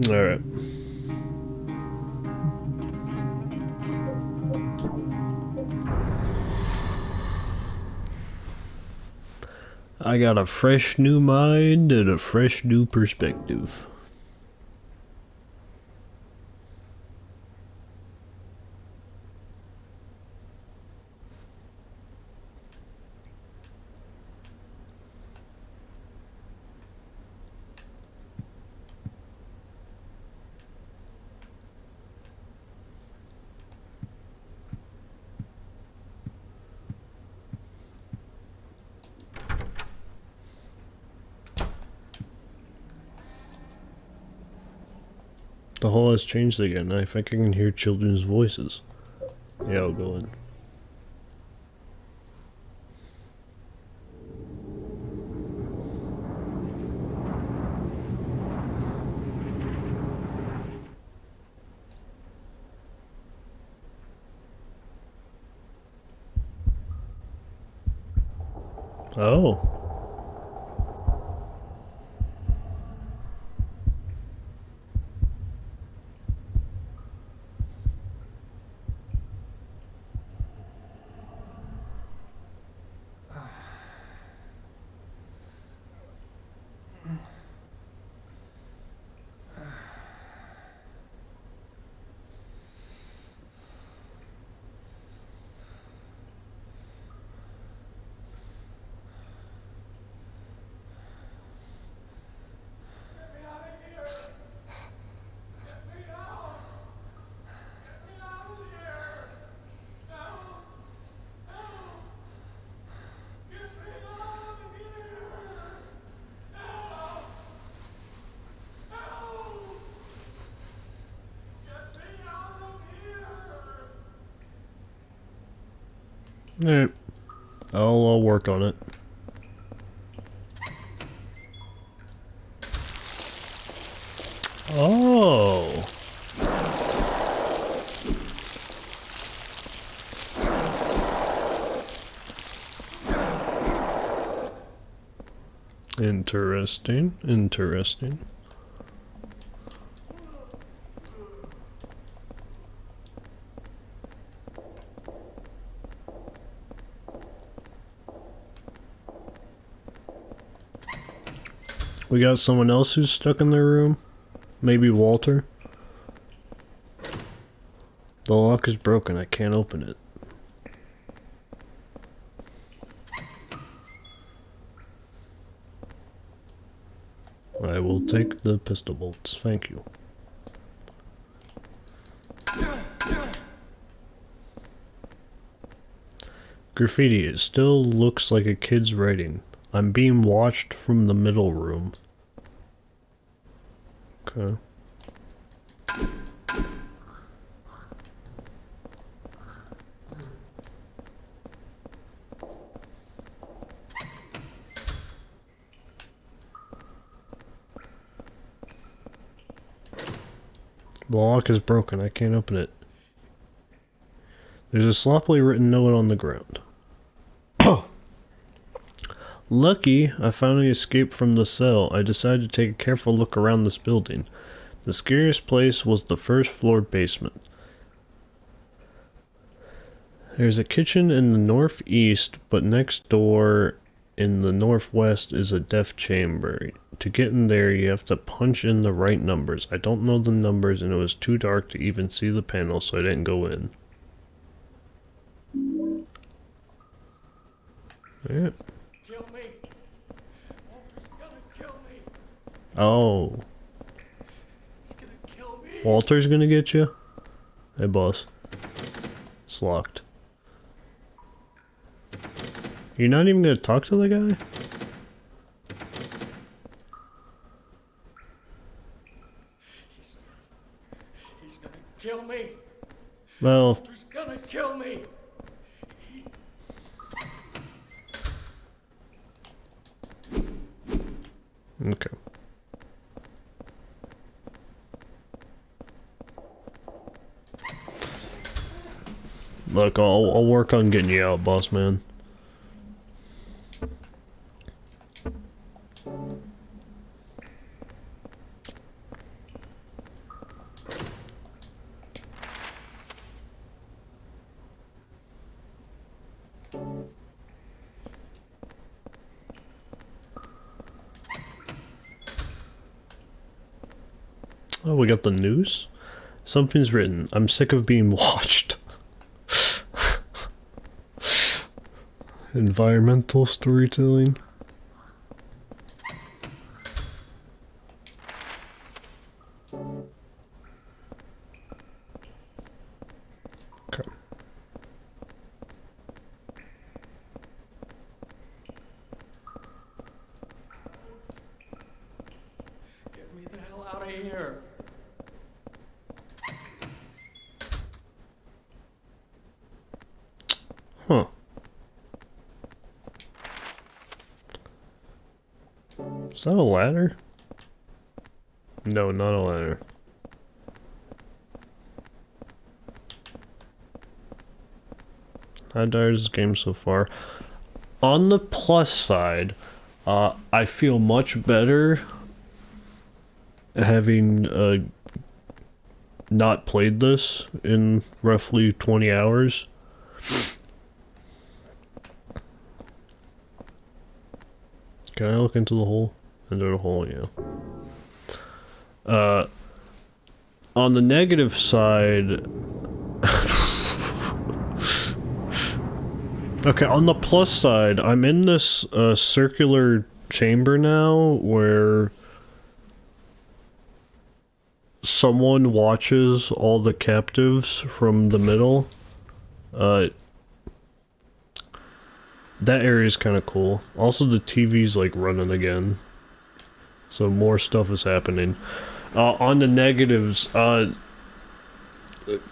Alright. I got a fresh new mind and a fresh new perspective. The hall has changed again. I think I can hear children's voices. Yeah, I'll go in. Oh. Alright. I'll work on it. Oh. Interesting. Interesting. We got someone else who's stuck in their room? Maybe Walter? The lock is broken. I can't open it. I will take the pistol bolts. Thank you. Graffiti. It still looks like a kid's writing. I'm being watched from the middle room. Okay. The lock is broken. I can't open it. There's a sloppily written note on the ground. Lucky, I finally escaped from the cell. I decided to take a careful look around this building. The scariest place was the first floor basement. There's a kitchen in the northeast, but next door in the northwest is a death chamber. To get in there, you have to punch in the right numbers. I don't know the numbers, and it was too dark to even see the panel, so I didn't go in. Yeah. Kill me. Walter's gonna kill me. Oh. He's gonna kill me. Walter's gonna get you? Hey, boss. It's locked. You're not even gonna talk to the guy? He's gonna kill me. Well, Walter's gonna kill me. okay. Look, I'll work on getting you out, boss man. Oh, we got the news? Something's written. I'm sick of being watched. Environmental storytelling. Okay. Get me the hell out of here. Huh. Is that a ladder? No, not a ladder. How dire is this game so far? On the plus side, I feel much better having not played this in roughly 20 hours. Can I look into the hole? Into the hole, yeah. On the negative side... Okay, on the plus side, I'm in this circular chamber now where someone watches all the captives from the middle. That area is kind of cool. Also, the TV's like running again, so more stuff is happening. On the negatives,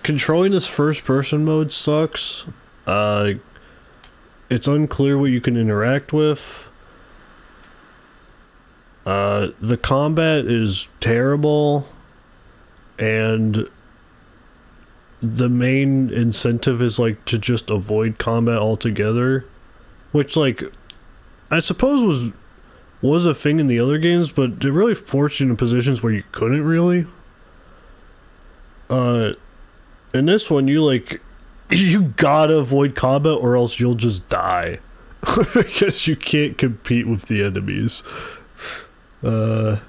controlling this first-person mode sucks. It's unclear what you can interact with. The combat is terrible, and the main incentive is like to just avoid combat altogether. Which, like, I suppose was a thing in the other games, but it really forced you in positions where you couldn't really. In this one, you gotta avoid combat or else you'll just die. Because you can't compete with the enemies. And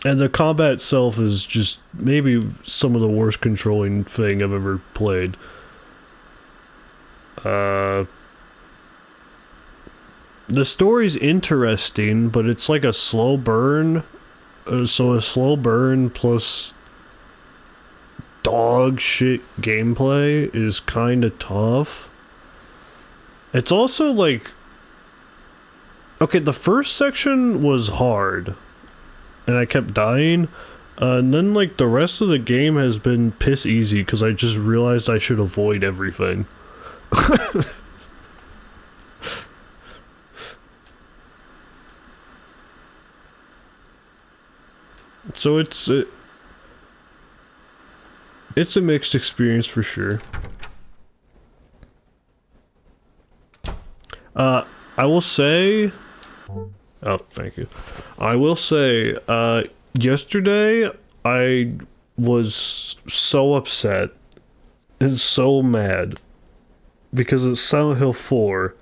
the combat itself is just maybe some of the worst controlling thing I've ever played. The story's interesting, but it's like a slow burn. So a slow burn plus dog shit gameplay is kind of tough. It's also like... Okay, the first section was hard, and I kept dying. And then, like, the rest of the game has been piss easy because I just realized I should avoid everything. So it's a mixed experience for sure. I will say... Oh, thank you. I will say, yesterday I was so upset and so mad because it's Silent Hill 4.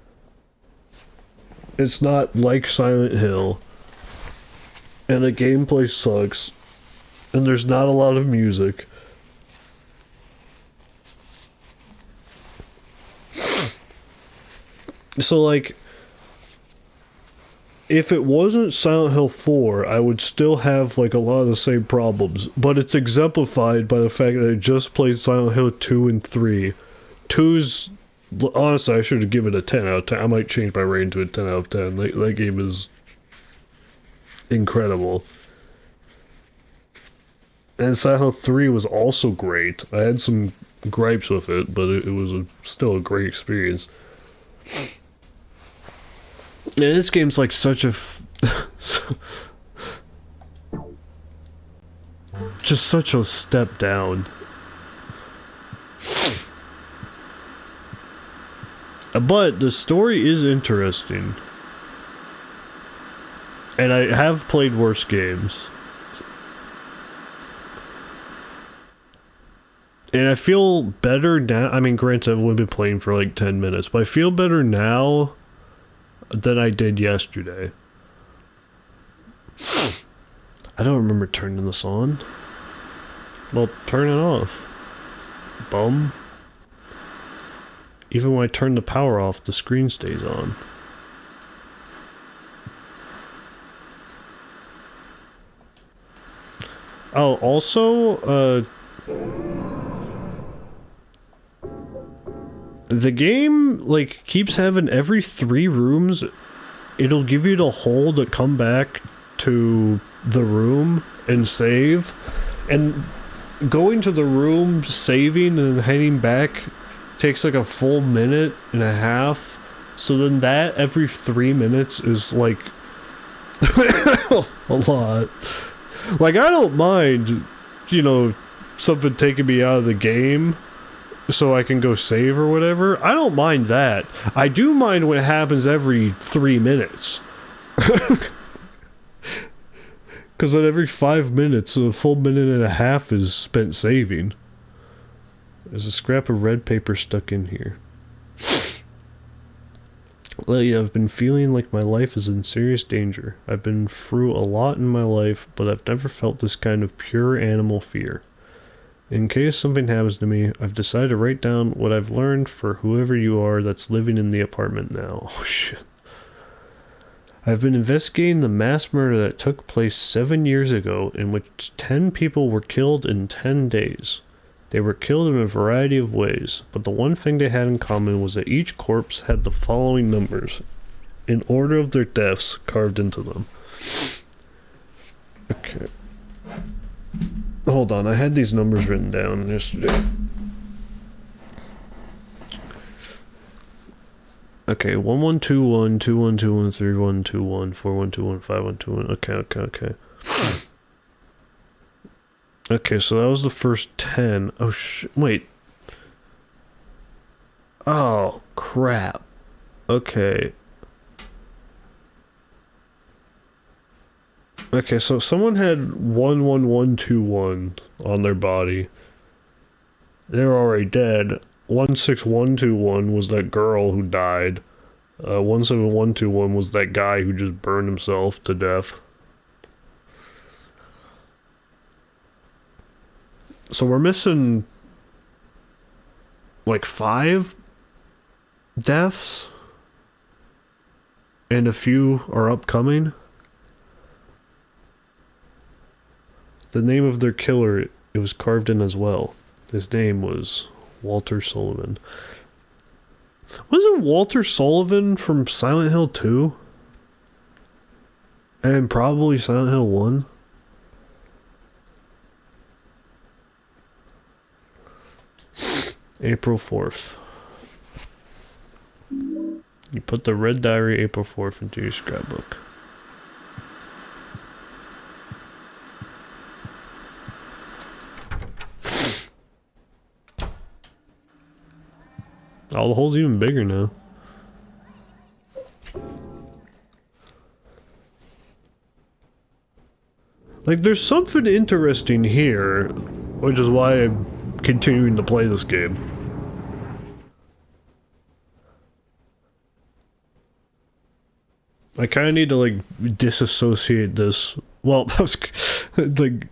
It's not like Silent Hill. And the gameplay sucks. And there's not a lot of music. So, like, if it wasn't Silent Hill 4, I would still have, like, a lot of the same problems. But it's exemplified by the fact that I just played Silent Hill 2 and 3. 2's... Honestly, I should give it a 10 out of 10. I might change my rating to a 10 out of 10. That game is incredible. And Silent Hill 3 was also great. I had some gripes with it, but it was still a great experience. And this game's like such a... just such a step down. But the story is interesting. And I have played worse games. And I feel better now. I mean, granted, I've only been playing for like 10 minutes, but I feel better now than I did yesterday. I don't remember turning this on. Well, turn it off. Bum. Even when I turn the power off, the screen stays on. Oh, also, the game, like, keeps having every 3 rooms, it'll give you the hole to come back to the room and save. And going to the room, saving, and heading back takes like a full minute and a half. So then that every 3 minutes is like a lot. Like, I don't mind, you know, something taking me out of the game so I can go save or whatever. I don't mind that. I do mind when it happens every 3 minutes. Because at every 5 minutes, a full minute and a half is spent saving. There's a scrap of red paper stuck in here. Lately, I've been feeling like my life is in serious danger. I've been through a lot in my life, but I've never felt this kind of pure animal fear. In case something happens to me, I've decided to write down what I've learned for whoever you are that's living in the apartment now. Oh shit. I've been investigating the mass murder that took place 7 years ago, in which 10 people were killed in 10 days. They were killed in a variety of ways, but the one thing they had in common was that each corpse had the following numbers, in order of their deaths, carved into them. Okay. Hold on, I had these numbers written down yesterday. Okay, 1121, 2121, 3121, 4121, 5121. Okay. Okay, so that was the first 10. Oh, wait. Oh, crap. Okay. Okay, so someone had 11121 on their body. They're already dead. 16121 was that girl who died. 17121 was that guy who just burned himself to death. So we're missing like 5 deaths, and a few are upcoming. The name of their killer, it was carved in as well. His name was Walter Sullivan. Wasn't Walter Sullivan from Silent Hill 2? And probably Silent Hill 1? April 4th. You put the red diary April 4th into your scrapbook. Oh, the hole's even bigger now. Like, there's something interesting here, which is why I'm continuing to play this game. I kind of need to, like, disassociate this. Well, that was, like,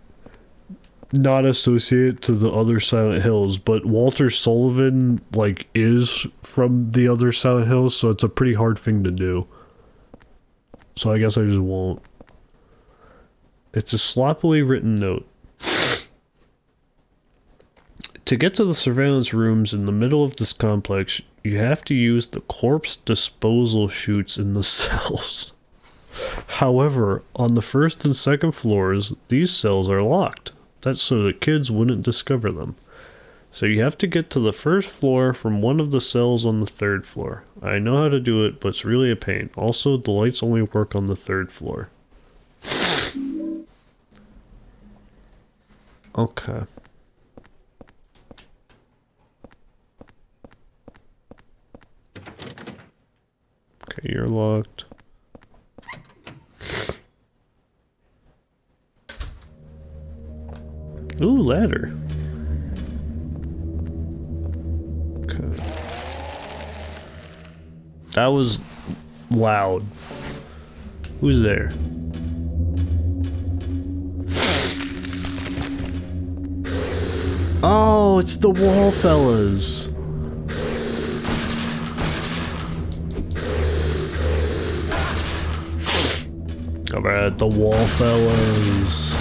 not associate to the other Silent Hills, but Walter Sullivan, like, is from the other Silent Hills, so it's a pretty hard thing to do. So I guess I just won't. It's a sloppily written note. To get to the surveillance rooms in the middle of this complex, you have to use the corpse disposal chutes in the cells. However, on the first and second floors, these cells are locked. That's so that kids wouldn't discover them. So you have to get to the first floor from one of the cells on the third floor. I know how to do it, but it's really a pain. Also, the lights only work on the third floor. Okay. Okay, you're locked. Ooh, ladder. Okay. That was loud. Who's there? Oh, it's the wall fellas. Alright, the wall fellas.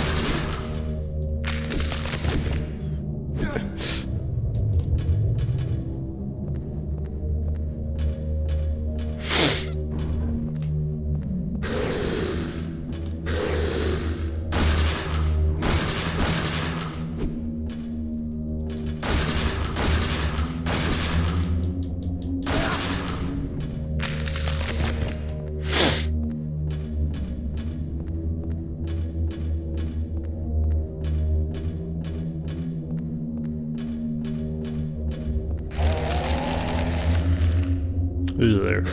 Who's there?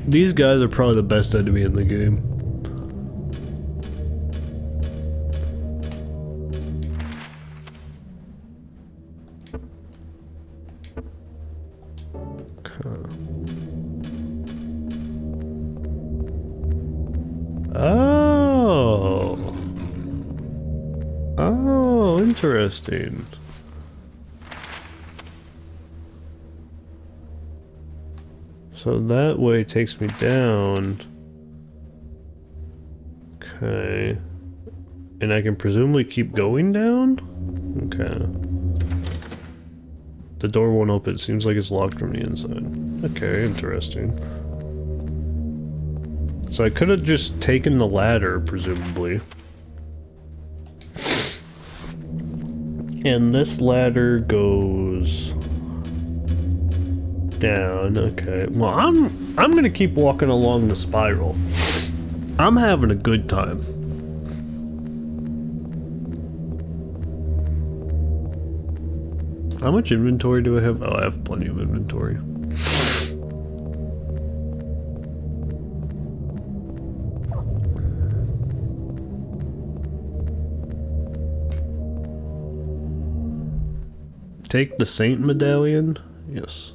These guys are probably the best enemy in the game. Oh. Oh, interesting. So that way takes me down. Okay. And I can presumably keep going down? Okay. The door won't open. It seems like it's locked from the inside. Okay, interesting. So I could have just taken the ladder, presumably. And this ladder goes down. Okay. Well, I'm gonna keep walking along the spiral. I'm having a good time. How much inventory do I have? Oh, I have plenty of inventory. Take the Saint Medallion? Yes.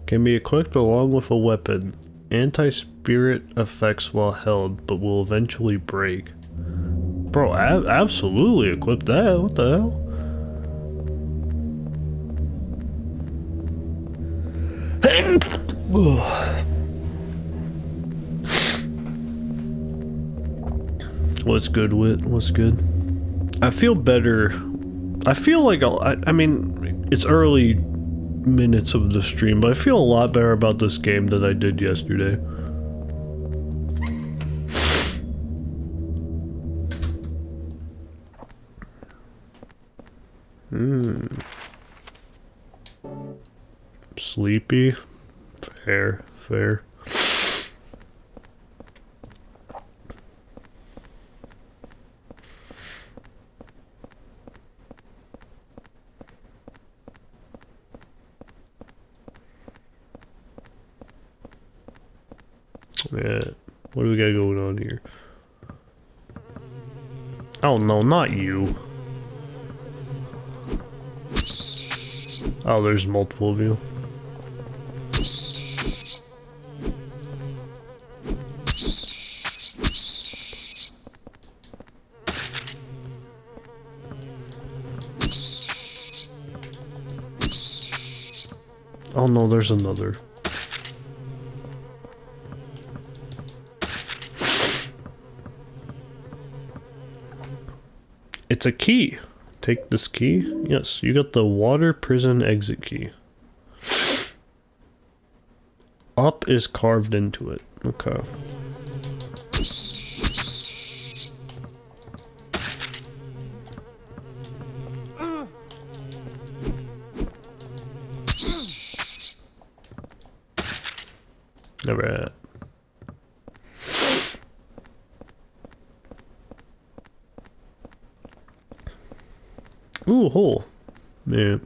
Can be equipped along with a weapon. Anti-spirit effects while held, but will eventually break. Bro, absolutely equip that. What the hell? What's good, Wit? What's good? I feel better. I feel like I mean, it's early minutes of the stream, but I feel a lot better about this game than I did yesterday. Sleepy? Fair, fair. Yeah, what do we got going on here? Oh no, not you. Oh, there's multiple of you. Oh no, there's another. It's a key. Take this key. Yes, you got the water prison exit key. Up is carved into it. Okay. Alright. Ooh, hole. Yeah.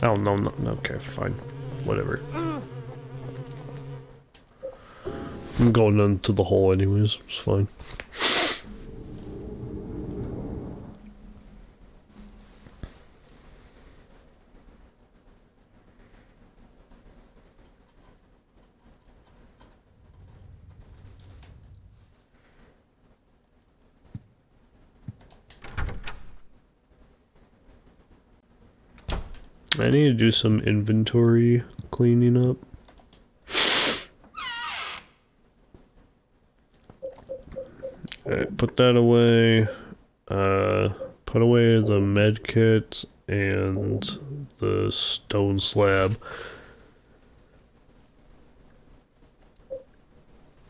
Oh, no, no, okay, fine. Whatever. I'm going into the hole anyways, it's fine. I need to do some inventory cleaning up. Alright, put that away. Put away the med kit and the stone slab.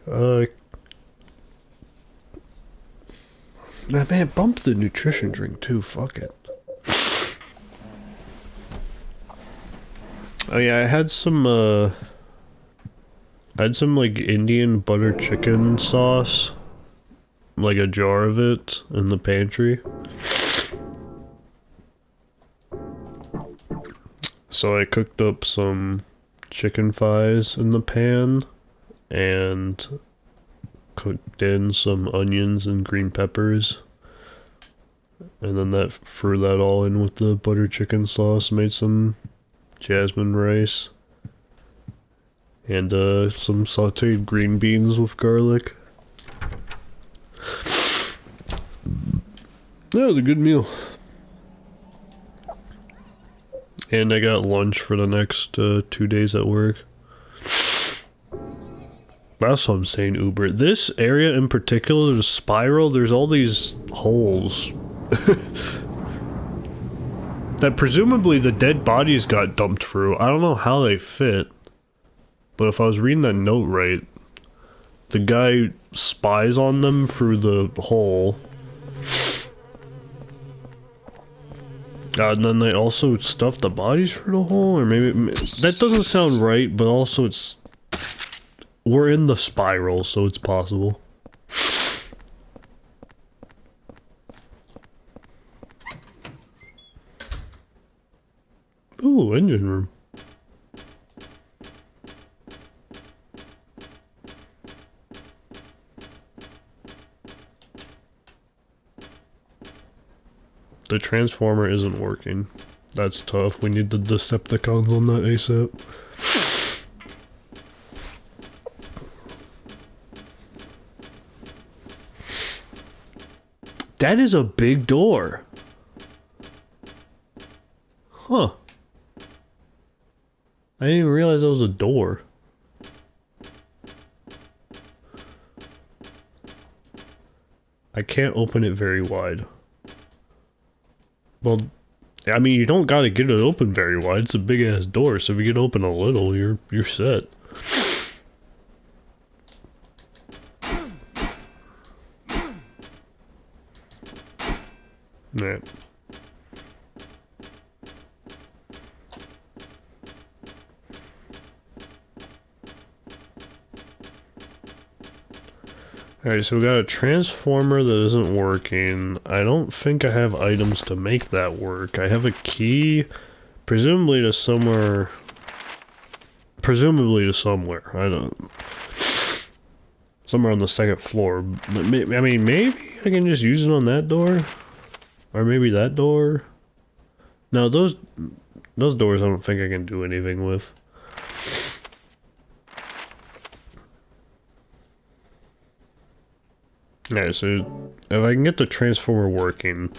Man, bump the nutrition drink too, fuck it. Oh yeah, I had some like Indian butter chicken sauce, like a jar of it in the pantry. So I cooked up some chicken thighs in the pan and cooked in some onions and green peppers. And then threw that all in with the butter chicken sauce, made some jasmine rice and some sauteed green beans with garlic. That was a good meal. And I got lunch for the next 2 days at work. That's what I'm saying, Uber. This area in particular, the spiral, there's all these holes. That presumably the dead bodies got dumped through. I don't know how they fit. But if I was reading that note right, the guy spies on them through the hole. And then they also stuffed the bodies through the hole? Or maybe... That doesn't sound right, but also it's... We're in the spiral, so it's possible. Ooh, engine room. The transformer isn't working. That's tough. We need the Decepticons on that ASAP. That is a big door. Huh. I didn't even realize that was a door. I can't open it very wide. Well, I mean, you don't gotta get it open very wide. It's a big ass door, so if you get open a little, you're set. Yeah. Alright, so we got a transformer that isn't working. I don't think I have items to make that work. I have a key, presumably to somewhere. Presumably to somewhere. I don't. Somewhere on the second floor. But I mean, maybe I can just use it on that door? Or maybe that door? No, those doors I don't think I can do anything with. Alright, so if I can get the transformer working,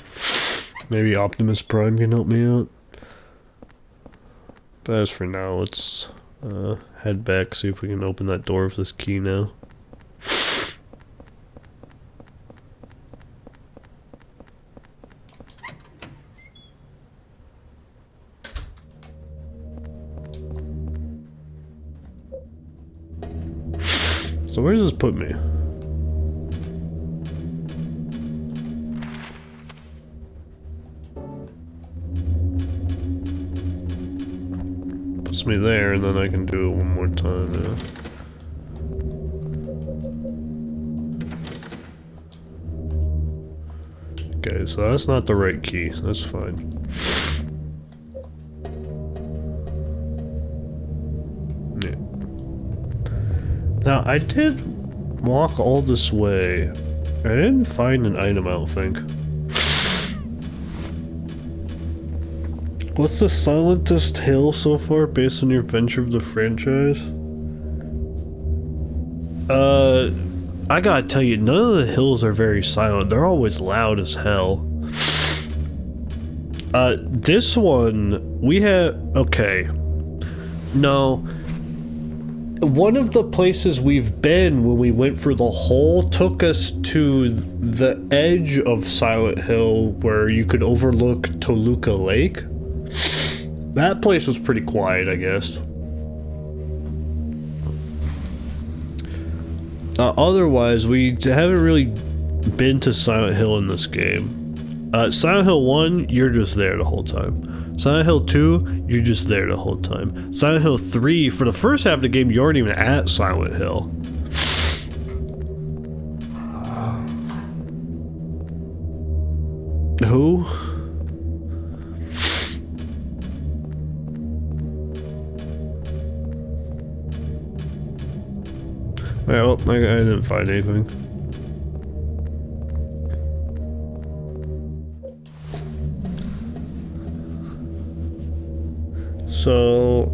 maybe Optimus Prime can help me out. But as for now, let's head back, see if we can open that door with this key now. So where does this put me? Puts me there, and then I can do it one more time, yeah. Okay, so that's not the right key. That's fine. Yeah. Now, I did walk all this way. I didn't find an item, I don't think. What's the silentest hill so far based on your venture of the franchise? I gotta tell you, none of the hills are very silent. They're always loud as hell. This one, we have... Okay. No. One of the places we've been when we went for the hole took us to the edge of Silent Hill where you could overlook Toluca Lake. That place was pretty quiet, I guess. Otherwise, we haven't really been to Silent Hill in this game. Silent Hill 1, you're just there the whole time. Silent Hill 2, you're just there the whole time. Silent Hill 3, for the first half of the game, you aren't even at Silent Hill. Who? Well, I didn't find anything. So,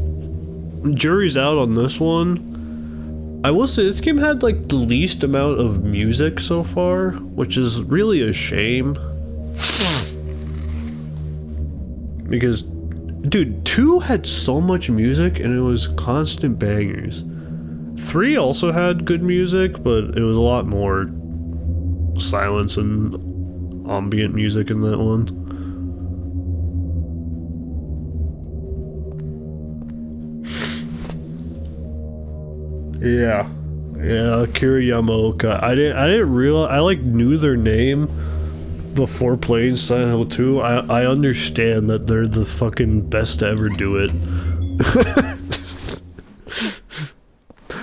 jury's out on this one. I will say this game had like the least amount of music so far, which is really a shame. Because, dude, 2 had so much music and it was constant bangers. 3 also had good music, but it was a lot more silence and ambient music in that one. Yeah, Akira Yamaoka. I didn't realize, I like knew their name before playing Silent Hill 2. I understand that they're the fucking best to ever do it.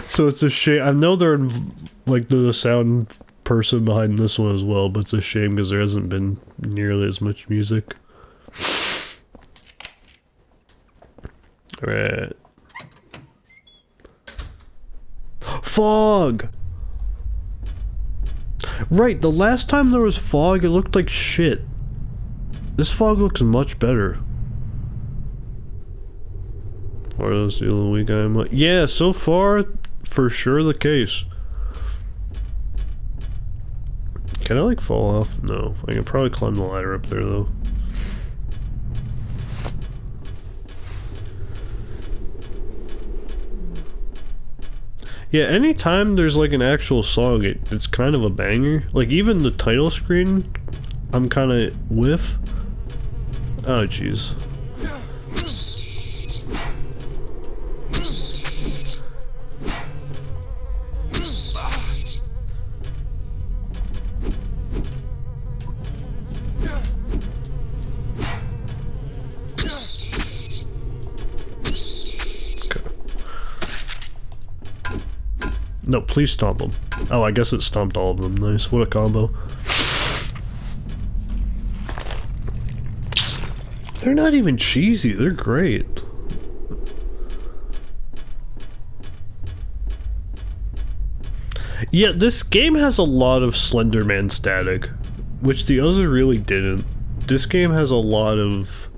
So it's a shame. I know they're like the sound person behind this one as well, but it's a shame because there hasn't been nearly as much music. Alright. Fog! Right, the last time there was fog, it looked like shit. This fog looks much better. Or that's the only week I'm like, yeah, so far, for sure the case. Can I like fall off? No, I can probably climb the ladder up there though. Yeah, anytime there's like an actual song, it's kind of a banger. Like even the title screen, I'm kind of with. Oh jeez. No, please stomp them. Oh, I guess it stomped all of them. Nice. What a combo. They're not even cheesy. They're great. Yeah, this game has a lot of Slender Man static, which the other really didn't. This game has a lot of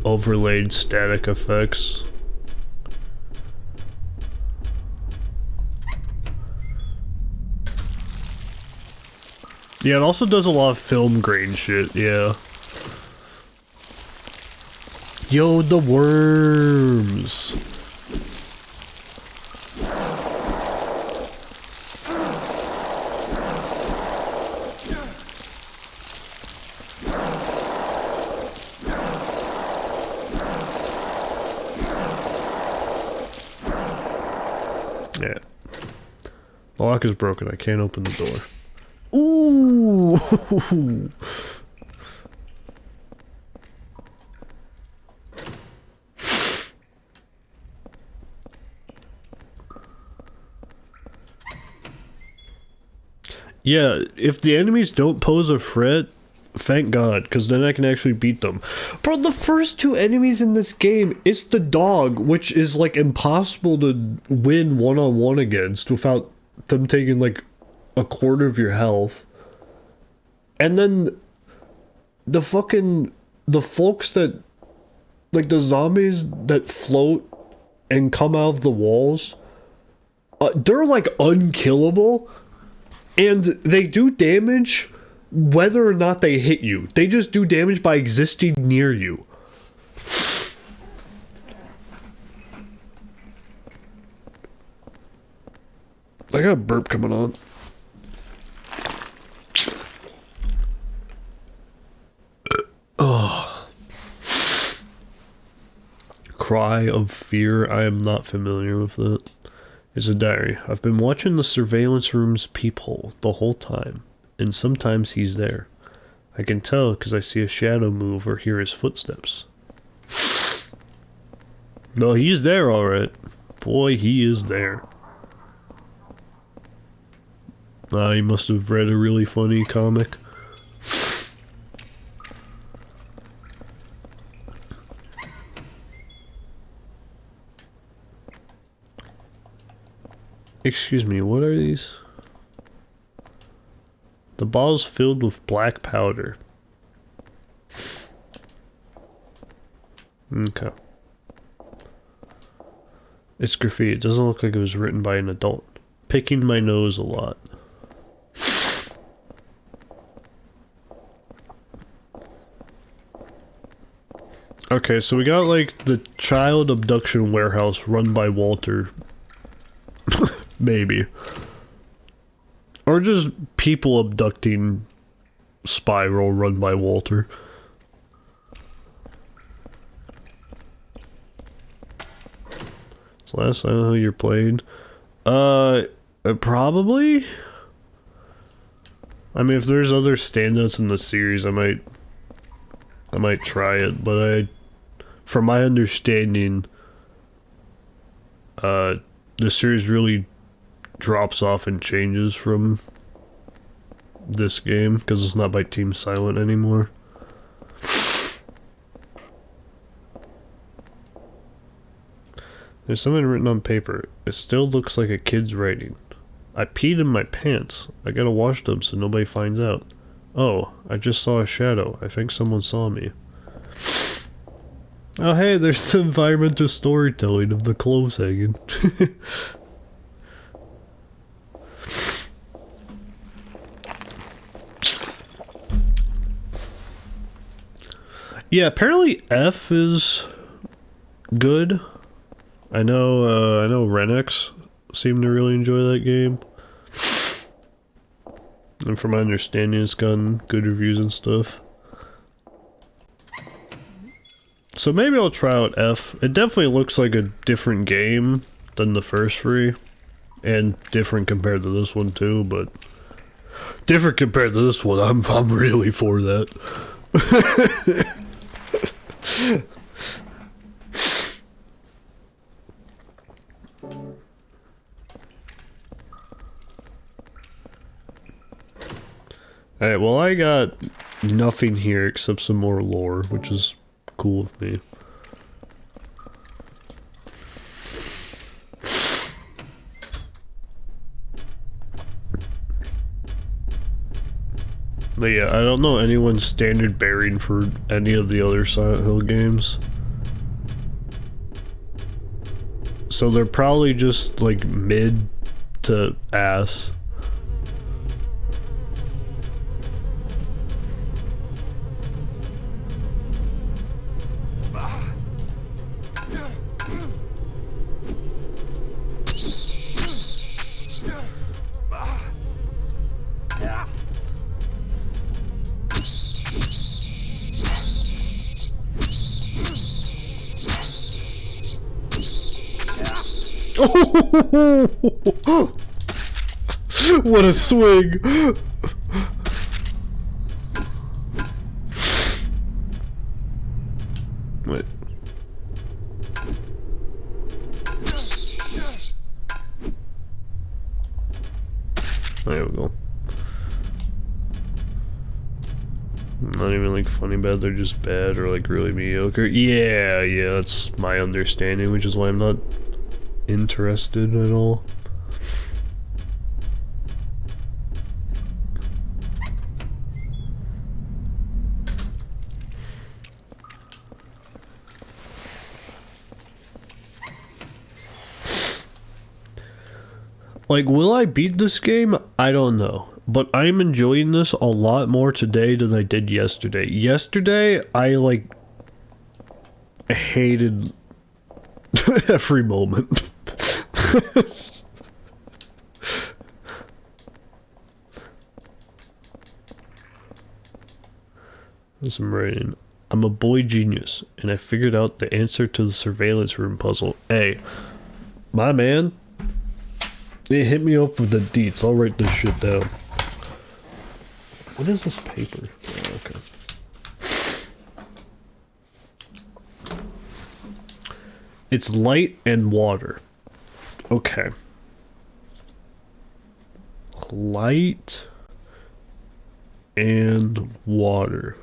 overlaid static effects. Yeah, it also does a lot of film grain shit, yeah. Yo, the worms! Yeah. The lock is broken, I can't open the door. Ooh! Yeah, if the enemies don't pose a threat, thank God, because then I can actually beat them. Bro, the first two enemies in this game, it's the dog, which is like impossible to win one-on-one against without them taking like a quarter of your health. And then the folks that, like the zombies that float and come out of the walls, they're like unkillable, and they do damage whether or not they hit you. They just do damage by existing near you. I got a burp coming on. Oh. Cry of Fear. I am not familiar with it. It's a diary. I've been watching the surveillance room's peephole the whole time, and sometimes he's there. I can tell because I see a shadow move or hear his footsteps. No, he's there alright. Boy, he is there. He must have read a really funny comic. Excuse me, what are these? The bottle's filled with black powder. Okay. It's graffiti. It doesn't look like it was written by an adult. Picking my nose a lot. Okay, so we got like the child abduction warehouse run by Walter. Maybe. Or just people abducting spiral run by Walter. So last time you're playing. Probably? I mean, if there's other standouts in the series, I might try it, but from my understanding, the series really drops off and changes from this game because it's not by Team Silent anymore. There's something written on paper. It still looks like a kid's writing. I peed in my pants. I gotta wash them so nobody finds out. Oh, I just saw a shadow. I think someone saw me. Oh hey, there's the environmental storytelling of the clothes hanging. Yeah, apparently F is good. I know Renex seemed to really enjoy that game. And from my understanding, it's gotten good reviews and stuff. So maybe I'll try out F. It definitely looks like a different game than the first three. And different compared to this one too, but... different compared to this one, I'm really for that. Alright, well I got nothing here except some more lore, which is cool with me. But yeah, I don't know anyone's standard bearing for any of the other Silent Hill games. So they're probably just like mid to ass. What a swing! Wait. There we go. Not even like funny bad, they're just bad or like really mediocre. Yeah, that's my understanding, which is why I'm not interested at all. Like, will I beat this game? I don't know. But I'm enjoying this a lot more today than I did yesterday. Yesterday, I, like, hated every moment. This I'm writing. I'm a boy genius, and I figured out the answer to the surveillance room puzzle. Hey, my man, it hit me up with the deets. I'll write this shit down. What is this paper? Oh, okay. It's light and water. Okay. Light and water.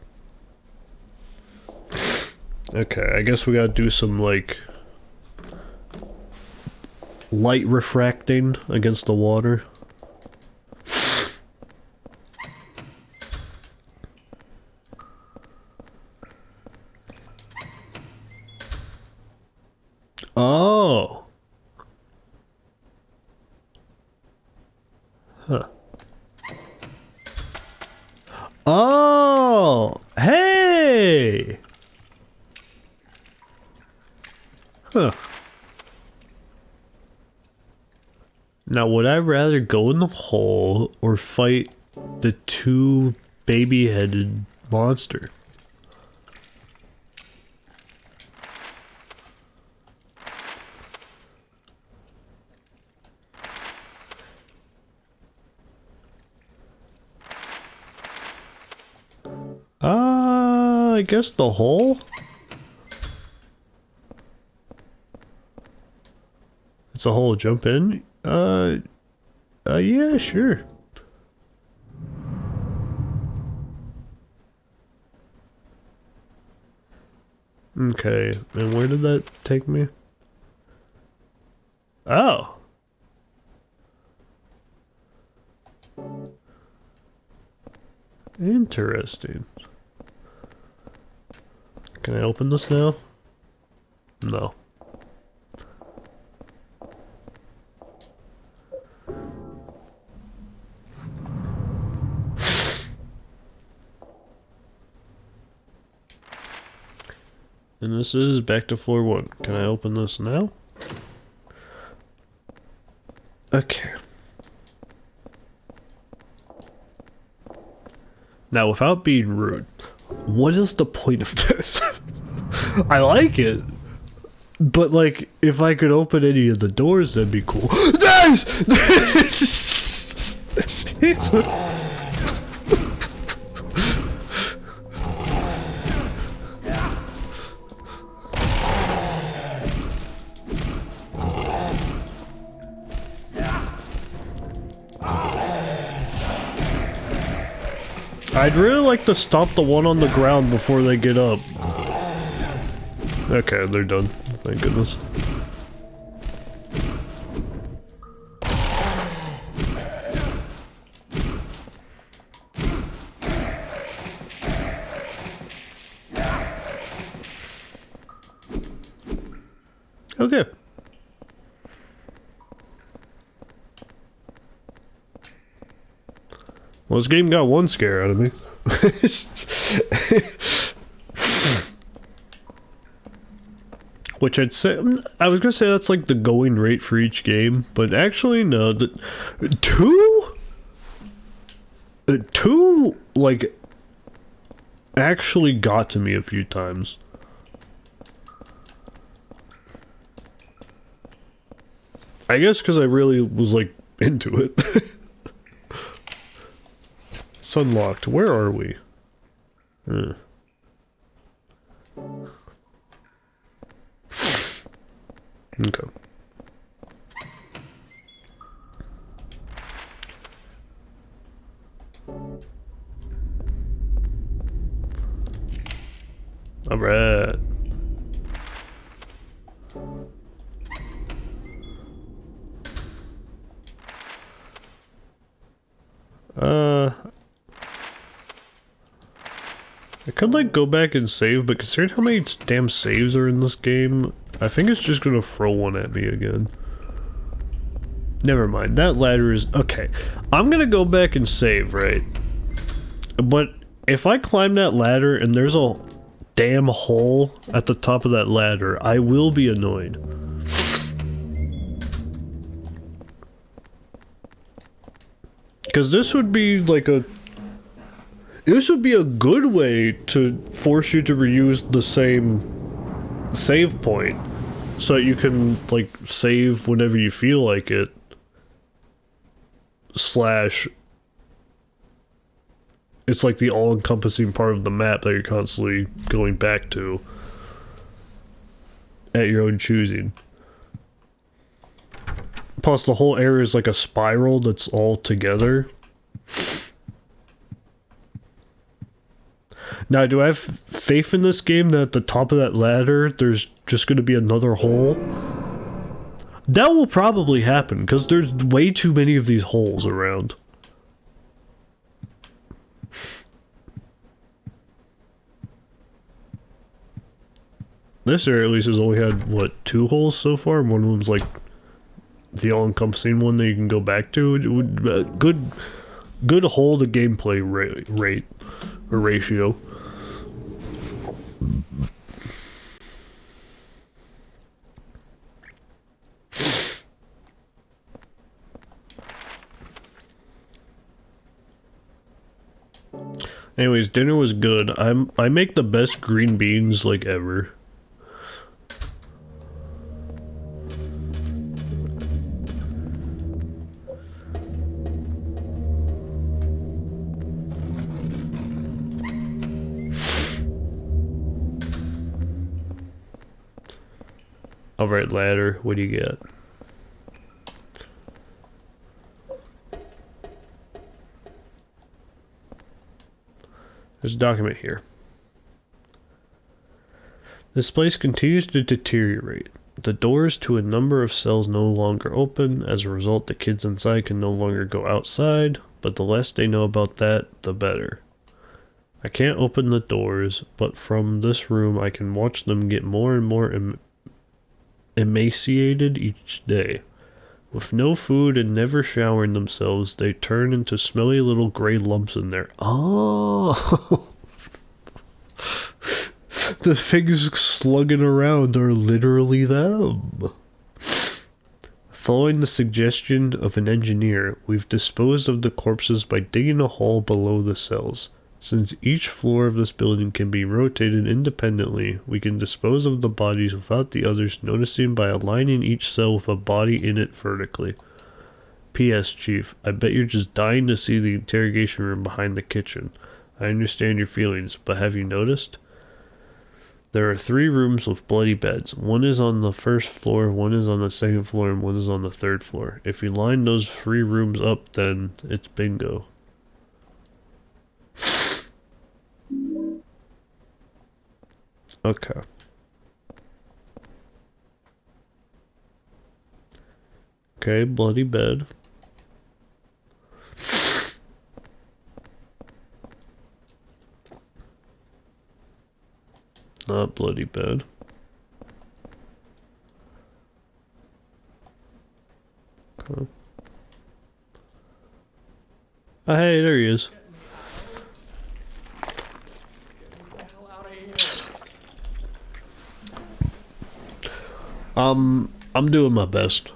Okay, I guess we gotta do some, like, light refracting against the water. Oh. Huh. Oh. Hey. Huh. Now, would I rather go in the hole or fight the two baby-headed monster? I guess the hole? It's a hole, jump in? Yeah, sure. Okay, and where did that take me? Oh. Interesting. Can I open this now? No. And this is back to floor 1. Can I open this now? Okay. Now, without being rude, what is the point of this? I like it, but like, if I could open any of the doors, that'd be cool. I'd really like to stop the one on the ground before they get up. Okay, they're done. Thank goodness. Okay. Well, this game got one scare out of me. Which I'd say, I was gonna say that's like the going rate for each game, but actually no, two like actually got to me a few times. I guess because I really was like into it. It's unlocked. Where are we? Okay. Alright. I could like go back and save, but considering how many damn saves are in this game, I think it's just gonna throw one at me again. Never mind, that ladder is... okay, I'm gonna go back and save, right? But if I climb that ladder and there's a damn hole at the top of that ladder, I will be annoyed. Because this would be like a... this would be a good way to force you to reuse the same save point. So that you can, like, save whenever you feel like it. Slash... it's like the all-encompassing part of the map that you're constantly going back to. At your own choosing. Plus, the whole area is like a spiral that's all together. Now, do I have faith in this game that at the top of that ladder, there's just going to be another hole? That will probably happen, because there's way too many of these holes around. This area at least has only had, what, 2 holes so far? And one of them's like the all-encompassing one that you can go back to. It would good hole to gameplay rate or ratio. Anyways, dinner was good. I make the best green beans like ever. Alright, ladder, what do you get? There's a document here. This place continues to deteriorate. The doors to a number of cells no longer open. As a result, the kids inside can no longer go outside, but the less they know about that, the better. I can't open the doors, but from this room I can watch them get more and more emaciated each day. With no food and never showering themselves, they turn into smelly little gray lumps in there. Oh! The things slugging around are literally them. Following the suggestion of an engineer, we've disposed of the corpses by digging a hole below the cells. Since each floor of this building can be rotated independently, we can dispose of the bodies without the others noticing by aligning each cell with a body in it vertically. P.S. Chief, I bet you're just dying to see the interrogation room behind the kitchen. I understand your feelings, but have you noticed? There are 3 rooms with bloody beds. One is on the first floor, one is on the second floor, and one is on the third floor. If you line those 3 rooms up, then it's bingo. Okay. Okay, bloody bed. Not bloody bed. Okay. Oh, hey, there he is. I'm doing my best.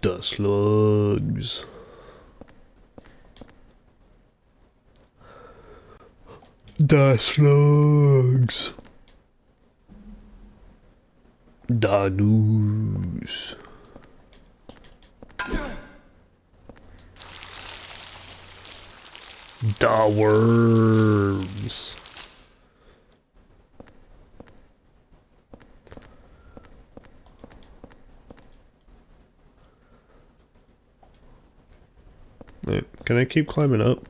The slugs. The slugs. The news. The worms. Wait, can I keep climbing up?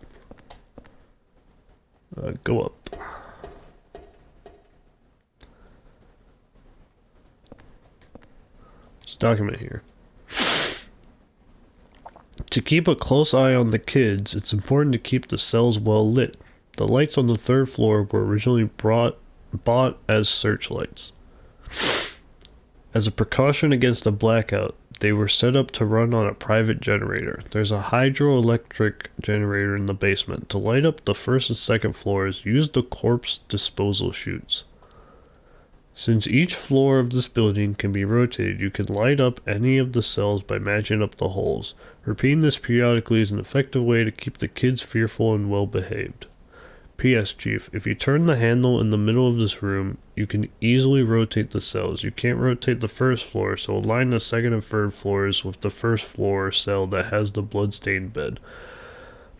Go up. Let's document here. To keep a close eye on the kids, it's important to keep the cells well lit. The lights on the third floor were originally bought as searchlights. As a precaution against a blackout, they were set up to run on a private generator. There's a hydroelectric generator in the basement. To light up the first and second floors, use the corpse disposal chutes. Since each floor of this building can be rotated, you can light up any of the cells by matching up the holes. Repeating this periodically is an effective way to keep the kids fearful and well behaved. P.S. Chief, if you turn the handle in the middle of this room, you can easily rotate the cells. You can't rotate the first floor, so align the second and third floors with the first floor cell that has the bloodstained bed.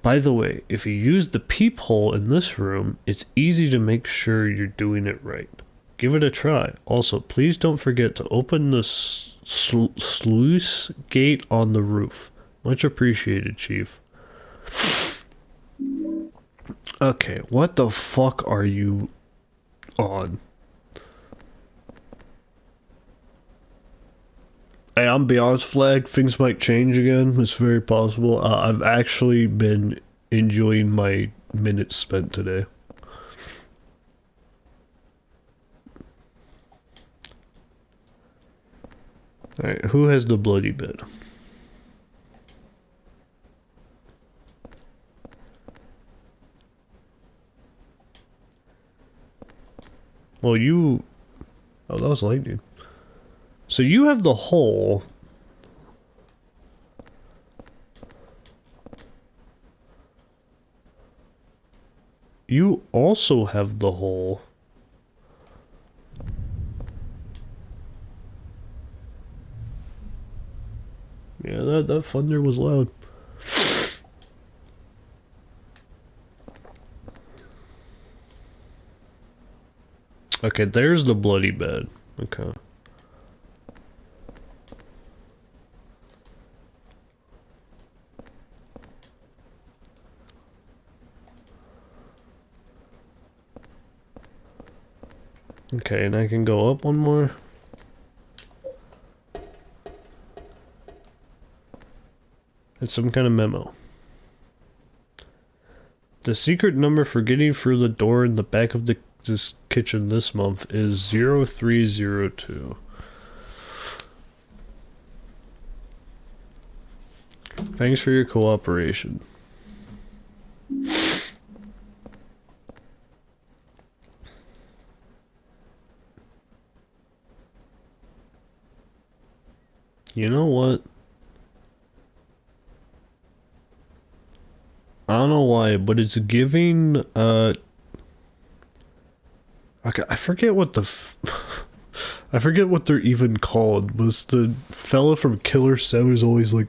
By the way, if you use the peephole in this room, it's easy to make sure you're doing it right. Give it a try. Also, please don't forget to open the sluice gate on the roof. Much appreciated, Chief. Okay, what the fuck are you on? Hey, I'm Beyond's flag. Things might change again. It's very possible. I've actually been enjoying my minutes spent today. Alright, who has the bloody bed? Well, you... Oh, that was lightning. So you have the hole. You also have the hole. Yeah, that thunder was loud. Okay, there's the bloody bed. Okay. Okay, and I can go up one more. It's some kind of memo. The secret number for getting through the door in the back of this kitchen this month is 0302. Thanks for your cooperation. You know what? I don't know why, but it's giving, okay, I forget what I forget what they're even called. Was the fella from Killer 7 is always like,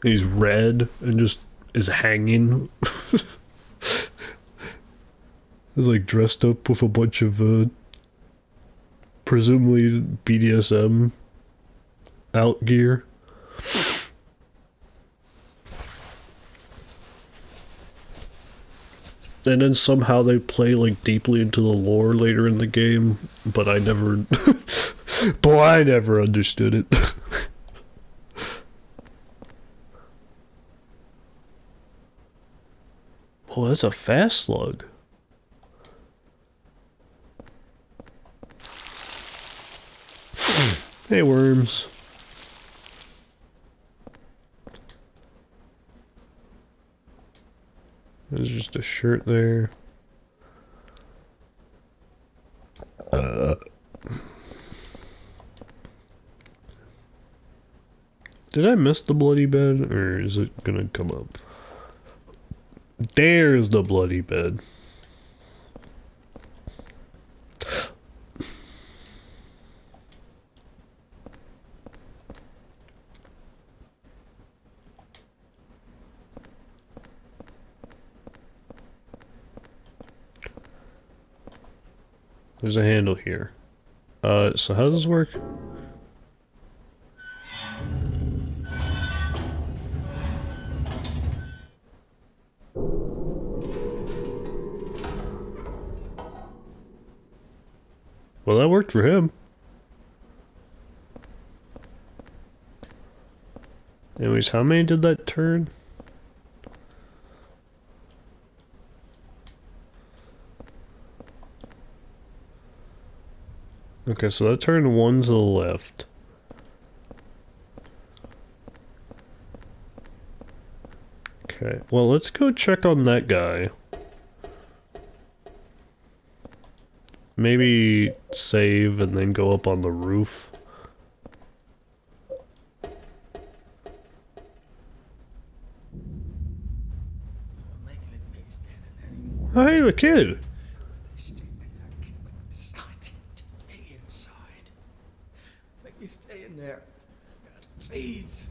he's red and just is hanging. He's like dressed up with a bunch of, presumably BDSM out gear. And then somehow they play like deeply into the lore later in the game, but I never boy, I never understood it. Oh, that's a fast slug. Hey, worms. There's just a shirt there. Did I miss the bloody bed, or is it gonna come up? There's the bloody bed. There's a handle here. So how does this work? Well, that worked for him. Anyways, how many did that turn? Okay, so that turned one to the left. Okay, well, let's go check on that guy. Maybe save and then go up on the roof. Making it make standing there anymore. Oh, hey, the kid! Stay inside. Make me stay in there. God, please.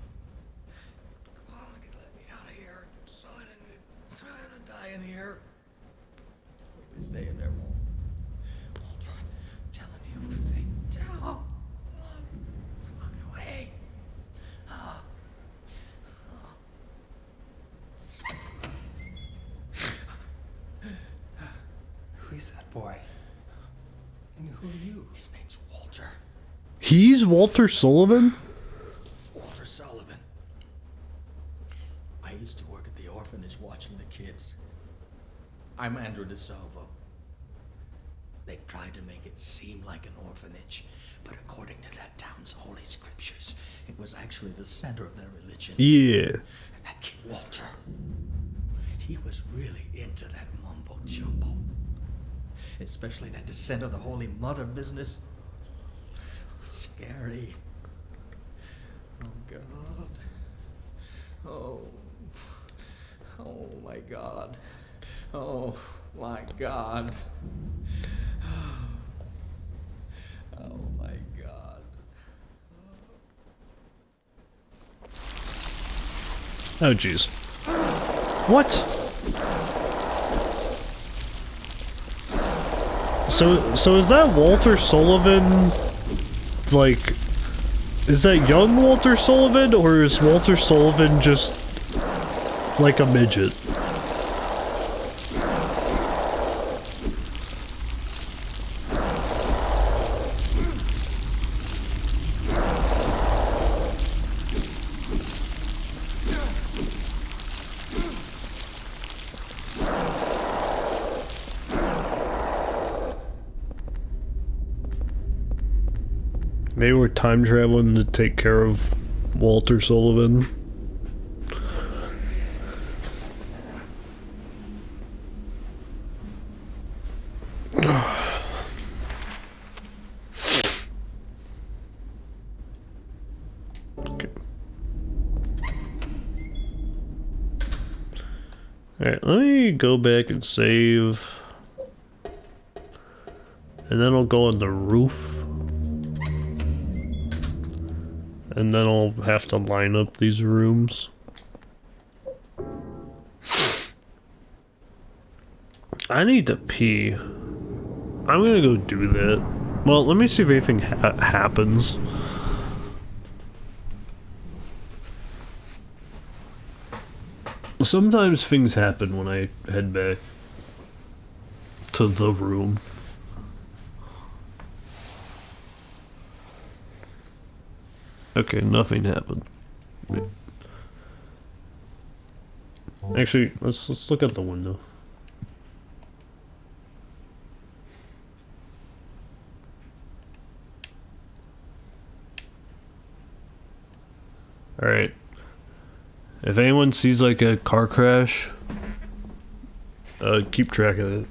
Come on, let me out of here. So I didn't die in here. Make me stay in there, Walt. Walter, I'm telling you, stay down. Walk away. Who is that boy? And who are you? His name's Walter. He's Walter Sullivan? Walter Sullivan. I used to work at the orphanage watching the kids. I'm Andrew DeSalvo. They tried to make it seem like an orphanage, but according to that town's holy scriptures, it was actually the center of their religion. Yeah. And that kid Walter, he was really into that mumbo jumbo. Especially that descent of the Holy Mother business. Scary. Oh, God. Oh. Oh, my God. Oh, my God. Oh, my God. Oh, jeez. What? So is that Walter Sullivan, like, is that young Walter Sullivan, or is Walter Sullivan just, like, a midget? Maybe we're time traveling to take care of Walter Sullivan. Okay. Alright, let me go back and save. And then I'll go on the roof. And then I'll have to line up these rooms. I need to pee. I'm gonna go do that. Well, let me see if anything happens. Sometimes things happen when I head back to the room. Okay, nothing happened. Wait. Actually, let's look out the window. All right. If anyone sees like a car crash, keep track of it.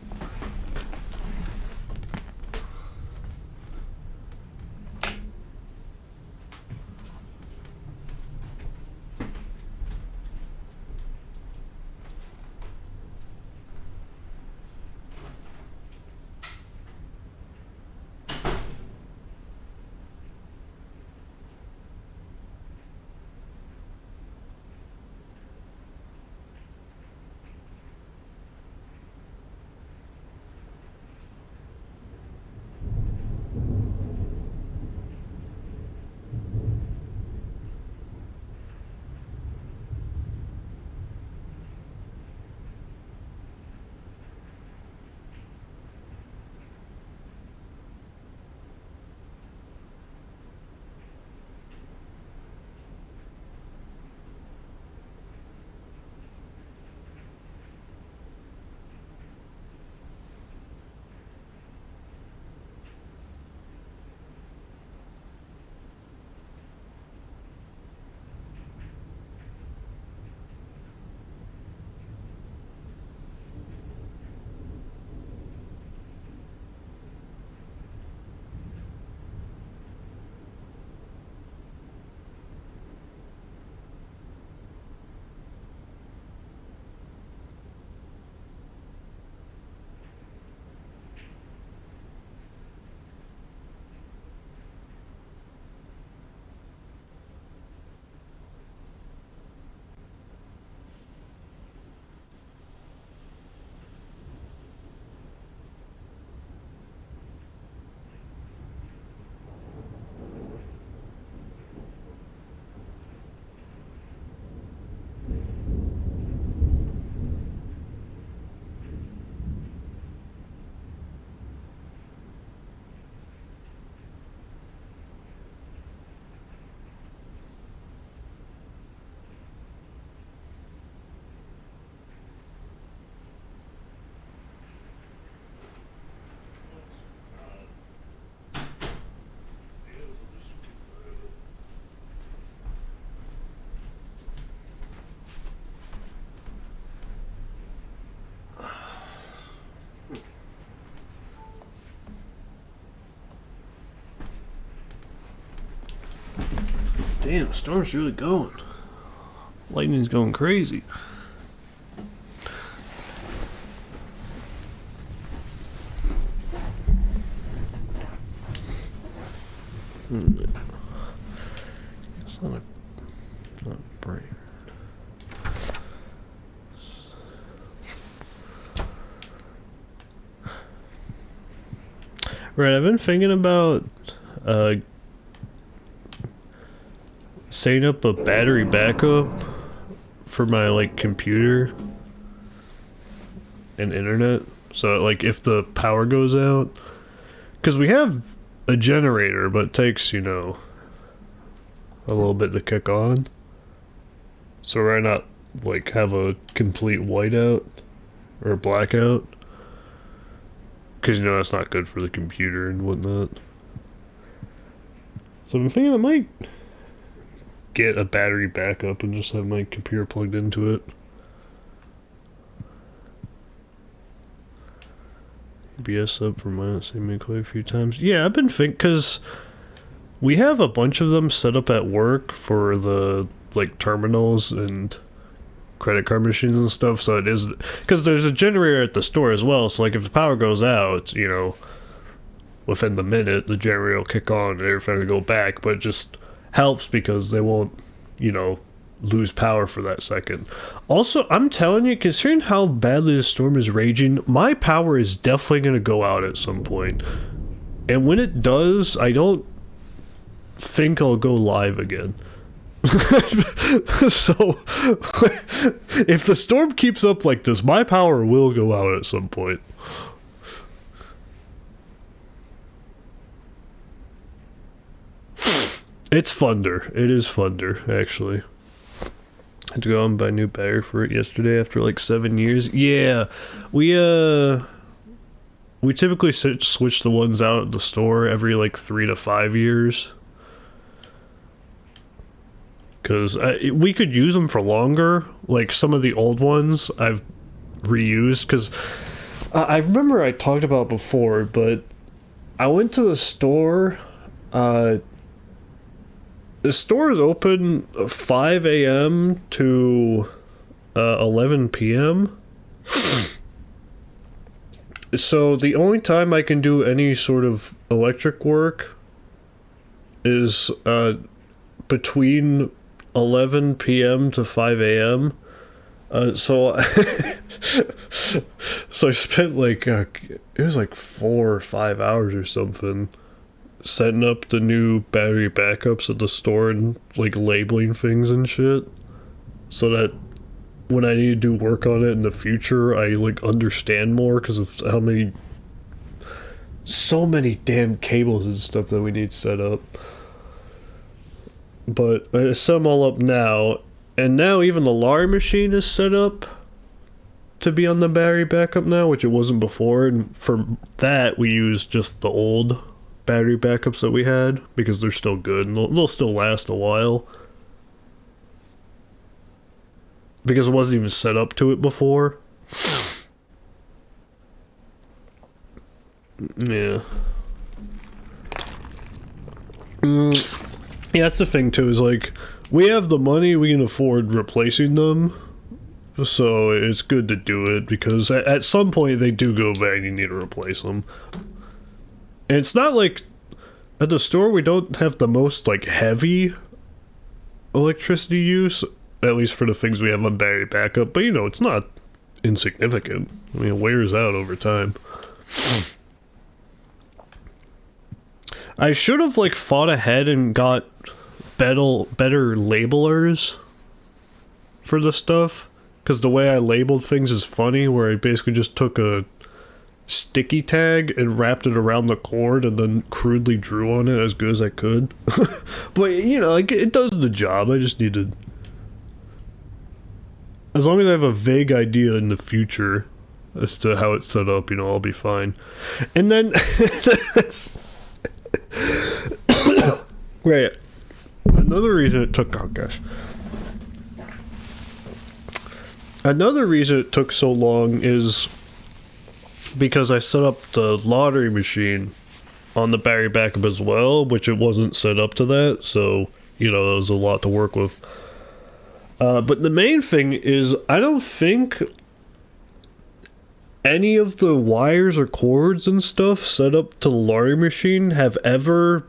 Damn, the storm's really going. Lightning's going crazy. It's not a brain. Right, I've been thinking about setting up a battery backup for my like computer and internet. So like if the power goes out, because we have a generator, but it takes, you know, a little bit to kick on. So why not like have a complete whiteout or blackout? Because you know that's not good for the computer and whatnot. So I'm thinking I might get a battery backup and just have my computer plugged into it. BS up for mine, saved me quite a few times. Yeah, I've been thinking, because we have a bunch of them set up at work for the like terminals and credit card machines and stuff, so it is, because there's a generator at the store as well, so like if the power goes out, you know, within the minute the generator will kick on and everything will go back, but it just helps because they won't, you know, lose power for that second. Also, I'm telling you, considering how badly the storm is raging, my power is definitely going to go out at some point. And when it does, I don't think I'll go live again. So, if the storm keeps up like this, my power will go out at some point. It's Thunder. It is Thunder, actually. I had to go out and buy a new battery for it yesterday after like 7 years. Yeah, we typically switch the ones out at the store every like 3 to 5 years. Because we could use them for longer. Like some of the old ones I've reused. Because I remember I talked about before, but I went to the store. The store is open 5 a.m. to 11 p.m. So the only time I can do any sort of electric work is between 11 p.m. to 5 a.m. So I spent like it was like 4 or 5 hours or something setting up the new battery backups at the store and like labeling things and shit, so that when I need to do work on it in the future, I like understand more because of so many damn cables and stuff that we need set up. But I set them all up now, and now even the alarm machine is set up to be on the battery backup now, which it wasn't before, and for that we used just the old battery backups that we had because they're still good and they'll still last a while because it wasn't even set up to it before. Yeah. Yeah, that's the thing too, is like we have the money, we can afford replacing them, so it's good to do it because at some point they do go bad and you need to replace them. And it's not like at the store we don't have the most like heavy electricity use, at least for the things we have on battery backup, but you know, it's not insignificant. I mean, it wears out over time. I should have like fought ahead and got better labelers for the stuff, because the way I labeled things is funny, where I basically just took a sticky tag and wrapped it around the cord and then crudely drew on it as good as I could. But you know, like, it does the job. I just need to, as long as I have a vague idea in the future as to how it's set up, you know, I'll be fine. And then that's right. Another reason it took, oh gosh. Another reason it took so long is because I set up the lottery machine on the battery backup as well, which it wasn't set up to that, so you know, that was a lot to work with. But the main thing is, I don't think any of the wires or cords and stuff set up to the Lari machine have ever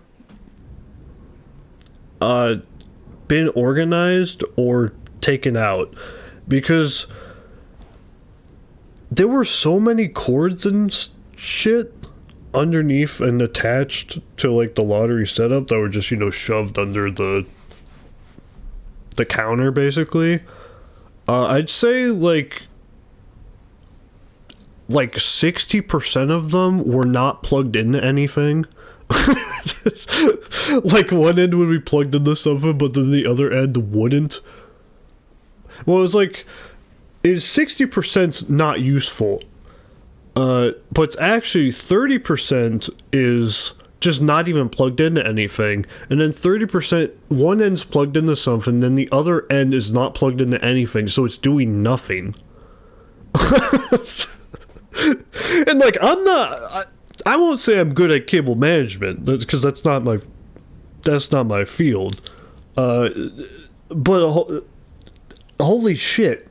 been organized or taken out, because there were so many cords and shit underneath and attached to like the lottery setup that were just, you know, shoved under the counter basically. I'd say like 60% of them were not plugged into anything. Like one end would be plugged into something, but then the other end wouldn't. Well, it's like, is 60% not useful, but it's actually 30% is just not even plugged into anything, and then 30%, one end's plugged into something, then the other end is not plugged into anything, so it's doing nothing. And like, I won't say I'm good at cable management, because that's not my field. But holy shit,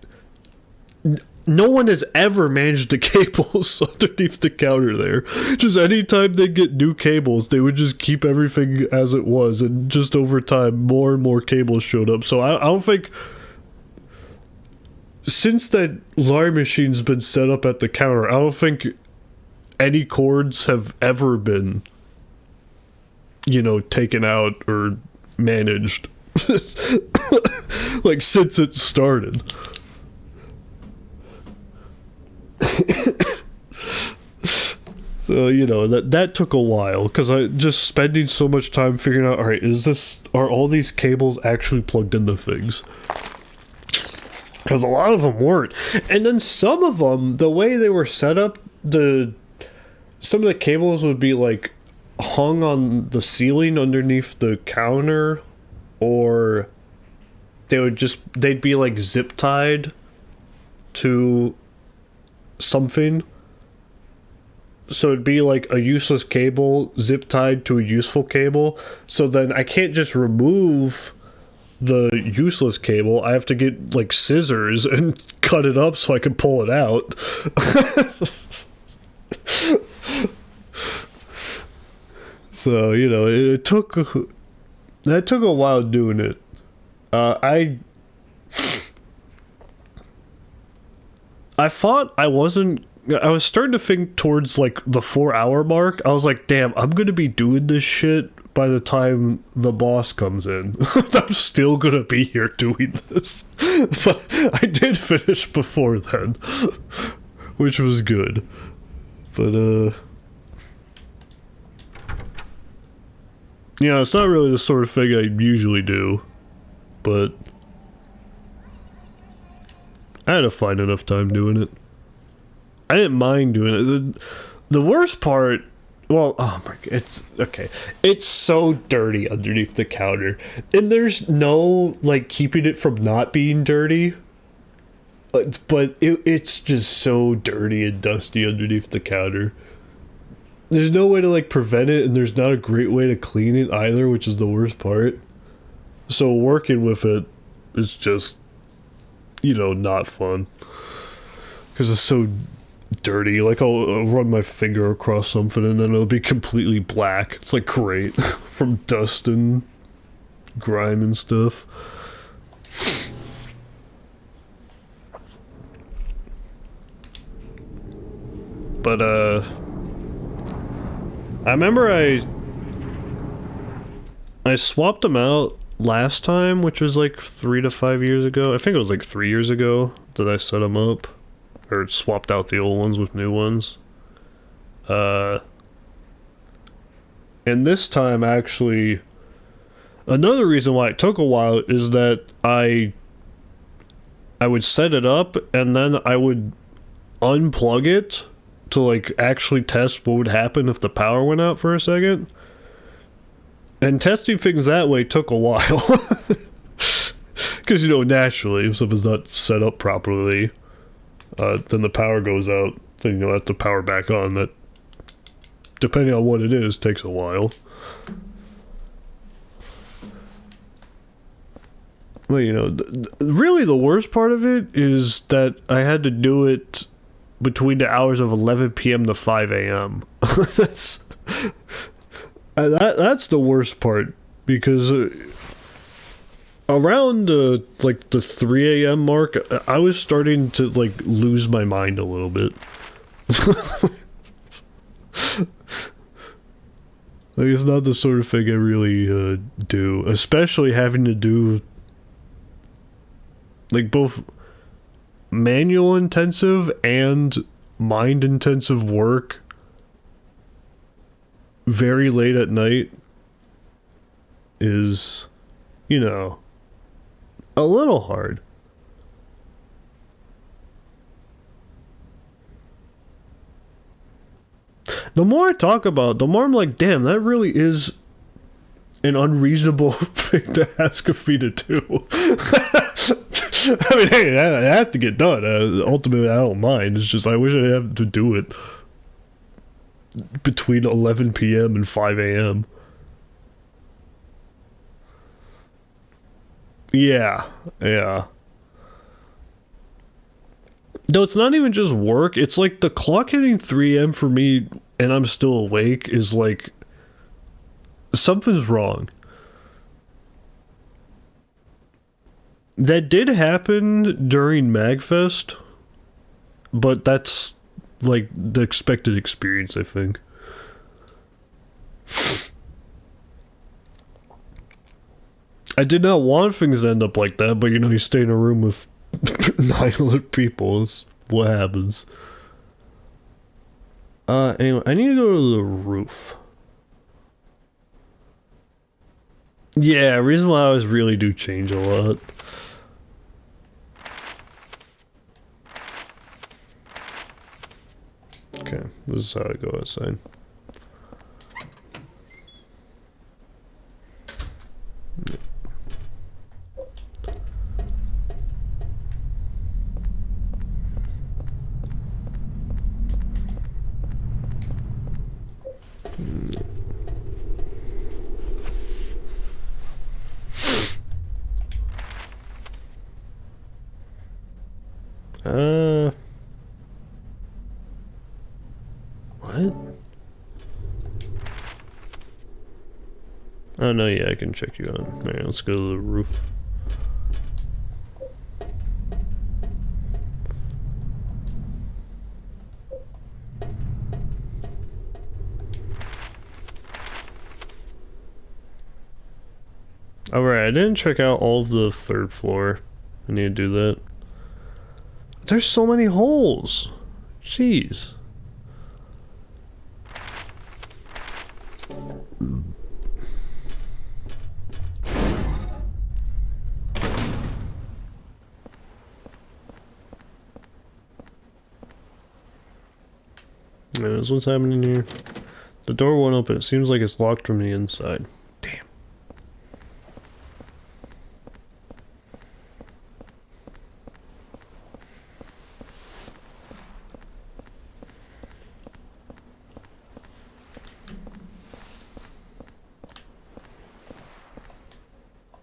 no one has ever managed the cables underneath the counter there. Just anytime they get new cables, they would just keep everything as it was, and just over time, more and more cables showed up. So I don't think, since that Lari machine's been set up at the counter, I don't think any cords have ever been, you know, taken out or managed. Like, since it started. So, you know, that took a while, because I just spending so much time figuring out, alright, are all these cables actually plugged into things? Because a lot of them weren't. And then some of them, the way they were set up, some of the cables would be like hung on the ceiling underneath the counter, or they'd be like zip tied to something. So it'd be like a useless cable zip tied to a useful cable. So then I can't just remove the useless cable. I have to get like scissors and cut it up so I can pull it out. So, you know, that took a while doing it. I thought I was starting to think towards like the 4-hour mark. I was like, damn, I'm gonna be doing this shit by the time the boss comes in. I'm still gonna be here doing this. But I did finish before then, which was good. But yeah, it's not really the sort of thing I usually do, but I had to find enough time doing it. I didn't mind doing it. The worst part, well, oh my god, it's okay. It's so dirty underneath the counter, and there's no like keeping it from not being dirty. But it's just so dirty and dusty underneath the counter. There's no way to like prevent it, and there's not a great way to clean it either, which is the worst part. So working with it is just, you know, not fun, because it's so dirty. Like I'll run my finger across something and then it'll be completely black. It's like great from dust and grime and stuff. But I remember I swapped them out last time, which was like 3 to 5 years ago. I think it was like 3 years ago that I set them up, or swapped out the old ones with new ones. And this time, actually, another reason why it took a while is that I would set it up and then I would unplug it to like actually test what would happen if the power went out for a second. And testing things that way took a while. Because, you know, naturally, if something's not set up properly, then the power goes out, then, you know, have to power back on. That, depending on what it is, takes a while. Well, you know, really the worst part of it is that I had to do it between the hours of 11 p.m. to 5 a.m. that's that's the worst part, because around like the 3 a.m. mark, I was starting to like lose my mind a little bit. Like, it's not the sort of thing I really do, especially having to do like both manual intensive and mind intensive work very late at night is, you know, a little hard. The more I talk about it, the more I'm like, damn, that really is an unreasonable thing to ask of me to do. I mean, hey, I have to get done. Ultimately, I don't mind. It's just I wish I didn't have to do it between 11 p.m. and 5 a.m. Yeah. No, it's not even just work. It's like the clock hitting 3 a.m. for me and I'm still awake is like something's wrong. That did happen during MagFest, but that's like the expected experience, I think. I did not want things to end up like that, but you know, you stay in a room with 9 other people, is what happens. Anyway, I need to go to the roof. Yeah, reasonable hours really do change a lot. Okay, this is how I go outside. What? Oh no, yeah, I can check you out. Alright, let's go to the roof. Alright, I didn't check out all of the 3rd floor. I need to do that. There's so many holes! Jeez. That's what's happening here. The door won't open. It seems like it's locked from the inside. Damn.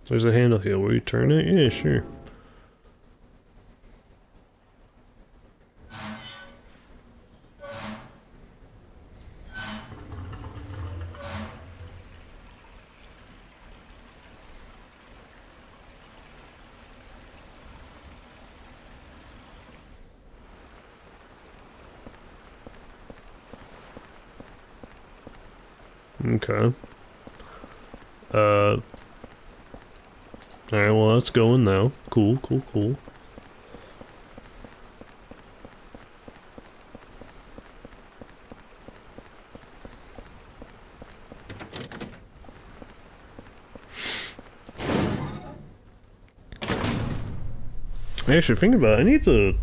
There's a handle here. Will you turn it? Yeah, sure. Okay. Alright, well, that's going now. Cool. Actually, thinking about it,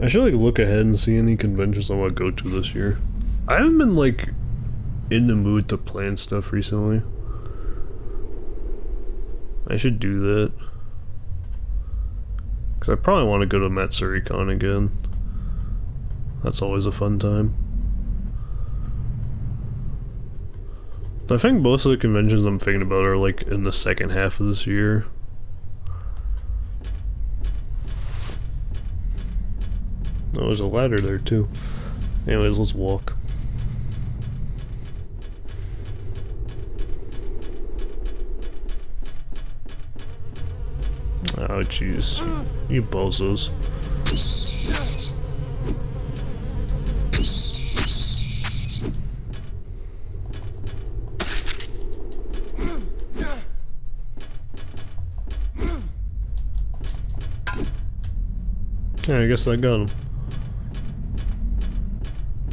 I should like look ahead and see any conventions I want to go to this year. I haven't been like in the mood to plan stuff recently. I should do that. Because I probably want to go to MatsuruCon again. That's always a fun time. I think most of the conventions I'm thinking about are like in the second half of this year. Oh, there's a ladder there too. Anyways, let's walk. Oh jeez, you bozos. Yeah, I guess I got him.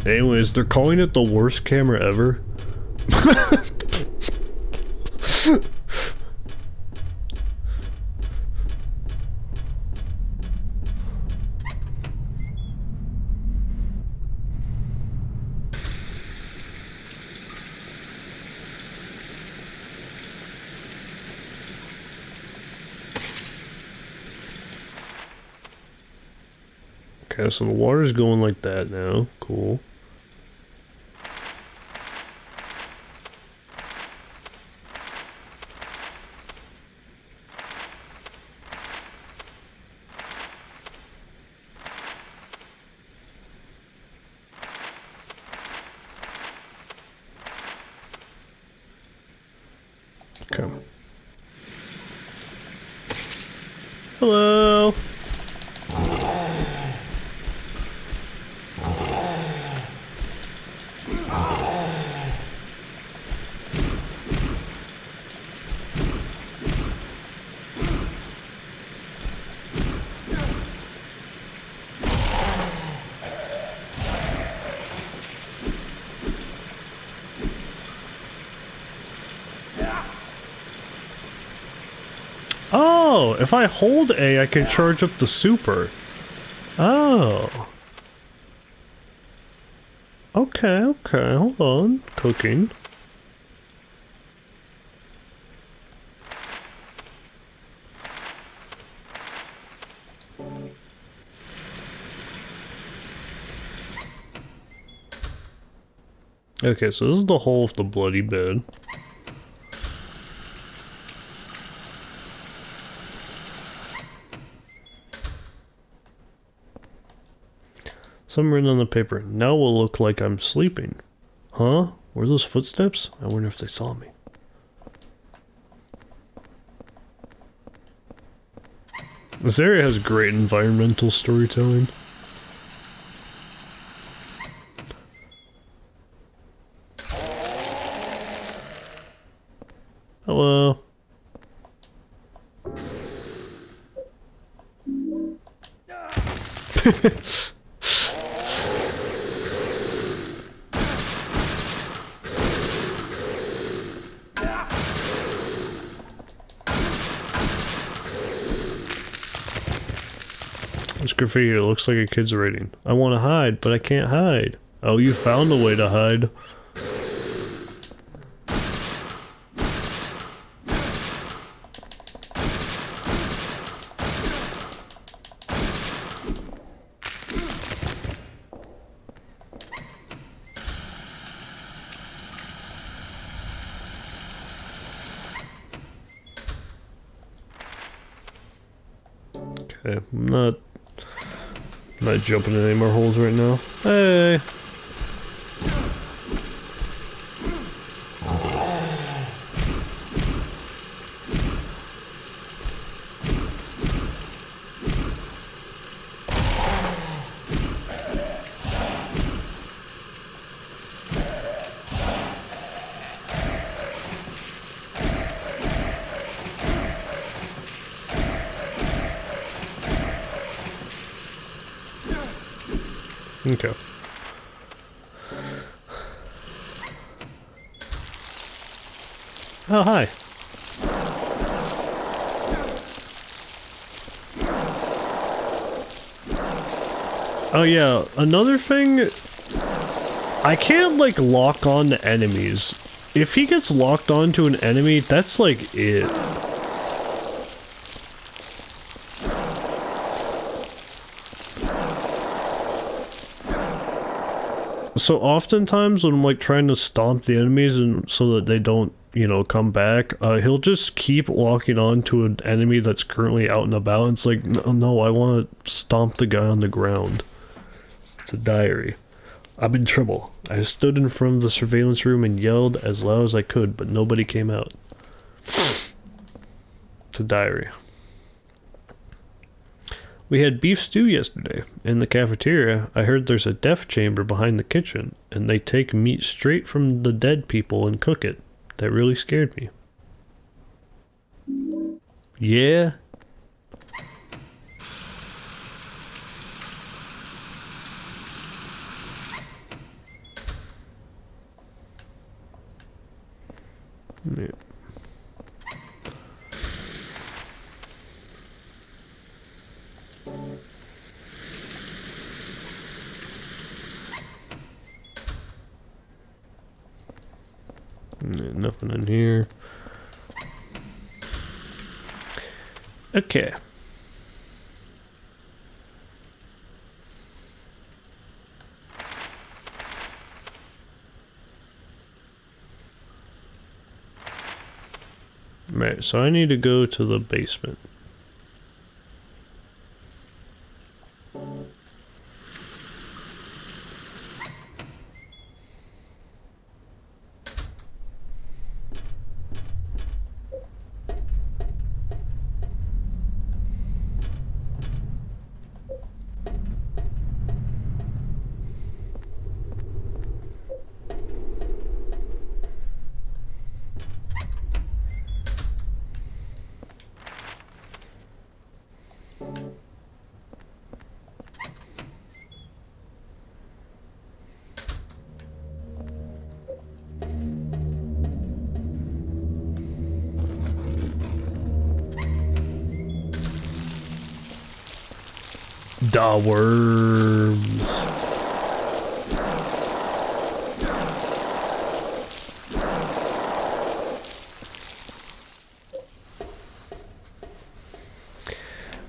Anyways, they're calling it the worst camera ever. Okay, so the water's going like that now. Cool. Okay. Hello. Oh, if I hold A, I can charge up the super. Oh. Okay, okay, hold on. Cooking. Okay, so this is the hole of the bloody bed. Something written on the paper. Now will look like I'm sleeping. Huh? Were those footsteps? I wonder if they saw me. This area has great environmental storytelling. Hello. This graffiti here looks like a kid's writing. I want to hide, but I can't hide. Oh, you found a way to hide. Okay, I'm not jumping in any more holes right now. Hey! Okay. Oh, hi. Oh yeah, another thing, I can't like lock on to enemies. If he gets locked onto an enemy, that's like it. So oftentimes when I'm like trying to stomp the enemies and so that they don't, you know, come back, he'll just keep walking on to an enemy that's currently out and about. And it's like, no, I want to stomp the guy on the ground. It's a diary. I'm in trouble. I stood in front of the surveillance room and yelled as loud as I could, but nobody came out. It's a diary. We had beef stew yesterday. In the cafeteria, I heard there's a death chamber behind the kitchen, and they take meat straight from the dead people and cook it. That really scared me. Yeah? Yeah. Nothing in here. Okay. Right, so I need to go to the basement. The worms.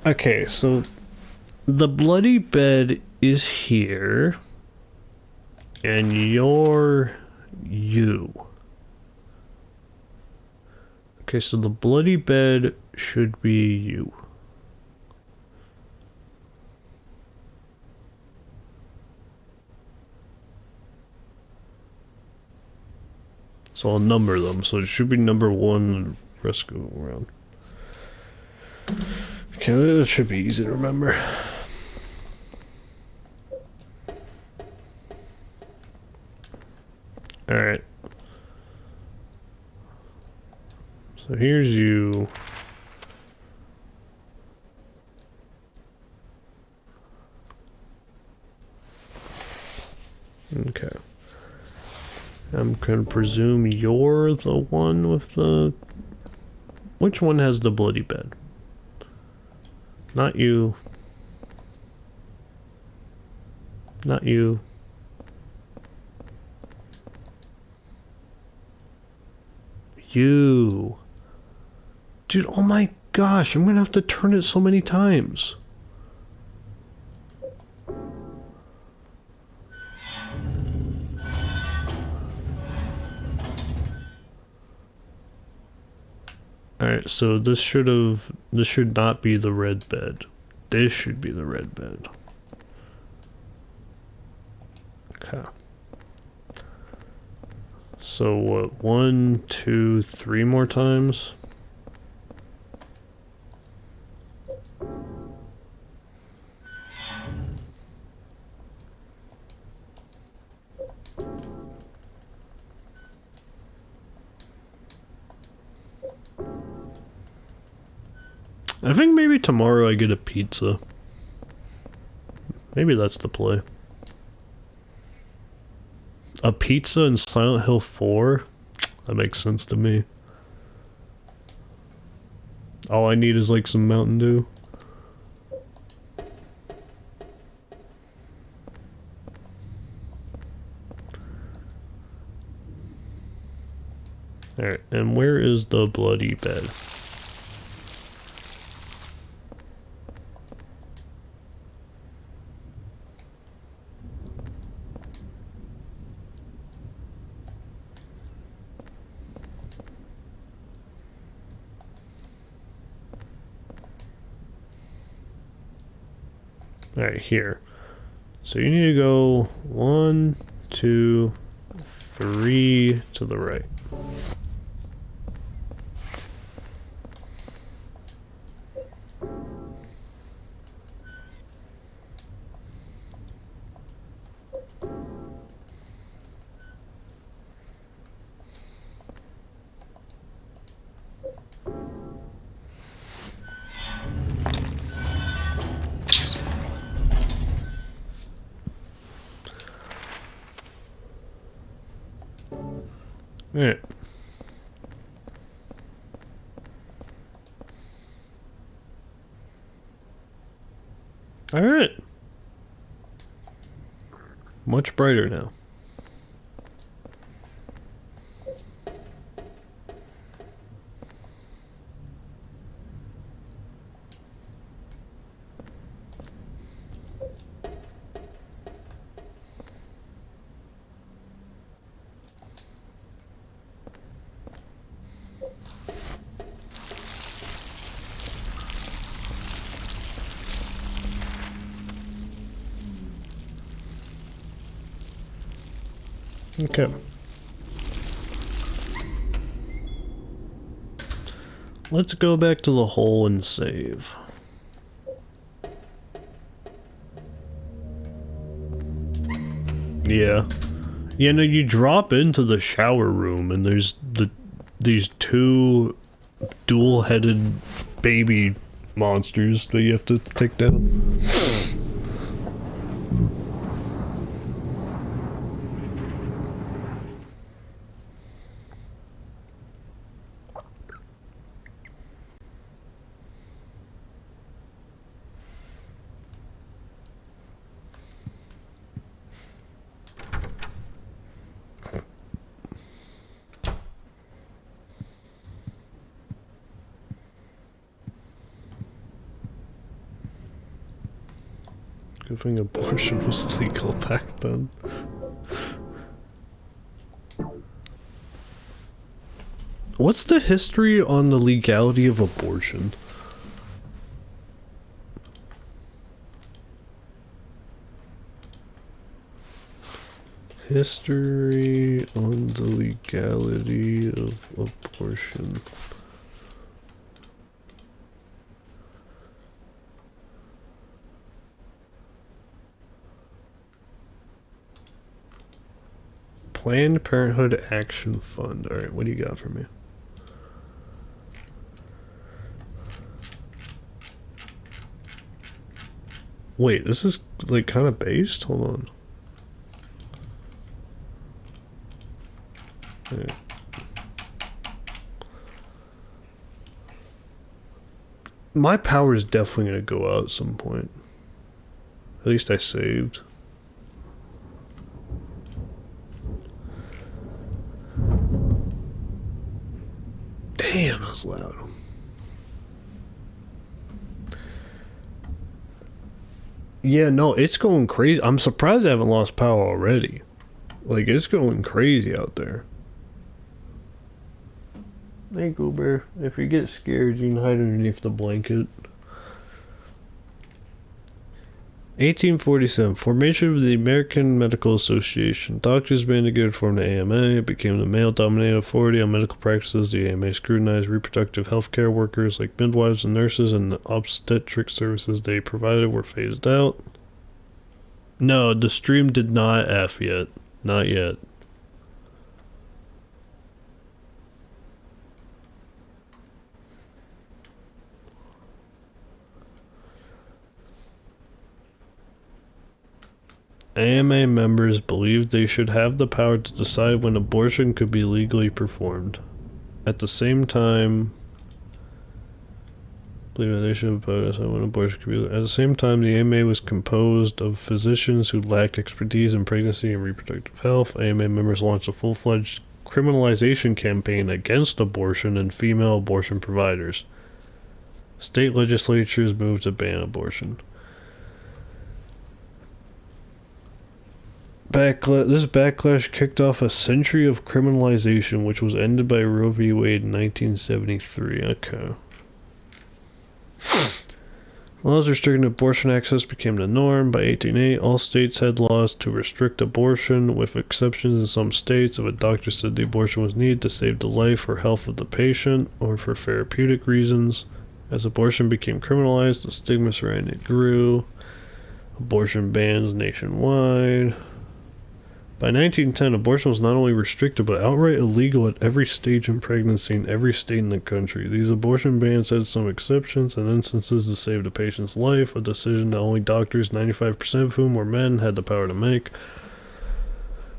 Okay, so the bloody bed is here, and you're you. Okay, so the bloody bed should be you. So I'll number them, so it should be number 1 and the rest go around. Okay, that should be easy to remember. Alright. So here's you. Okay. I'm gonna presume you're the one with the... Which one has the bloody bed? Not you. Not you. You. Dude, oh my gosh, I'm gonna have to turn it so many times. Alright, so this should not be the red bed. This should be the red bed. Okay. So what, 1, 2, 3 more times? I think maybe tomorrow I get a pizza. Maybe that's the play. A pizza in Silent Hill 4? That makes sense to me. All I need is like some Mountain Dew. Alright, and where is the bloody bed? Alright, here. So you need to go 1, 2, 3 to the right. Alright. Alright. Much brighter now. Okay. Let's go back to the hole and save. Yeah. Yeah, no, you drop into the shower room and there's these two dual-headed baby monsters that you have to take down. Good thing abortion was legal back then. What's the history on the legality of abortion? History on the legality of abortion. Planned Parenthood Action Fund. Alright, what do you got for me? Wait, this is like kind of based? Hold on. Right. My power is definitely going to go out at some point. At least I saved. Damn, that was loud. Yeah, no, it's going crazy. I'm surprised I haven't lost power already. Like, it's going crazy out there. Hey, Goober, if you get scared, you can hide underneath the blanket. 1847, formation of the American Medical Association. Doctors banded together to form the AMA. It became the male-dominated authority on medical practices. The AMA scrutinized reproductive health care workers like midwives and nurses, and the obstetric services they provided were phased out. No, the stream did not F yet. Not yet. AMA members believed they should have the power to decide when abortion could be legally performed. At the same time, believe they should have power to decide when abortion could be. At the same time, the AMA was composed of physicians who lacked expertise in pregnancy and reproductive health. AMA members launched a full-fledged criminalization campaign against abortion and female abortion providers. State legislatures moved to ban abortion. This backlash kicked off a century of criminalization, which was ended by Roe v. Wade in 1973. Okay. Laws restricting abortion access became the norm. By 1880, all states had laws to restrict abortion, with exceptions in some states if a doctor said the abortion was needed to save the life or health of the patient or for therapeutic reasons. As abortion became criminalized, the stigma surrounding it grew. Abortion bans nationwide. By 1910, abortion was not only restricted but outright illegal at every stage in pregnancy in every state in the country. These abortion bans had some exceptions and instances to save the patient's life, a decision that only doctors, 95% of whom were men, had the power to make.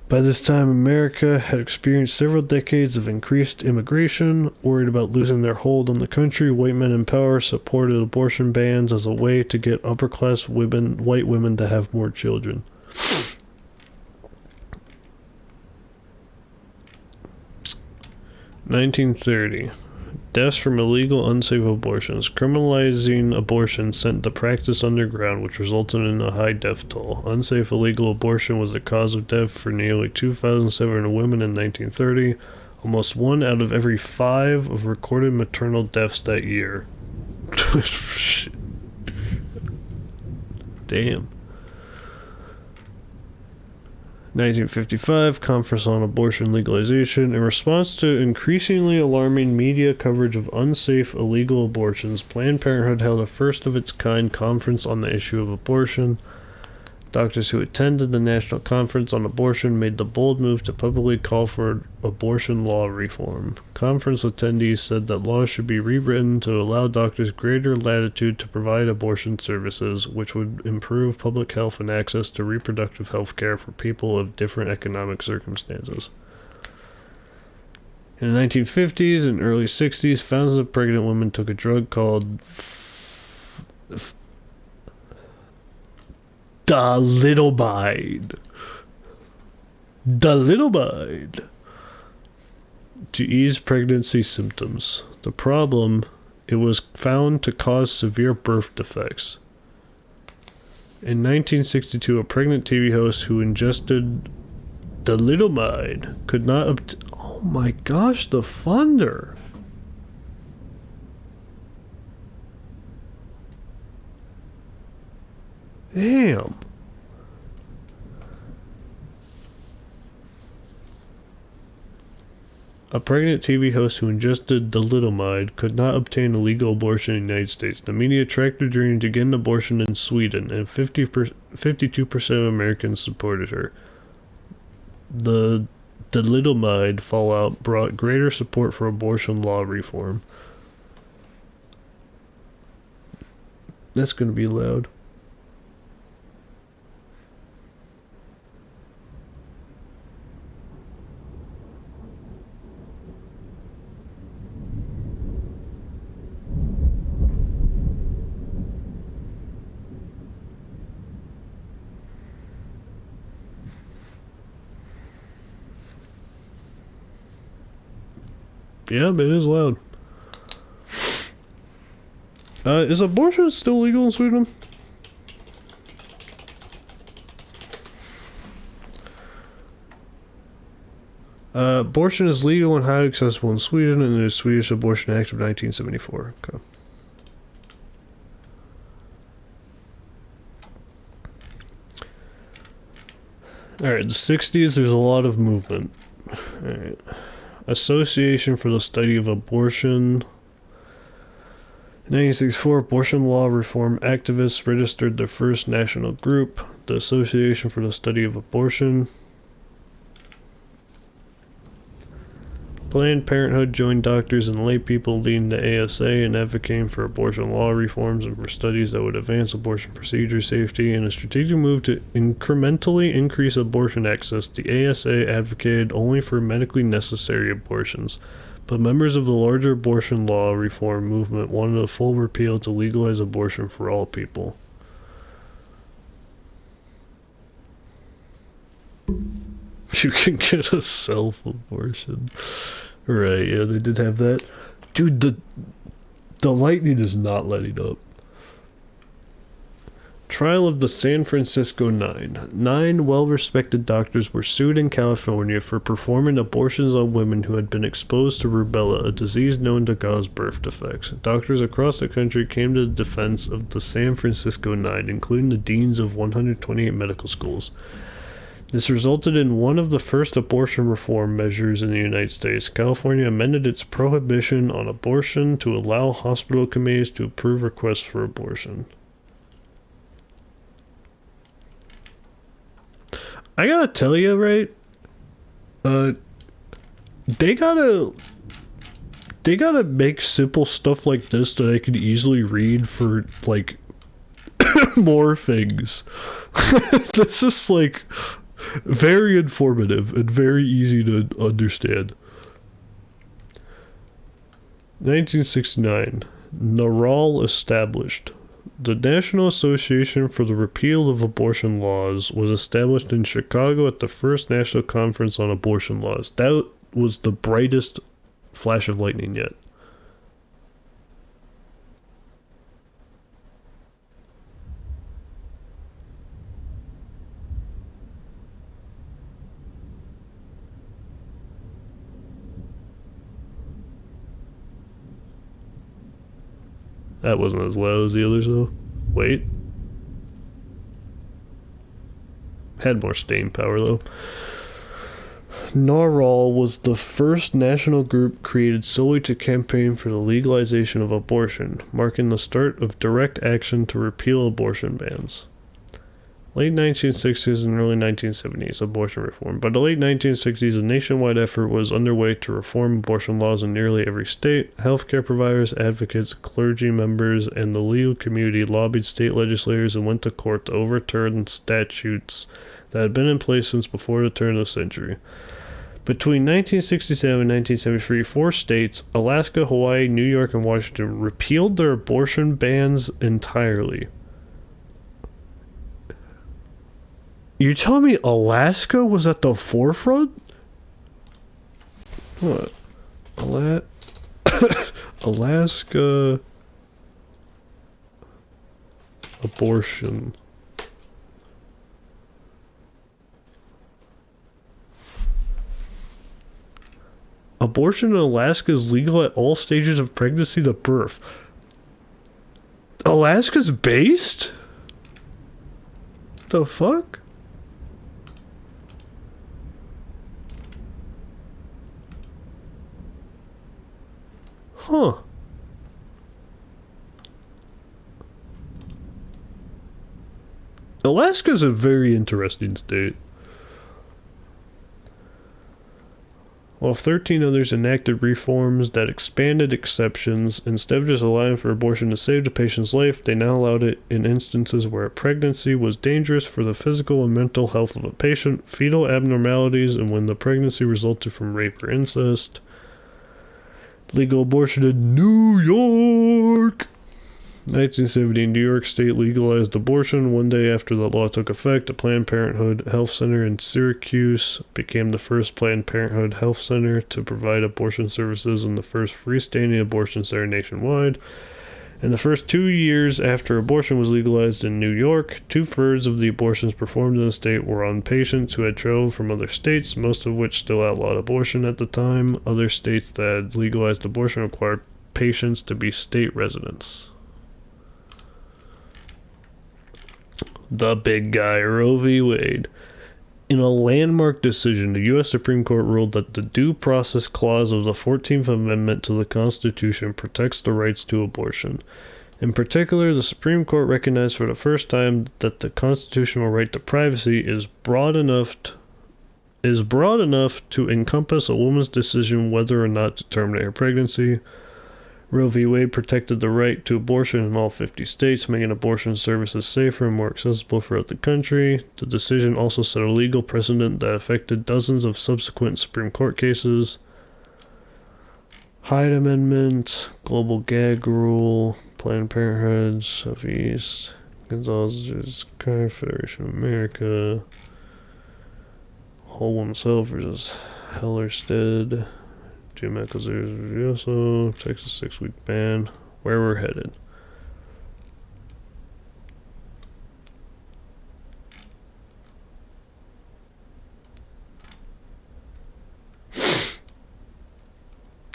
By this time, America had experienced several decades of increased immigration. Worried about losing their hold on the country, white men in power supported abortion bans as a way to get upper-class white women to have more children. 1930. Deaths from illegal, unsafe abortions. Criminalizing abortion sent the practice underground, which resulted in a high death toll. Unsafe illegal abortion was the cause of death for nearly 2,700 women in 1930, almost 1 out of every 5 of recorded maternal deaths that year. Damn. 1955, Conference on Abortion Legalization. In response to increasingly alarming media coverage of unsafe illegal abortions, Planned Parenthood held a first-of-its-kind conference on the issue of abortion. Doctors who attended the National Conference on Abortion made the bold move to publicly call for abortion law reform. Conference attendees said that laws should be rewritten to allow doctors greater latitude to provide abortion services, which would improve public health and access to reproductive health care for people of different economic circumstances. In the 1950s and early 60s, thousands of pregnant women took a drug called Thalidomide to ease pregnancy symptoms. The problem, it was found to cause severe birth defects. In 1962, a pregnant TV host who ingested thalidomide could not oh my gosh, the thunder. Damn. A pregnant TV host who ingested thalidomide could not obtain a legal abortion in the United States. The media tracked her journey to get an abortion in Sweden, and 52% of Americans supported her. The thalidomide fallout brought greater support for abortion law reform. That's going to be loud. Yeah, it is loud. Is abortion still legal in Sweden? Abortion is legal and highly accessible in Sweden, and the Swedish Abortion Act of 1974. Okay. Alright, the 60s, there's a lot of movement. Alright. Association for the Study of Abortion. In 1964, abortion law reform activists registered their first national group, the Association for the Study of Abortion. Planned Parenthood joined doctors and lay people leading the ASA in advocating for abortion law reforms and for studies that would advance abortion procedure safety. In a strategic move to incrementally increase abortion access, the ASA advocated only for medically necessary abortions, but members of the larger abortion law reform movement wanted a full repeal to legalize abortion for all people. You can get a self-abortion. Right, yeah, they did have that. Dude, the lightning is not letting up. Trial of the San Francisco Nine. 9 well-respected doctors were sued in California for performing abortions on women who had been exposed to rubella, a disease known to cause birth defects. Doctors across the country came to the defense of the San Francisco Nine, including the deans of 128 medical schools. This resulted in one of the first abortion reform measures in the United States. California amended its prohibition on abortion to allow hospital committees to approve requests for abortion. I gotta tell you, right? They gotta make simple stuff like this that I could easily read for like more things. This is like very informative and very easy to understand. 1969, NARAL established. The National Association for the Repeal of Abortion Laws was established in Chicago at the first National Conference on Abortion Laws. That was the brightest flash of lightning yet. That wasn't as loud as the others, though. Wait. Had more staying power, though. NARAL was the first national group created solely to campaign for the legalization of abortion, marking the start of direct action to repeal abortion bans. Late 1960s and early 1970s, abortion reform. By the late 1960s, a nationwide effort was underway to reform abortion laws in nearly every state. Healthcare providers, advocates, clergy members, and the legal community lobbied state legislators and went to court to overturn statutes that had been in place since before the turn of the century. Between 1967 and 1973, 4 states, Alaska, Hawaii, New York, and Washington, repealed their abortion bans entirely. You telling me Alaska was at the forefront? What? Alaska abortion. Abortion in Alaska is legal at all stages of pregnancy to birth. Alaska's based? The fuck? Huh. Alaska's a very interesting state. While 13 others enacted reforms that expanded exceptions, instead of just allowing for abortion to save the patient's life, they now allowed it in instances where a pregnancy was dangerous for the physical and mental health of a patient, fetal abnormalities, and when the pregnancy resulted from rape or incest. Legal abortion in New York. 1970, New York State legalized abortion. One day after the law took effect, a Planned Parenthood Health Center in Syracuse became the first Planned Parenthood Health Center to provide abortion services and the first freestanding abortion center nationwide. In the first 2 years after abortion was legalized in New York, 2/3 of the abortions performed in the state were on patients who had traveled from other states, most of which still outlawed abortion at the time. Other states that had legalized abortion required patients to be state residents. The big guy, Roe v. Wade. In a landmark decision, the U.S. Supreme Court ruled that the Due Process Clause of the 14th Amendment to the Constitution protects the rights to abortion. In particular, the Supreme Court recognized for the first time that the constitutional right to privacy is broad enough to encompass a woman's decision whether or not to terminate her pregnancy. Roe v. Wade protected the right to abortion in all 50 states, making abortion services safer and more accessible throughout the country. The decision also set a legal precedent that affected dozens of subsequent Supreme Court cases. Hyde Amendment, Global Gag Rule, Planned Parenthood, Southeast, Gonzalez's Confederation of America, Whole Woman's Health versus Hellerstedt, Two medical services, also Texas 6-week ban. Where we're headed.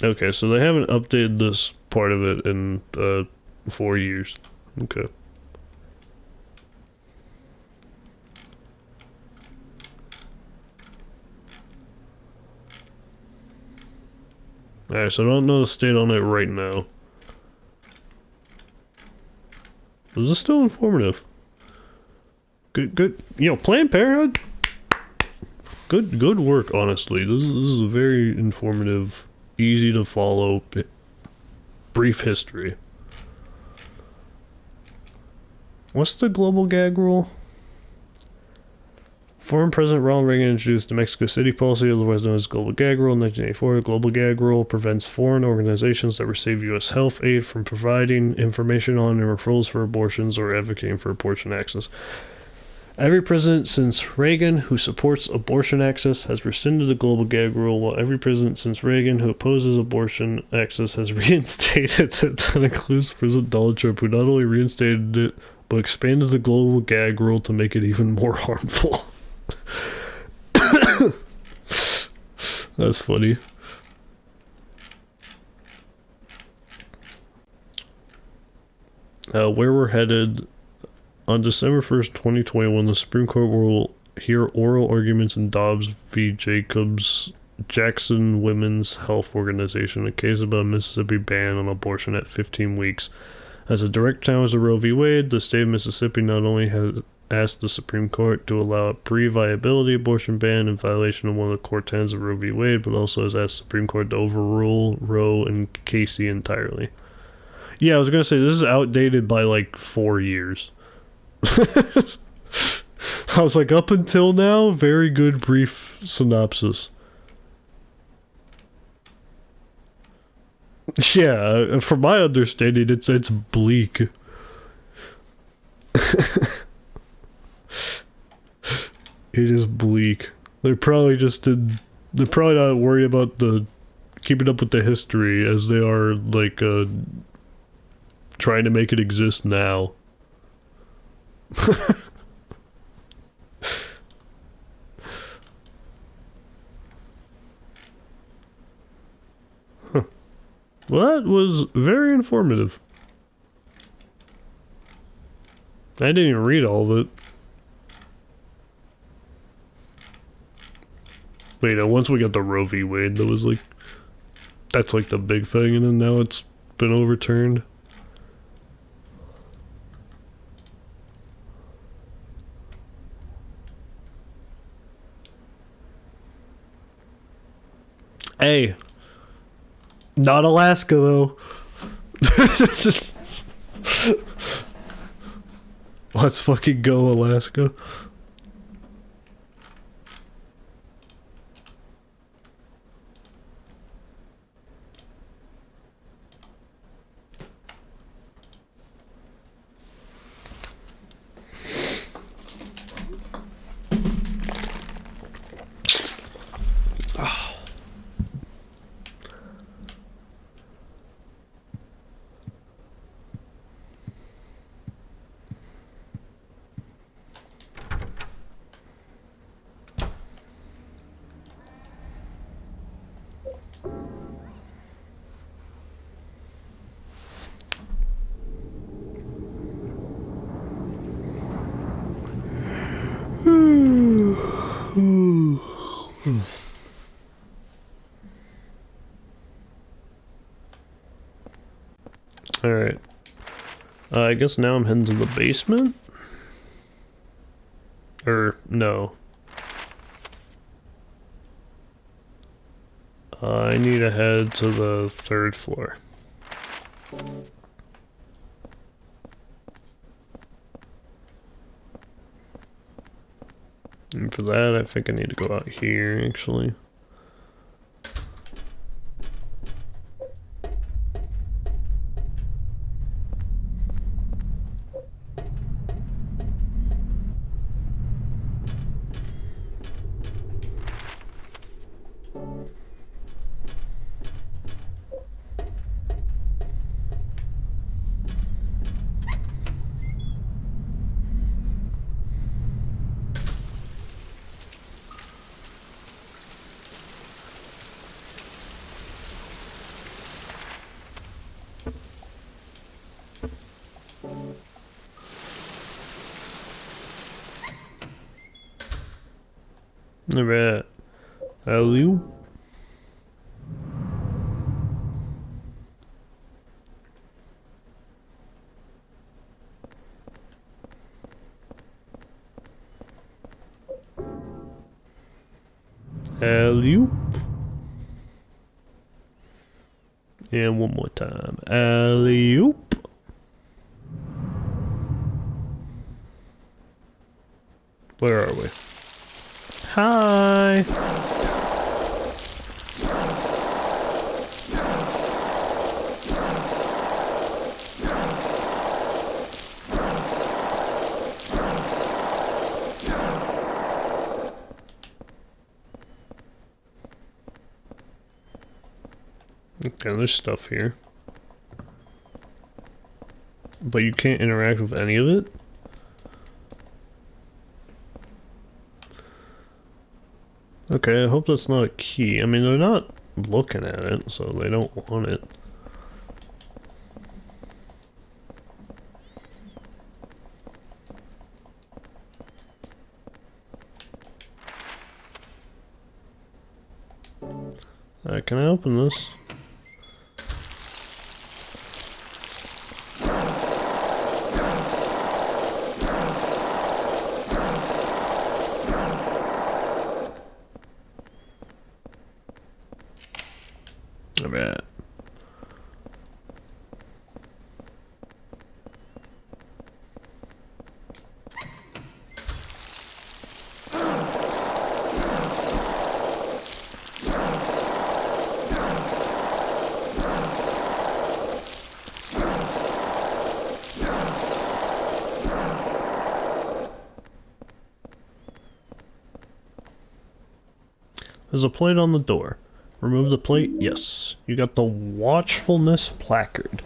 Okay, so they haven't updated this part of it in 4 years. Okay. Alright, so I don't know the state on it right now. Is this still informative? Good. You know, Planned Parenthood? Good work, honestly. This is a very informative, easy to follow, brief history. What's the global gag rule? Former President Ronald Reagan introduced the Mexico City policy, otherwise known as Global Gag Rule, in 1984. The Global Gag Rule prevents foreign organizations that receive U.S. health aid from providing information on and referrals for abortions or advocating for abortion access. Every president since Reagan who supports abortion access has rescinded the Global Gag Rule, while every president since Reagan who opposes abortion access has reinstated it. That includes President Donald Trump, who not only reinstated it, but expanded the Global Gag Rule to make it even more harmful. That's funny. Where we're headed. On December 1st, 2021, the Supreme Court will hear oral arguments in Dobbs v. Jacobs Jackson Women's Health Organization, a case about a Mississippi ban on abortion at 15 weeks. As a direct challenge to Roe v. Wade, the state of Mississippi not only has asked the Supreme Court to allow a pre-viability abortion ban in violation of one of the core tenets of Roe v. Wade, but also has asked the Supreme Court to overrule Roe and Casey entirely. Yeah, I was going to say, this is outdated by like 4 years. I was like, up until now, very good brief synopsis. Yeah, from my understanding, it's bleak. It is bleak. They're probably they're probably not worried about keeping up with the history as they are like trying to make it exist now. Well, that was very informative. I didn't even read all of it. But you know, once we got the Roe v. Wade, that was like, that's like the big thing, and then now it's been overturned. Hey, not Alaska though. Let's fucking go, Alaska. Alright. I guess now I'm heading to the basement? Or, no. I need to head to the 3rd floor. And for that, I think I need to go out here, actually. Alright. Alley-oop. Alley-oop. And one more time. Alley-oop. Where are we? Hi. Okay, there's stuff here. But you can't interact with any of it? Okay, I hope that's not a key. I mean, they're not looking at it, so they don't want it. Alright, can I open this? Alright. There's a plate on the door. Remove the plate? Yes. You got the watchfulness placard.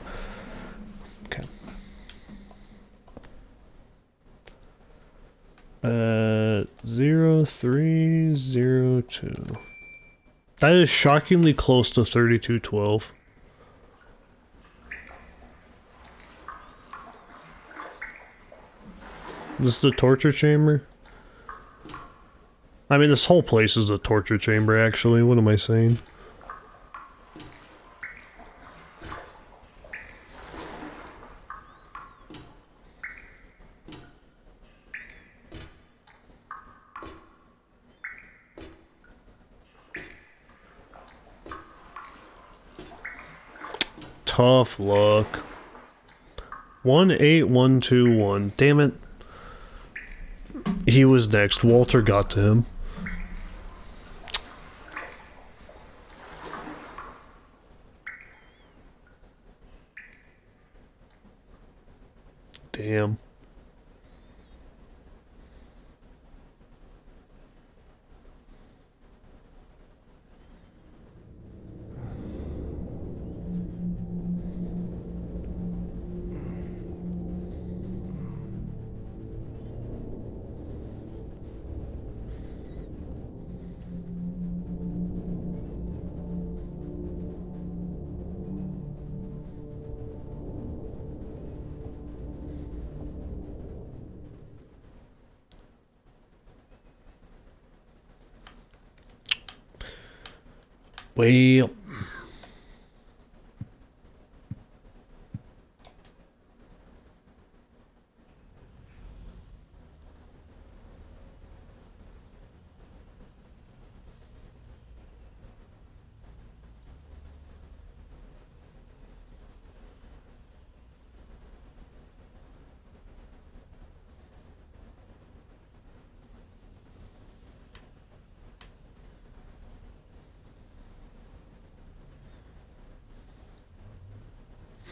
Okay. 0302. That is shockingly close to 3212. This is the torture chamber? I mean, this whole place is a torture chamber, actually. What am I saying? Tough luck. 18121. Damn it. He was next. Walter got to him. Damn. Well,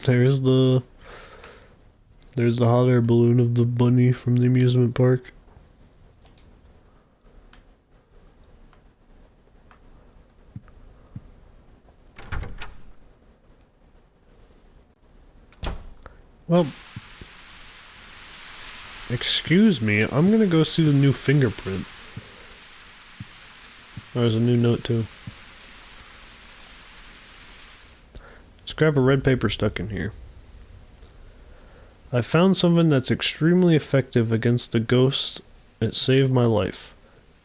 there's the hot air balloon of the bunny from the amusement park. Well, excuse me, I'm gonna go see the new fingerprint. Oh, there's a new note too. Scrap of red paper stuck in here. I found something that's extremely effective against the ghosts. It saved my life.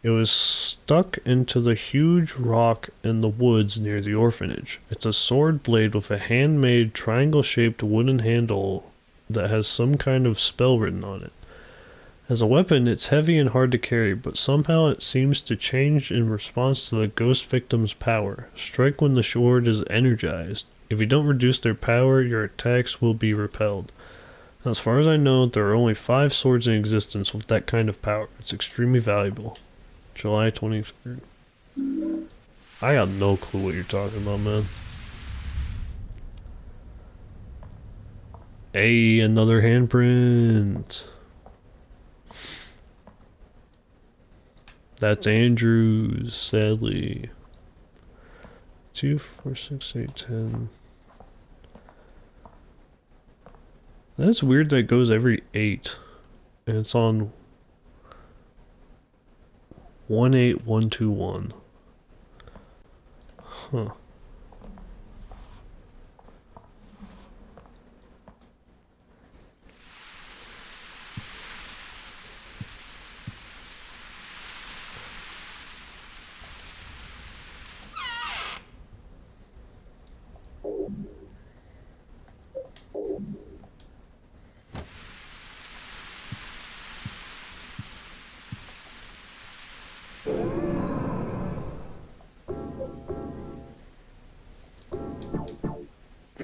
It was stuck into the huge rock in the woods near the orphanage. It's a sword blade with a handmade triangle-shaped wooden handle that has some kind of spell written on it. As a weapon, it's heavy and hard to carry, but somehow it seems to change in response to the ghost victim's power. Strike when the sword is energized. If you don't reduce their power, your attacks will be repelled. As far as I know, there are only 5 swords in existence with that kind of power. It's extremely valuable. July 23rd. I got no clue what you're talking about, man. Hey, another handprint. That's Andrew's, sadly. 2, 4, 6, 8, 10. That's weird that it goes every 8. And it's on 18121. Huh.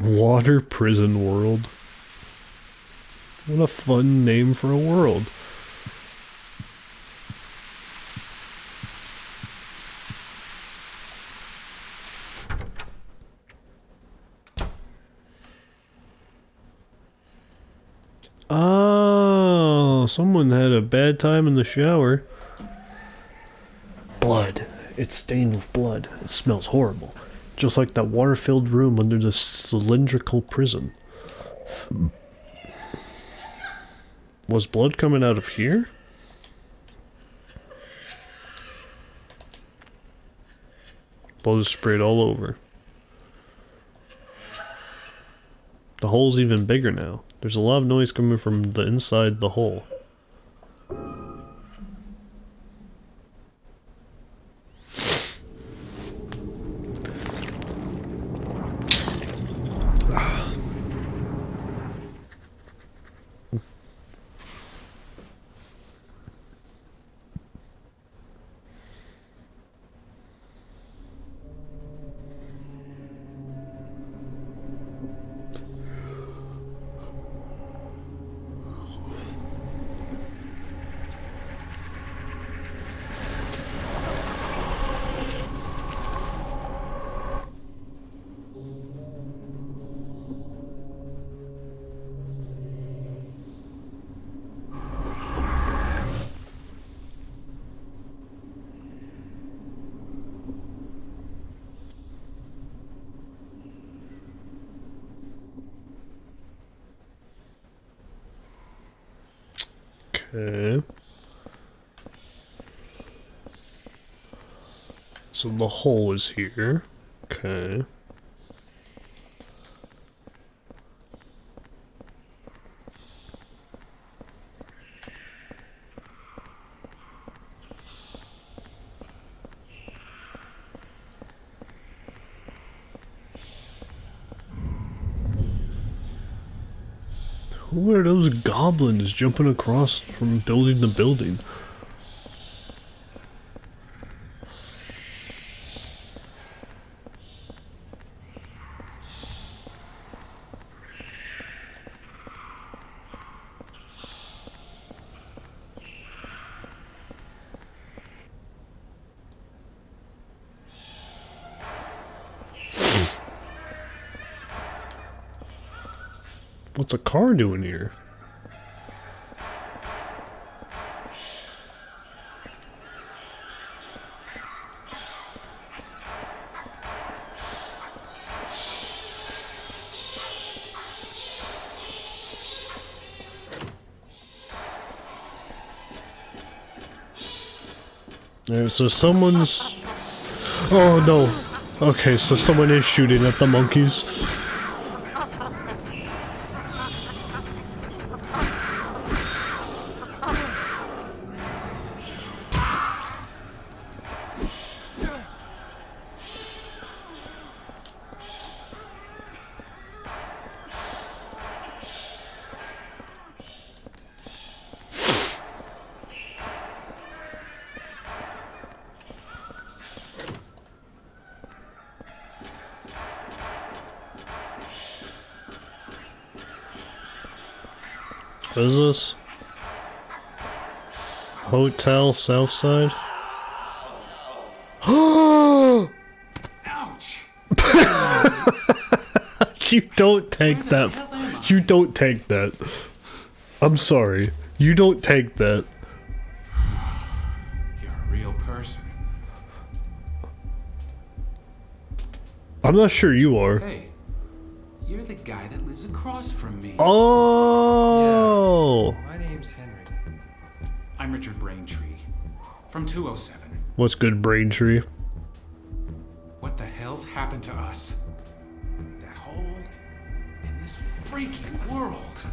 Water Prison World. What a fun name for a world. Oh, someone had a bad time in the shower. Blood. It's stained with blood. It smells horrible. Just like that water-filled room under the cylindrical prison. Was blood coming out of here? Blood is sprayed all over. The hole's even bigger now. There's a lot of noise coming from the inside the hole. Okay. So the hole is here. Okay. Who are those goblins jumping across from building to building? What's a car doing here? Alright, so someone's... Oh no! Okay, so someone is shooting at the monkeys. What is this? Hotel Southside? Ouch! You don't take that. You don't take that. I'm sorry. You don't take that. You're a real person. I'm not sure you are. Hey, you're the guy that lives across from me. Oh! My name's Henry. I'm Richard Braintree, from 207. What's good, Braintree? What the hell's happened to us? That hole in this freaking world.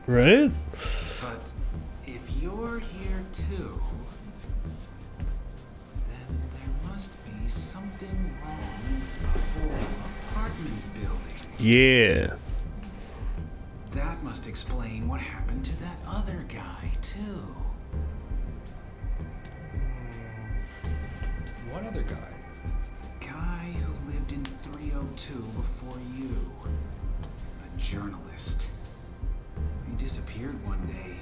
Right? But if you're here too, then there must be something wrong with the whole apartment building. Yeah. That must explain what happened to that other guy too. What other guy? Guy who lived in 302 before you. A journalist. He disappeared one day.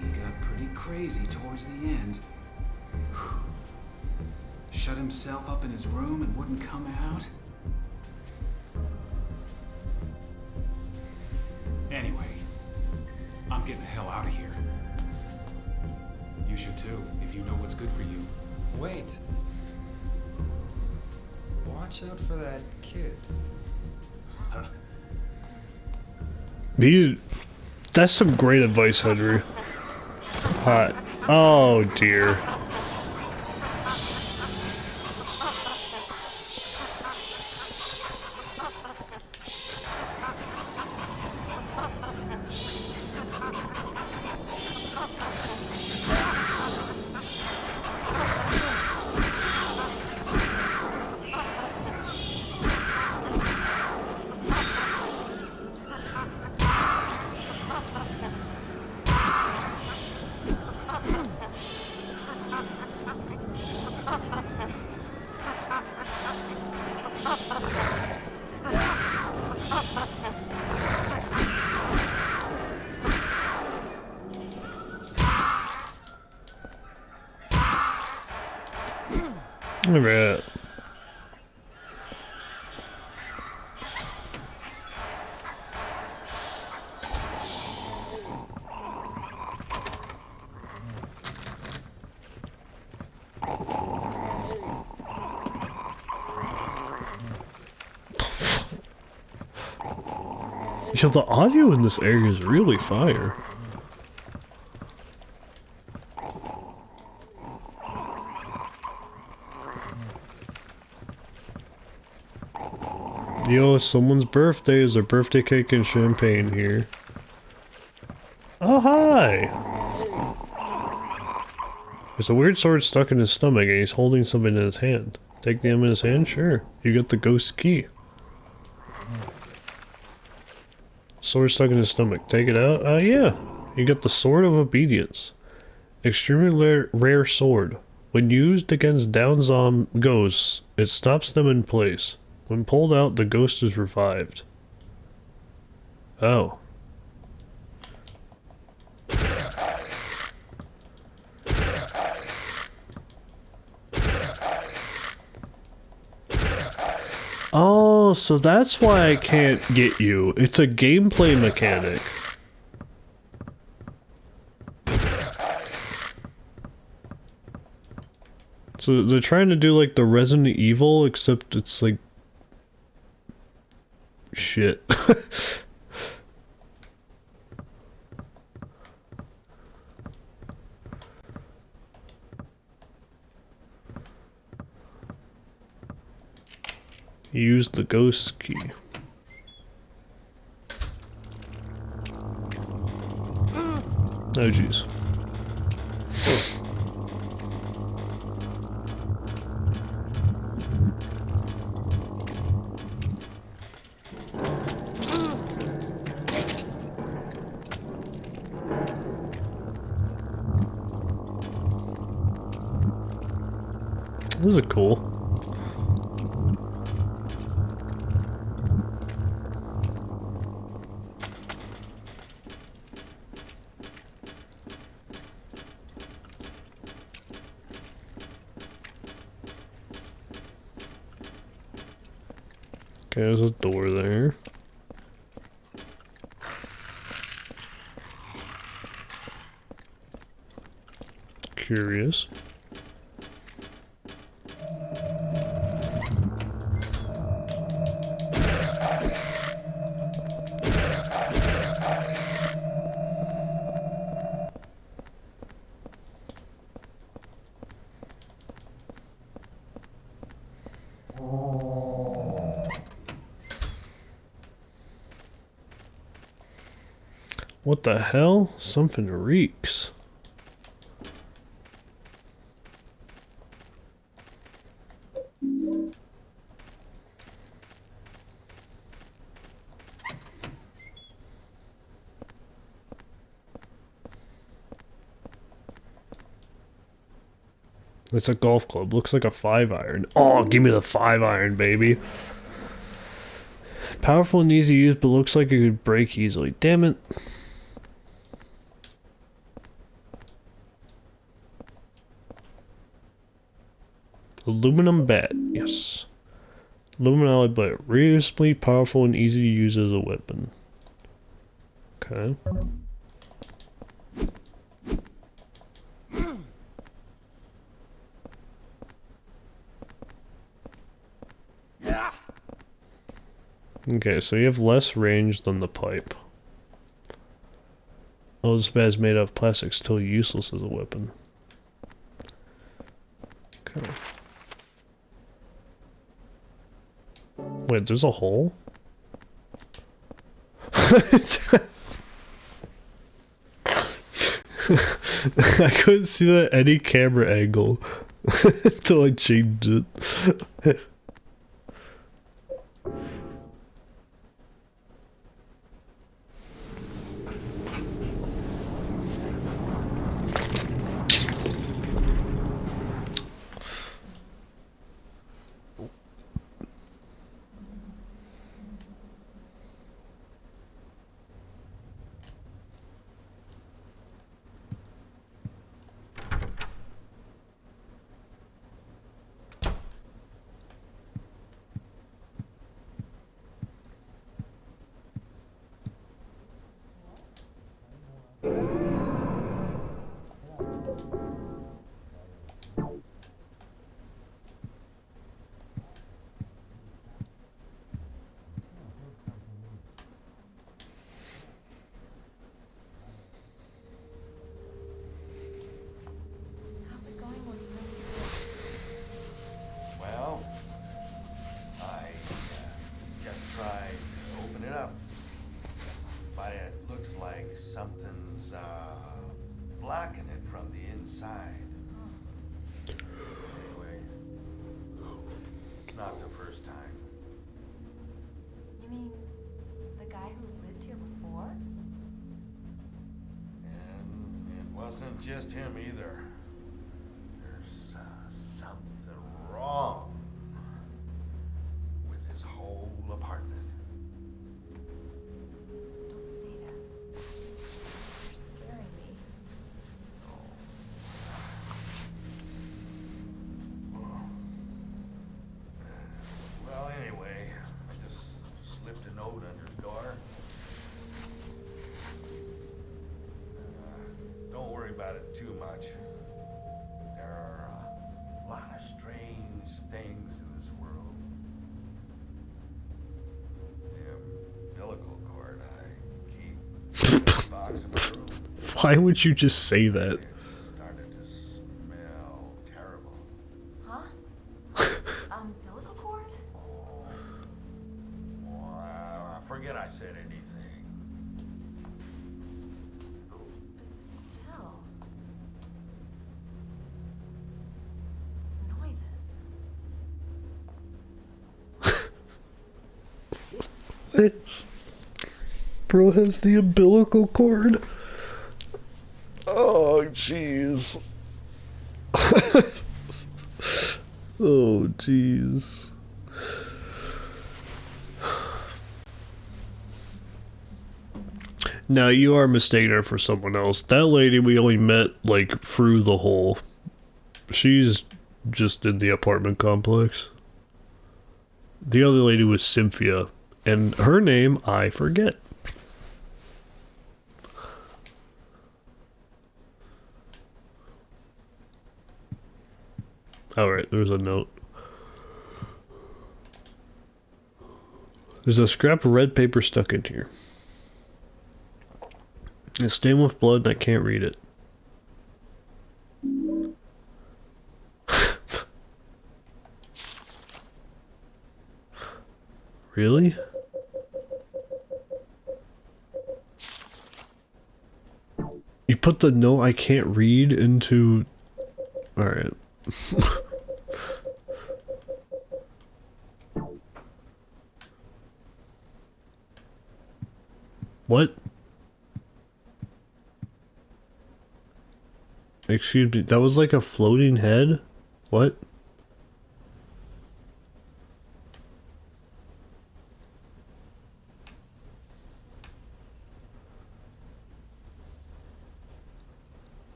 He got pretty crazy towards the end. Shut himself up in his room and wouldn't come out. Anyway, I'm getting the hell out of here. You should too, if you know what's good for you. Wait. Watch out for that kid. That's some great advice, Henry. Hot. Oh dear. Alright. Yo, the audio in this area is really fire. Yo, someone's birthday. Is their birthday cake and champagne here? Oh, hi! There's a weird sword stuck in his stomach and he's holding something in his hand. Take the M in his hand? Sure. You got the ghost key. Sword stuck in his stomach. Take it out? Yeah. You got the Sword of Obedience. Extremely rare sword. When used against down ghosts, it stops them in place. When pulled out, the ghost is revived. Oh. Oh, so that's why I can't get you. It's a gameplay mechanic. So they're trying to do like the Resident Evil, except it's like shit. Use the ghost key. Oh jeez. This is cool. Okay, there's a door there. Curious. What the hell? Something reeks. It's a golf club. Looks like a 5-iron. Oh, give me the 5-iron, baby. Powerful and easy to use, but looks like it could break easily. Damn it. Aluminum bat. Yes. Aluminum alloy blade. Reasonably powerful and easy to use as a weapon. Okay. Okay, so you have less range than the pipe. Oh, this bat is made out of plastic, still useless as a weapon. Okay. Wait, there's a hole? I couldn't see that any camera angle until I changed it. How's it going with you? Well, I just tried to open it up, but it looks like something's blocking it from the inside. Anyway, it's not the first time. You mean the guy who lived here before? And it wasn't just him either. There's something wrong with his whole apartment. Don't say that. You're scaring me. Well, anyway, I just slipped a note under his door. Don't worry about it too much. There are a lot of strange things in this world. The umbilical cord I keep in the box in my room. Why would you just say that? It started to smell terrible. Huh? Umbilical cord? Well, forget I said anything. But still. Those noises. It's... Bro has the umbilical cord. Oh, jeez. Oh, jeez. Now, you are mistaking her for someone else. That lady we only met, like, through the hole. She's just in the apartment complex. The other lady was Cynthia, and her name I forget. Alright, there's a note. There's a scrap of red paper stuck in here. It's stained with blood and I can't read it. Really? You put the note I can't read into... Alright. What? Excuse me, that was like a floating head? What?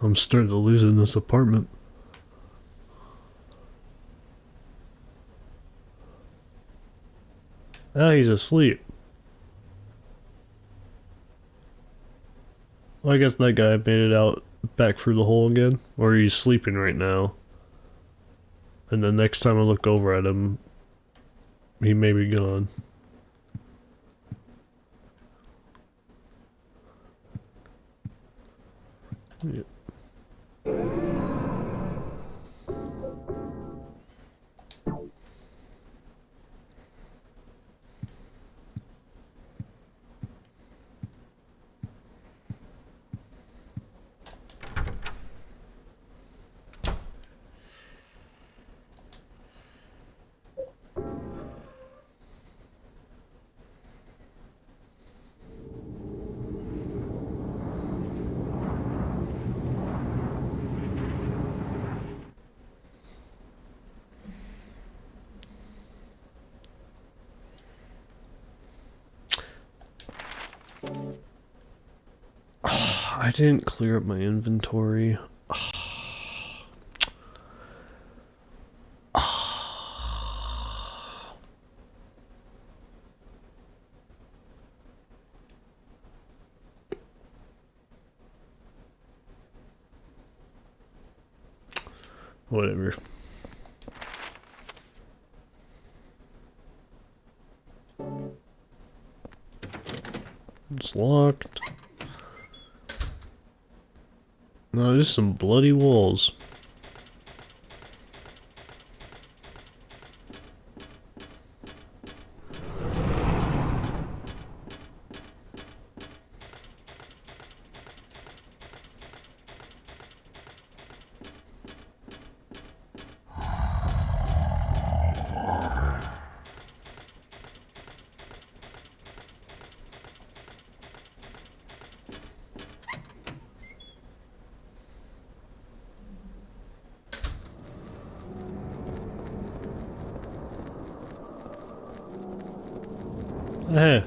I'm starting to lose in this apartment. Ah, he's asleep. Well, I guess that guy made it out back through the hole again. Or he's sleeping right now. And the next time I look over at him, he may be gone. Yeah. I didn't clear up my inventory. Whatever. It's locked. No, there's some bloody walls. Hey.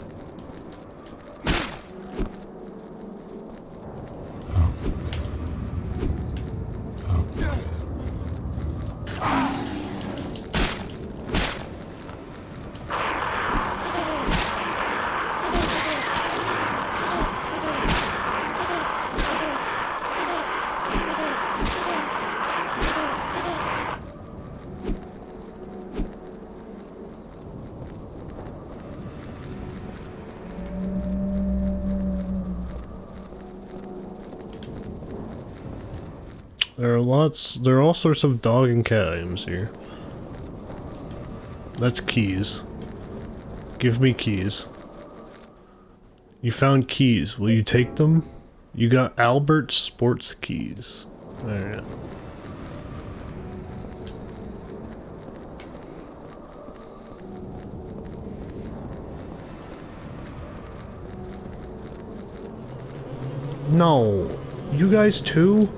There are all sorts of dog and cat items here. That's keys. Give me keys. You found keys. Will you take them? You got Albert sports keys. Alright. No. You guys too?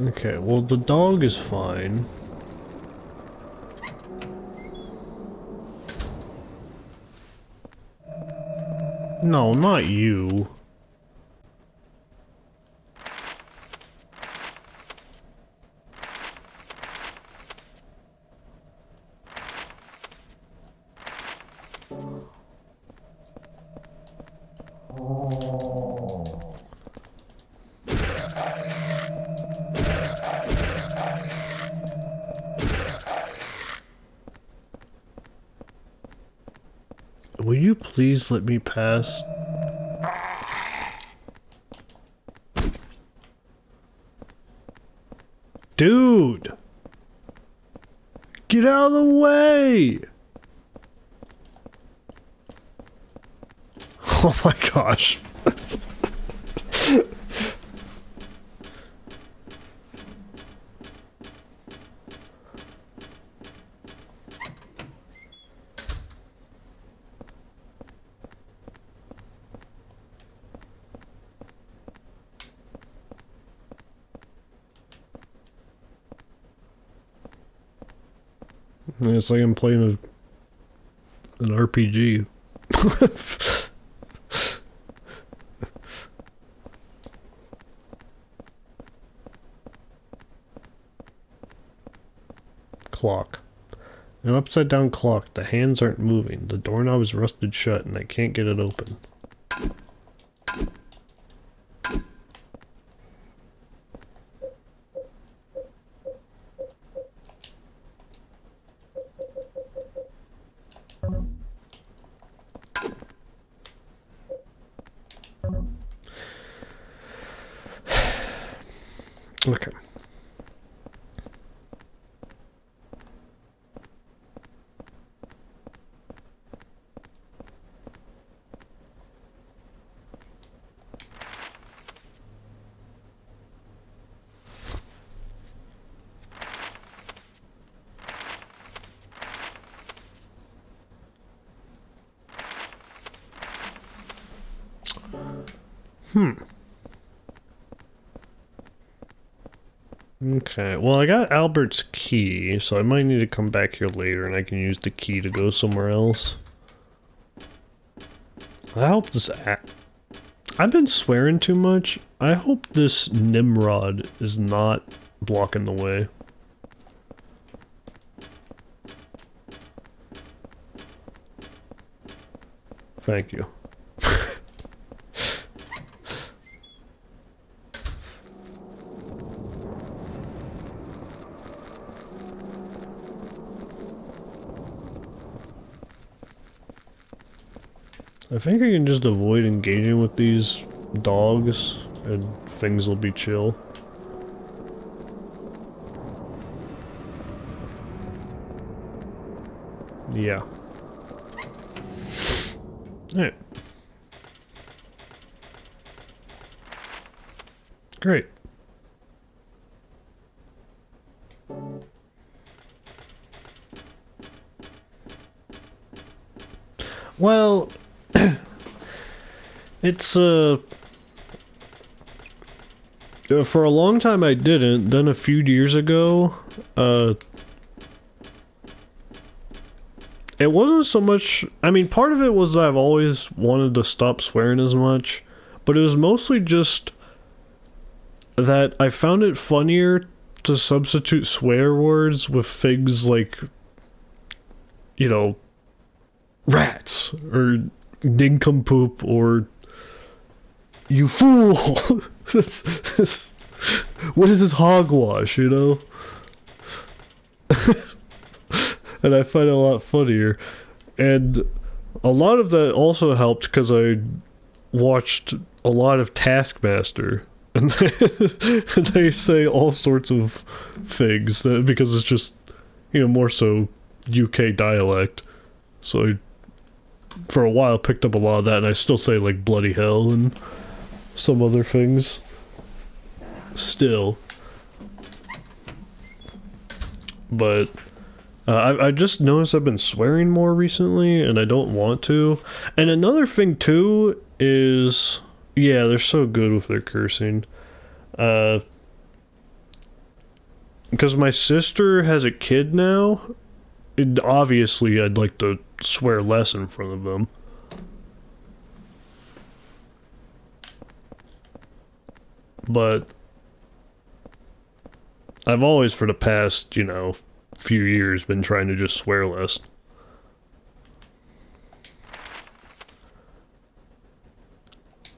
Okay, well the dog is fine. No, not you. Will you please let me pass? Dude! Get out of the way! Oh my gosh. It's like I'm playing an RPG. Clock. An upside down clock. The hands aren't moving. The doorknob is rusted shut and I can't get it open. Okay. Okay, well I got Albert's key, so I might need to come back here later and I can use the key to go somewhere else. I hope this I've been swearing too much. I hope this Nimrod is not blocking the way. Thank you. I think I can just avoid engaging with these dogs and things will be chill. Yeah. Alright. Great. Well, it's, for a long time I didn't, then a few years ago, it wasn't so much, I mean, part of it was I've always wanted to stop swearing as much, but it was mostly just that I found it funnier to substitute swear words with things like, you know, rats, or nincompoop, or you fool! What is this hogwash, you know? And I find it a lot funnier. And a lot of that also helped because I watched a lot of Taskmaster. And they say all sorts of things because it's just, you know, more so UK dialect. So I, for a while, picked up a lot of that, and I still say, like, bloody hell and some other things. Still. But I just noticed I've been swearing more recently, and I don't want to. And another thing, too, is... Yeah, they're so good with their cursing. because my sister has a kid now, obviously I'd like to swear less in front of them. But I've always, for the past, few years, been trying to just swear less.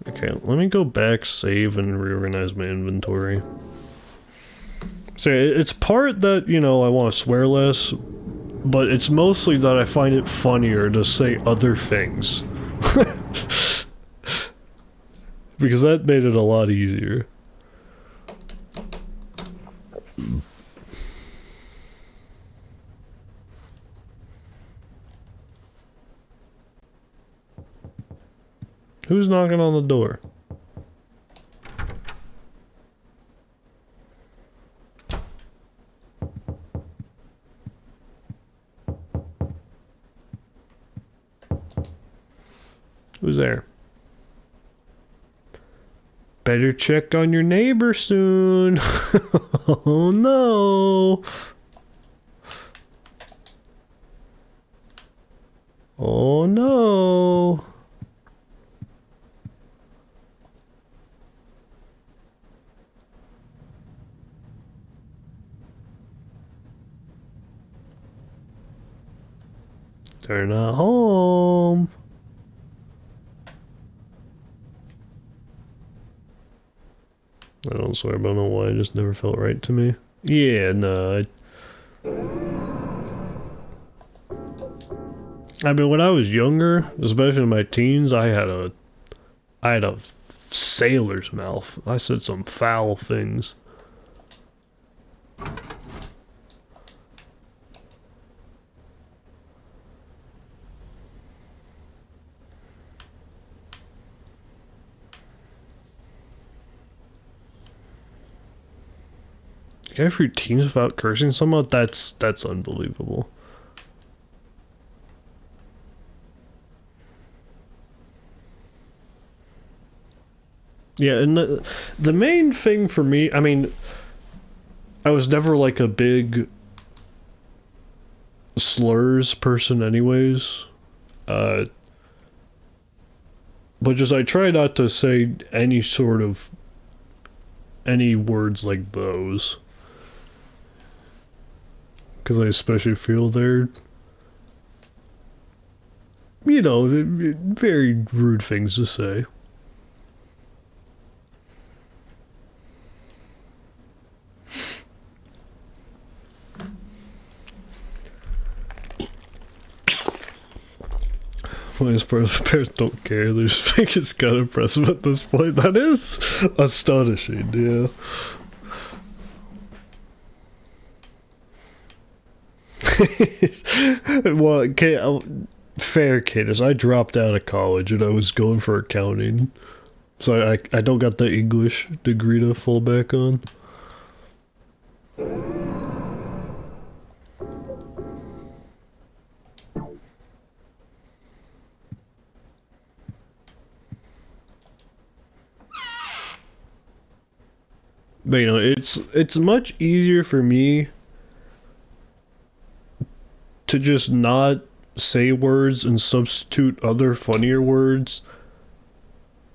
Okay, let me go back, save, and reorganize my inventory. So it's part that, I want to swear less, but it's mostly that I find it funnier to say other things. Because that made it a lot easier. Who's knocking on the door? Who's there? Better check on your neighbor soon. Oh no. Oh no. They're not home. I don't swear, but I don't know why, it just never felt right to me. Yeah, no, I mean, when I was younger, especially in my teens, I had a sailor's mouth. I said some foul things. Guy for teams without cursing somehow? That's unbelievable. Yeah, and the main thing for me, I mean, I was never like a big slurs person anyways. But just I try not to say any words like those. Because I especially feel they're, very rude things to say. His parents don't care, they just think it's kind of impressive at this point. That is astonishing, yeah. Well, fair Cadus, I dropped out of college and I was going for accounting. So I don't got the English degree to fall back on. But it's much easier for me to just not say words and substitute other funnier words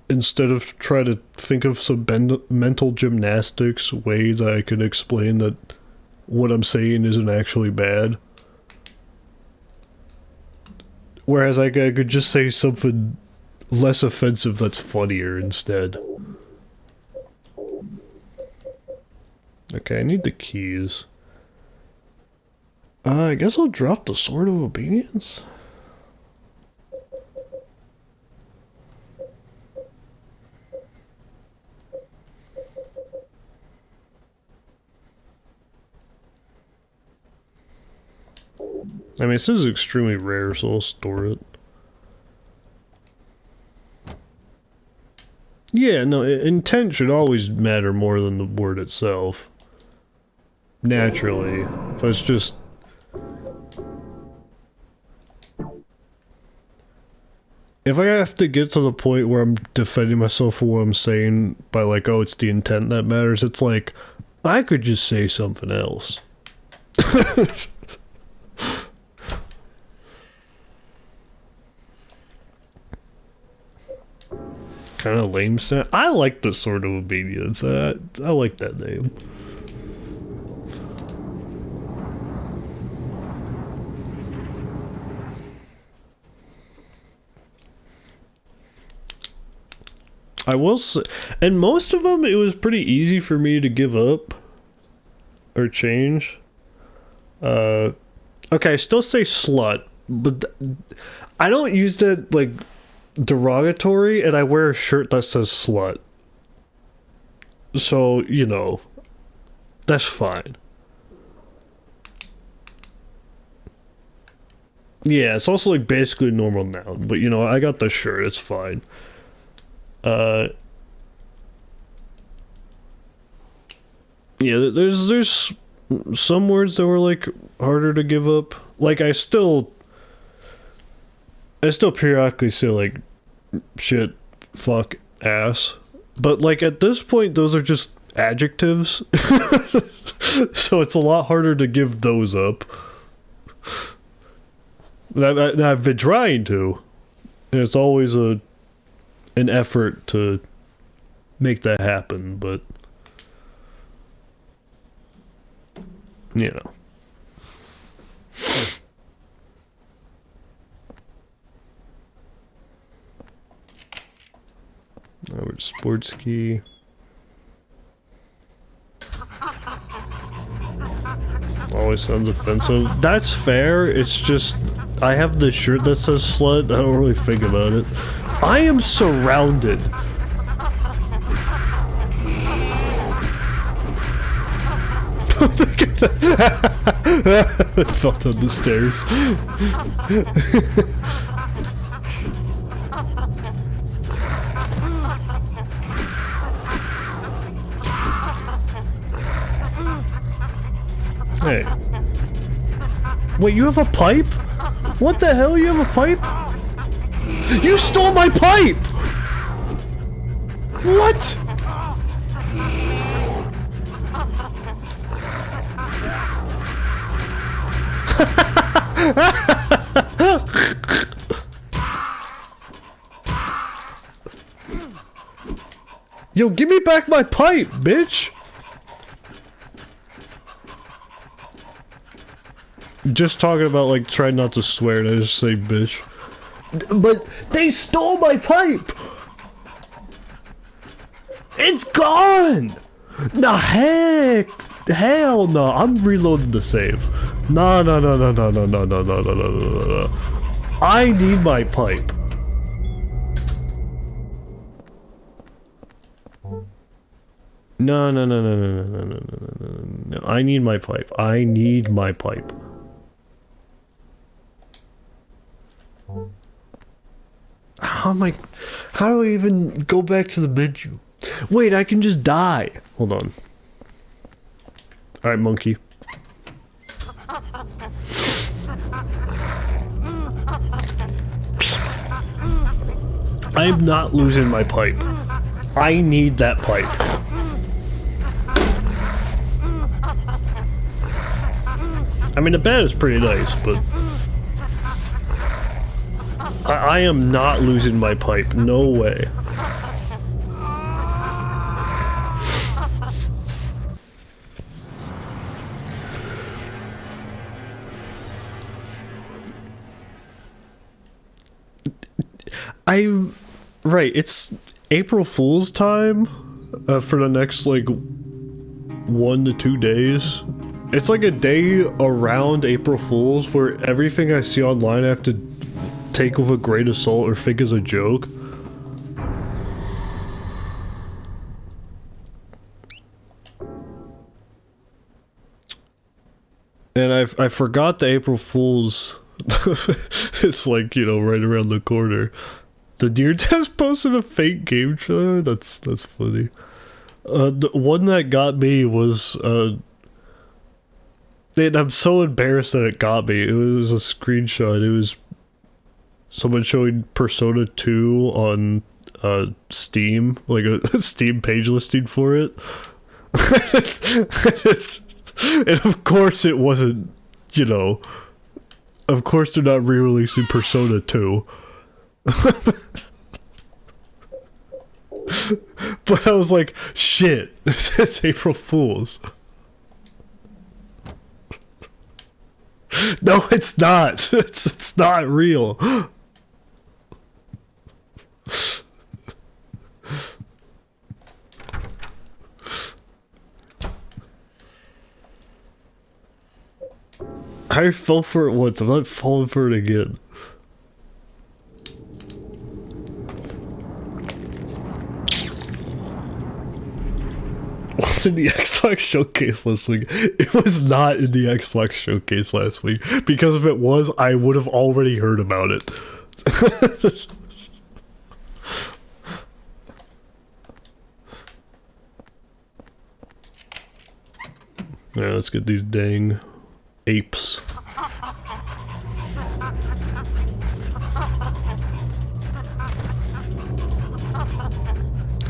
instead of try to think of some mental gymnastics way that I can explain that what I'm saying isn't actually bad. Whereas I could just say something less offensive that's funnier instead. Okay, I need the keys. I guess I'll drop the Sword of Obedience. I mean, this is extremely rare, so I'll store it. Yeah, no, intent should always matter more than the word itself. Naturally. But it's just... if I have to get to the point where I'm defending myself for what I'm saying by like, oh, it's the intent that matters, it's like, I could just say something else. Kind of lame sound. I like the Sword of Obedience. I like that name. I will say, and most of them, it was pretty easy for me to give up or change. Okay, I still say slut, but I don't use that like derogatory, and I wear a shirt that says slut. So, you know, that's fine. Yeah, it's also like basically a normal noun, but you know, I got the shirt, it's fine. Yeah, there's some words that were like harder to give up. Like I still periodically say like shit, fuck, ass. But like at this point those are just adjectives. So it's a lot harder to give those up. And I've been trying to. And it's always an effort to make that happen, but you know. Over to sports key. Always sounds offensive. That's fair. It's just I have this shirt that says slut. I don't really think about it. I am surrounded. I fell down the stairs. Hey. Wait, you have a pipe? What the hell? You have a pipe? You stole my pipe! What? Yo, give me back my pipe, bitch! Just talking about like trying not to swear and I just say bitch. But they stole my pipe! It's gone! The heck! Hell no, I'm reloading the save. No. I need my pipe. No. I need my pipe. I need my pipe. How do I even go back to the menu? Wait, I can just die. Hold on. Alright, monkey. I'm not losing my pipe. I need that pipe. I mean, the bed is pretty nice, but I am not losing my pipe. No way. Right, it's April Fool's time for the next like 1 to 2 days. It's like a day around April Fool's where everything I see online I have to take with a grain of salt or think is a joke. And I forgot the April Fool's. It's like, you know, right around the corner. The Near Test posted a fake game trailer. That's funny. The one that got me was and I'm so embarrassed that it got me. It was a screenshot. It was someone showing Persona 2 on Steam, like a Steam page listing for it. And of course it wasn't, you know, of course they're not re-releasing Persona 2. But I was like, shit, it's April Fool's. No, it's not. It's not real. I fell for it once. I'm not falling for it again. Was in the Xbox Showcase last week. It was not in the Xbox Showcase last week. Because if it was, I would have already heard about it. Yeah, let's get these dang apes.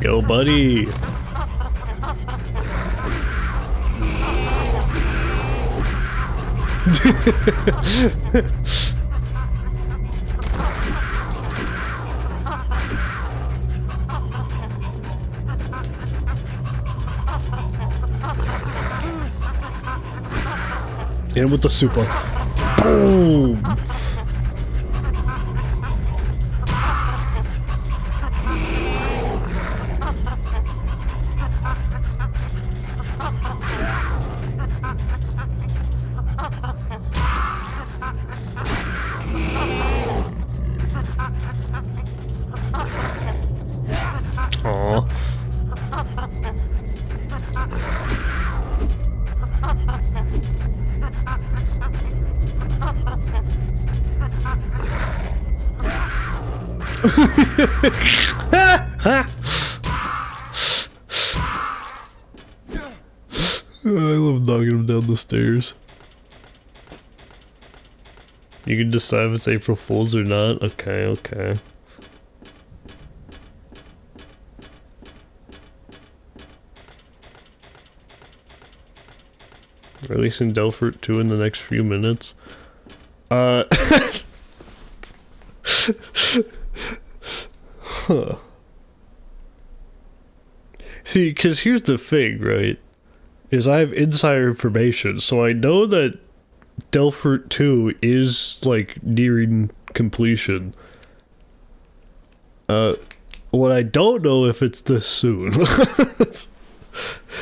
Yo, buddy. In with the super. Boom. Aw. I love knocking him down the stairs. You can decide if it's April Fool's or not. Okay, okay. Releasing Delphert 2 in the next few minutes. Huh. See, because here's the thing, right? Is I have insider information, so I know that Delphert 2 is, like, nearing completion. What I don't know if it's this soon.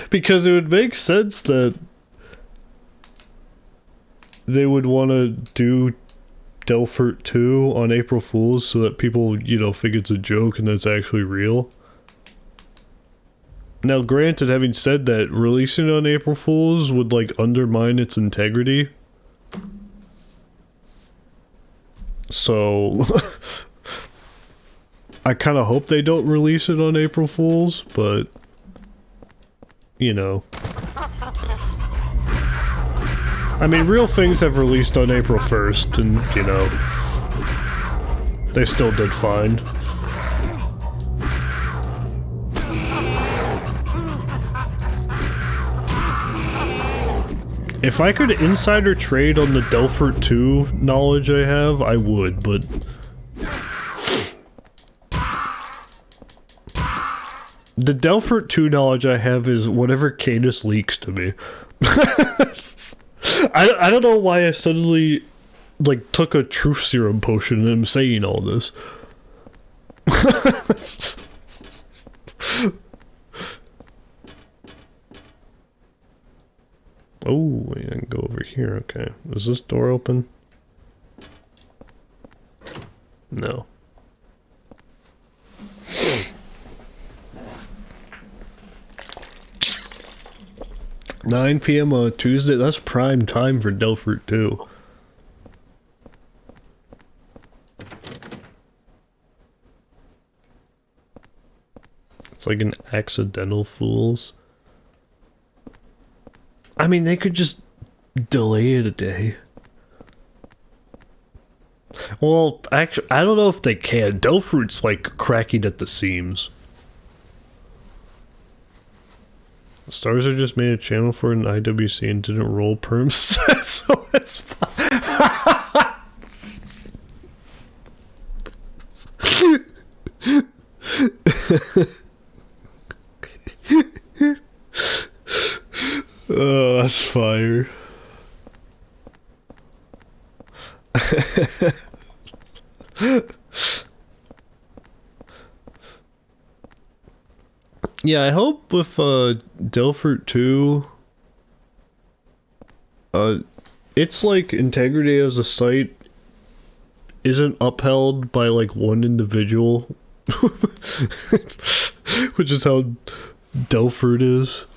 Because it would make sense that they would want to do Delphert 2 on April Fool's so that people, you know, think it's a joke and it's actually real. Now, granted, having said that, releasing it on April Fool's would, like, undermine its integrity. So, I kind of hope they don't release it on April Fool's, but, you know. I mean, real things have released on April 1st, and, you know, they still did fine. If I could insider trade on the Delphert 2 knowledge I have, I would, but... The Delphert 2 knowledge I have is whatever Canis leaks to me. I don't know why I suddenly, like, took a truth serum potion and am saying all this. Oh, I can go over here, okay. Is this door open? No. $9 p.m. on Tuesday, that's prime time for Delphert 2. It's like an accidental Fools. I mean, they could just delay it a day. Well, actually, I don't know if they can. Delphert's like cracking at the seams. Stars are just made a channel for an IWC and didn't roll perms, so it's fine. Oh, that's fire. Yeah, I hope with Delphoot 2, its like integrity as a site isn't upheld by like one individual, which is how Delphoot is.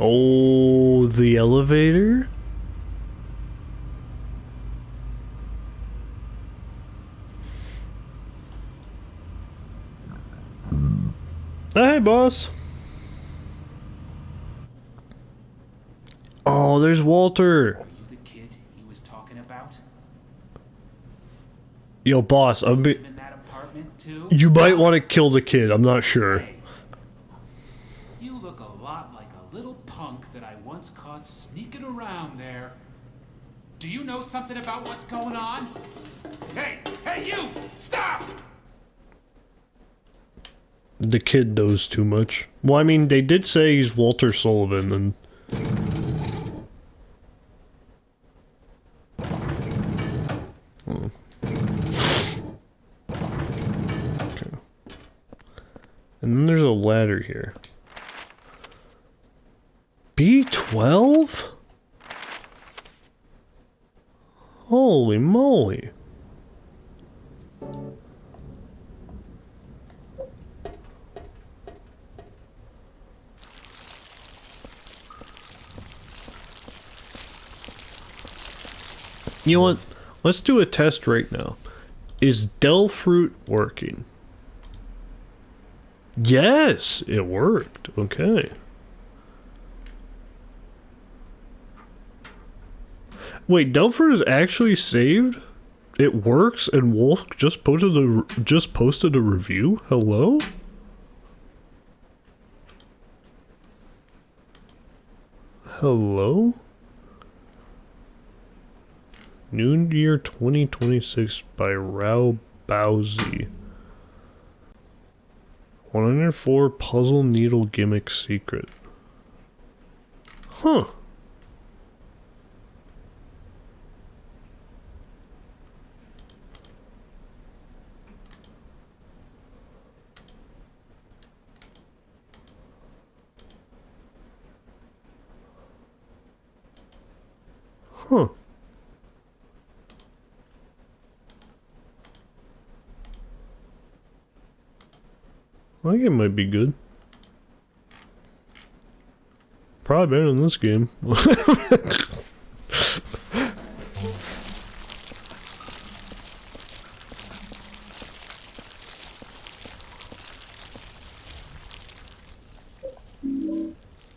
Oh, the elevator? Hey, boss. Oh, there's Walter. Are you the kid he was talking about? Yo, boss, Live in that apartment too? you might want to kill the kid. I'm not sure. Say, you look a lot like a little punk that I once caught sneaking around there. Do you know something about what's going on? Hey, you! Stop! The kid knows too much. Well, I mean, they did say he's Walter Sullivan, and... Oh. Okay. And then there's a ladder here. B12? Holy moly. You know what? Let's do a test right now. Is Delphoot working? Yes, it worked. Okay. Wait, Delphoot is actually saved? It works, and Wolf just posted a review? Hello? Hello? New Year 2026 by Rao Bowsy. 104 Puzzle Needle Gimmick Secret. Huh. Huh. I think it might be good. Probably better than this game.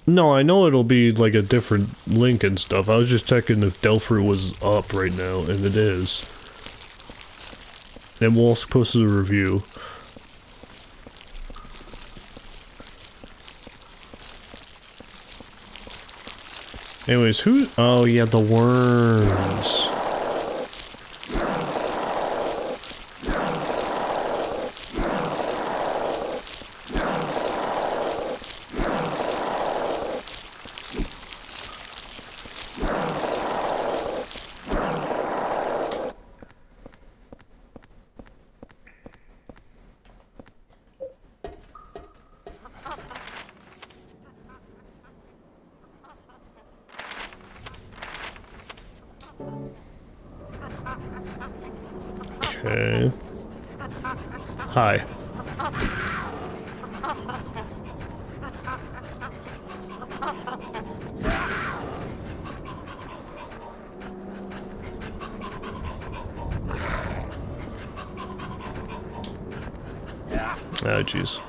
No, I know it'll be like a different link and stuff. I was just checking if Delphoot was up right now, and it is. And Wolf's posted a review. Anyways, who? Oh yeah, the worms. Okay. Hi. Ah, jeez.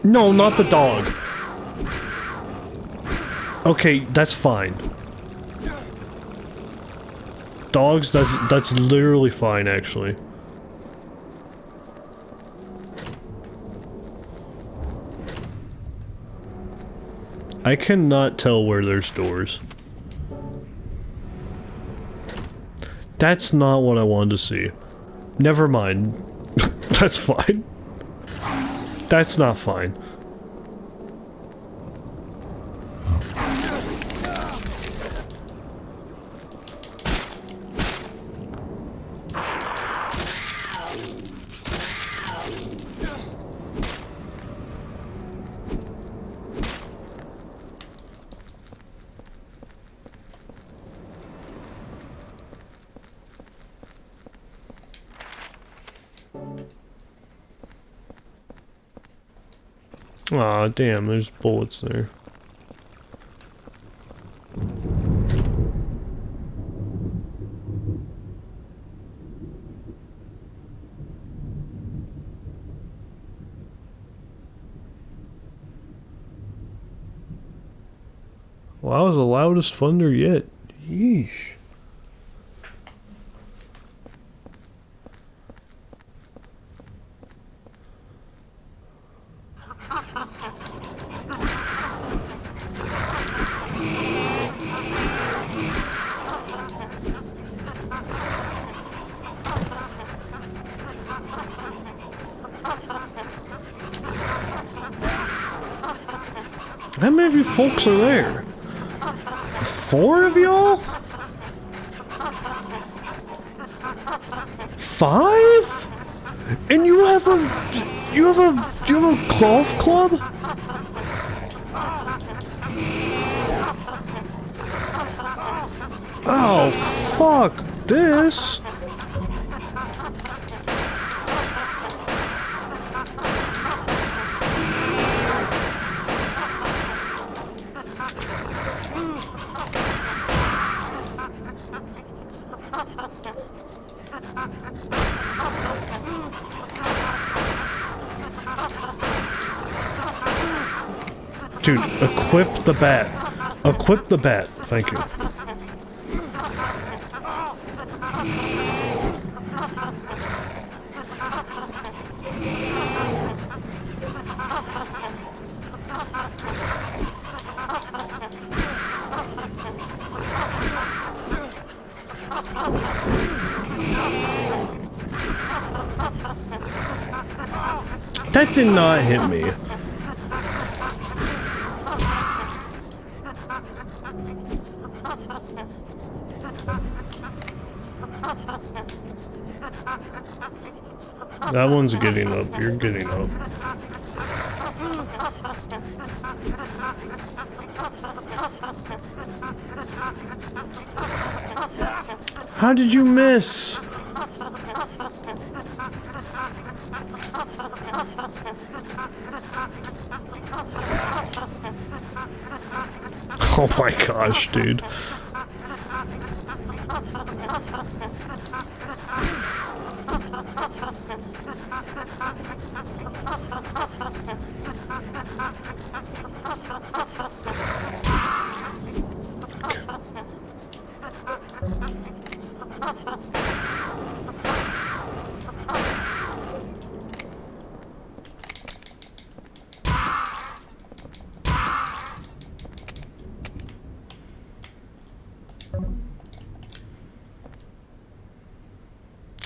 No, not the dog. Okay, that's fine. Dogs, that's literally fine, actually. I cannot tell where there's doors. That's not what I wanted to see. Never mind. That's fine. That's not fine. Aw, damn, there's bullets there. Well, that was the loudest thunder yet. Yeesh. How many of you folks are there? 4 of y'all? 5? And you have a golf club? Oh, fuck this. Dude, equip the bat. Equip the bat. Thank you. That did not hit me. That one's getting up. You're getting up. How did you miss? Oh my gosh, dude.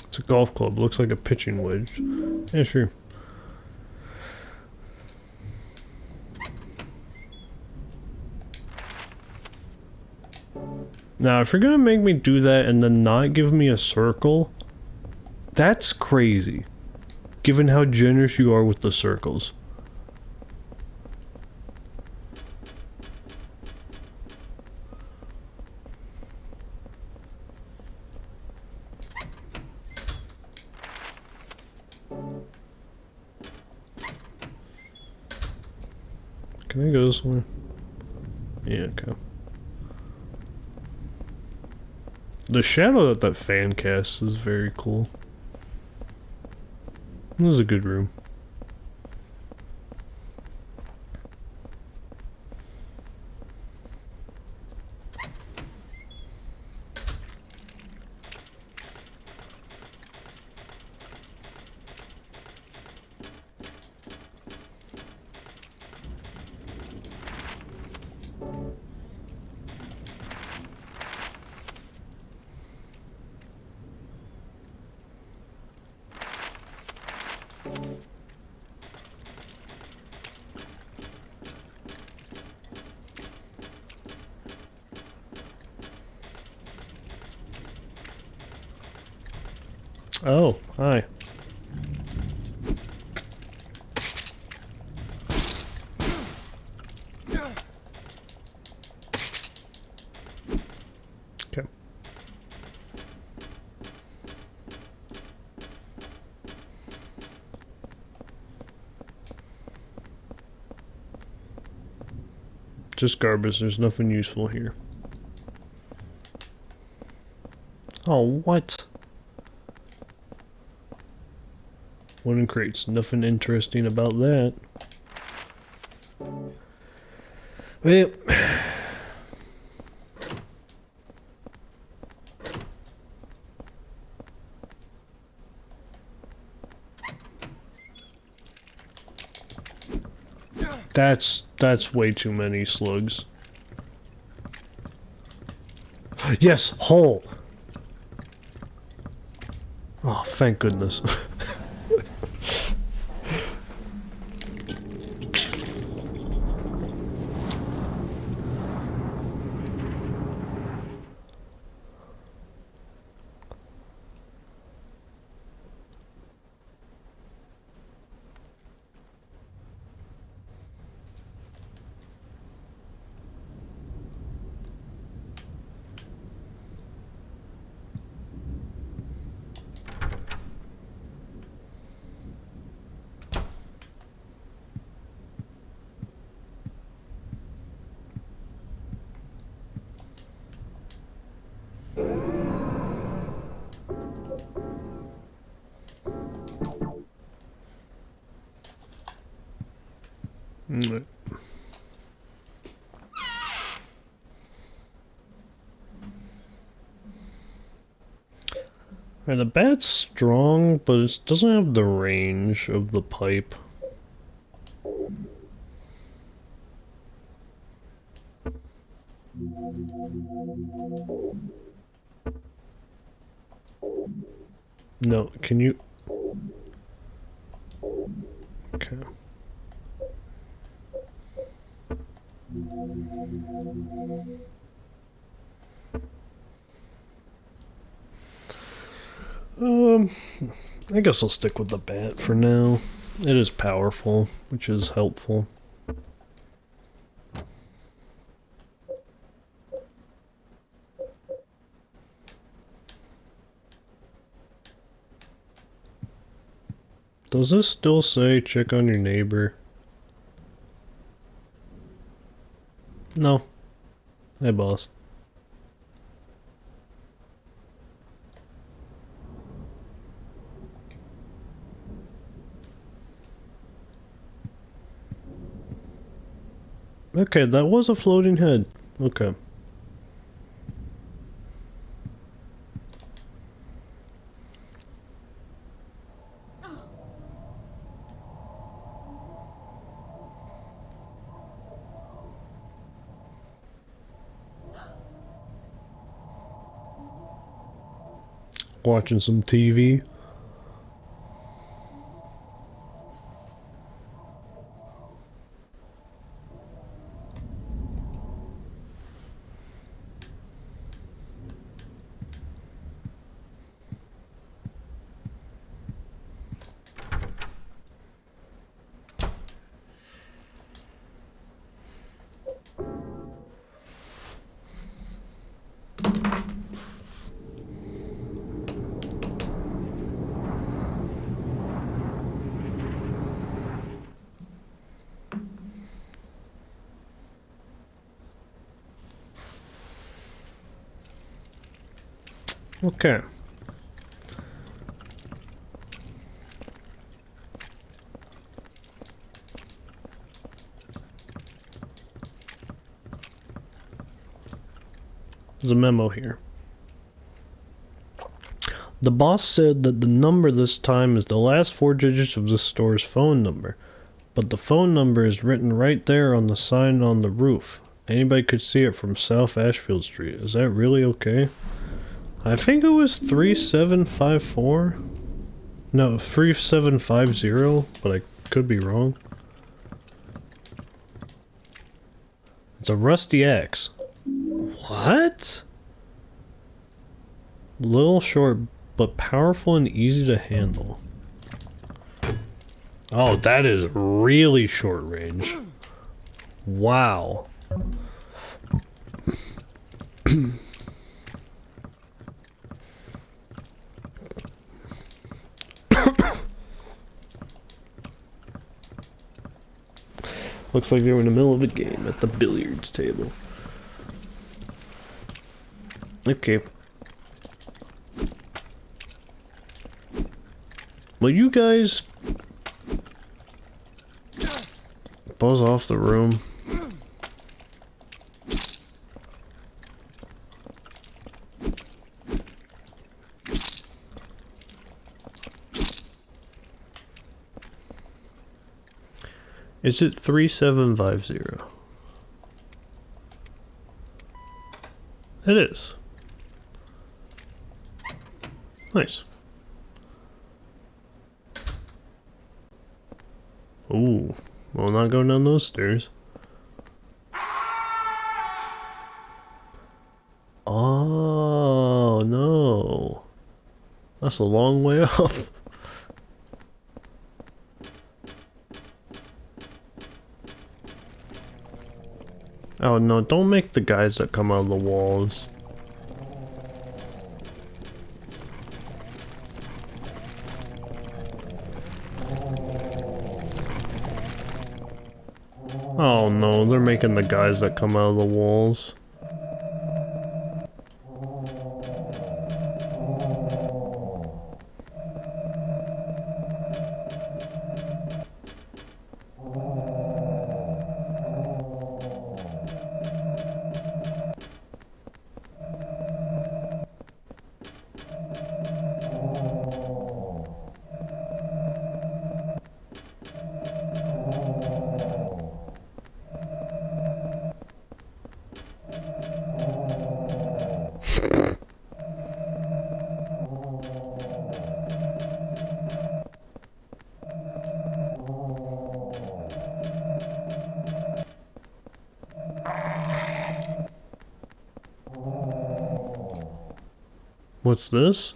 It's a golf club. Looks like a pitching wedge. Yeah, sure. Now, if you're gonna make me do that and then not give me a circle, that's crazy. Given how generous you are with the circles. Can I go this way? Yeah, okay. The shadow that fan casts is very cool. This is a good room. Oh, hi. Okay. Just garbage, there's nothing useful here. Oh, what? Wooden crates, nothing interesting about that. Well, that's way too many slugs. Yes, hole. Oh, thank goodness. Mm. Right, the bat's strong, but it doesn't have the range of the pipe. No, can you... Okay. I guess I'll stick with the bat for now. It is powerful, which is helpful. Does this still say check on your neighbor? No. Hey, boss. Okay, that was a floating head. Okay. Watching some TV. Okay. There's a memo here. The boss said that the number this time is the last 4 digits of the store's phone number, but the phone number is written right there on the sign on the roof. Anybody could see it from South Ashfield Street. Is that really okay? I think it was 3754. No, 3750, but I could be wrong. It's a rusty axe. What? Little short, but powerful and easy to handle. Oh, that is really short range. Wow. Looks like they're in the middle of a game at the billiards table. Okay. Will you guys buzz off the room? Is it 3750? It is. Nice. Ooh, well, not going down those stairs. Oh, no. That's a long way up. Oh, no, don't make the guys that come out of the walls. Oh no, they're making the guys that come out of the walls. What's this?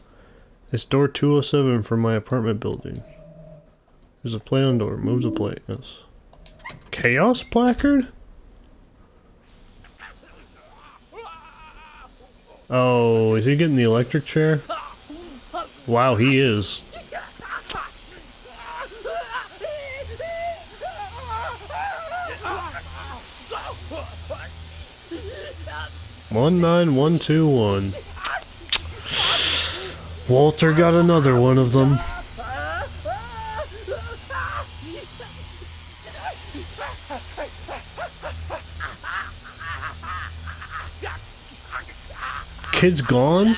It's door 207 from my apartment building. There's a plate on door. Moves a plate. Yes. Chaos placard? Oh, is he getting the electric chair? Wow, he is. One 9121. Walter got another one of them. Kid's gone?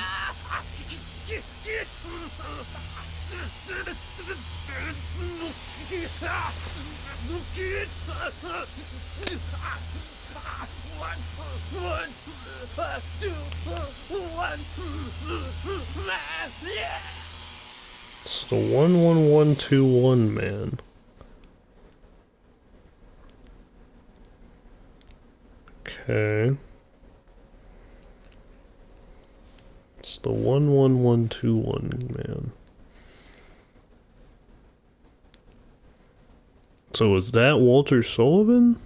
It's the 11121 man. Okay. It's the 11121 man. So is that Walter Sullivan?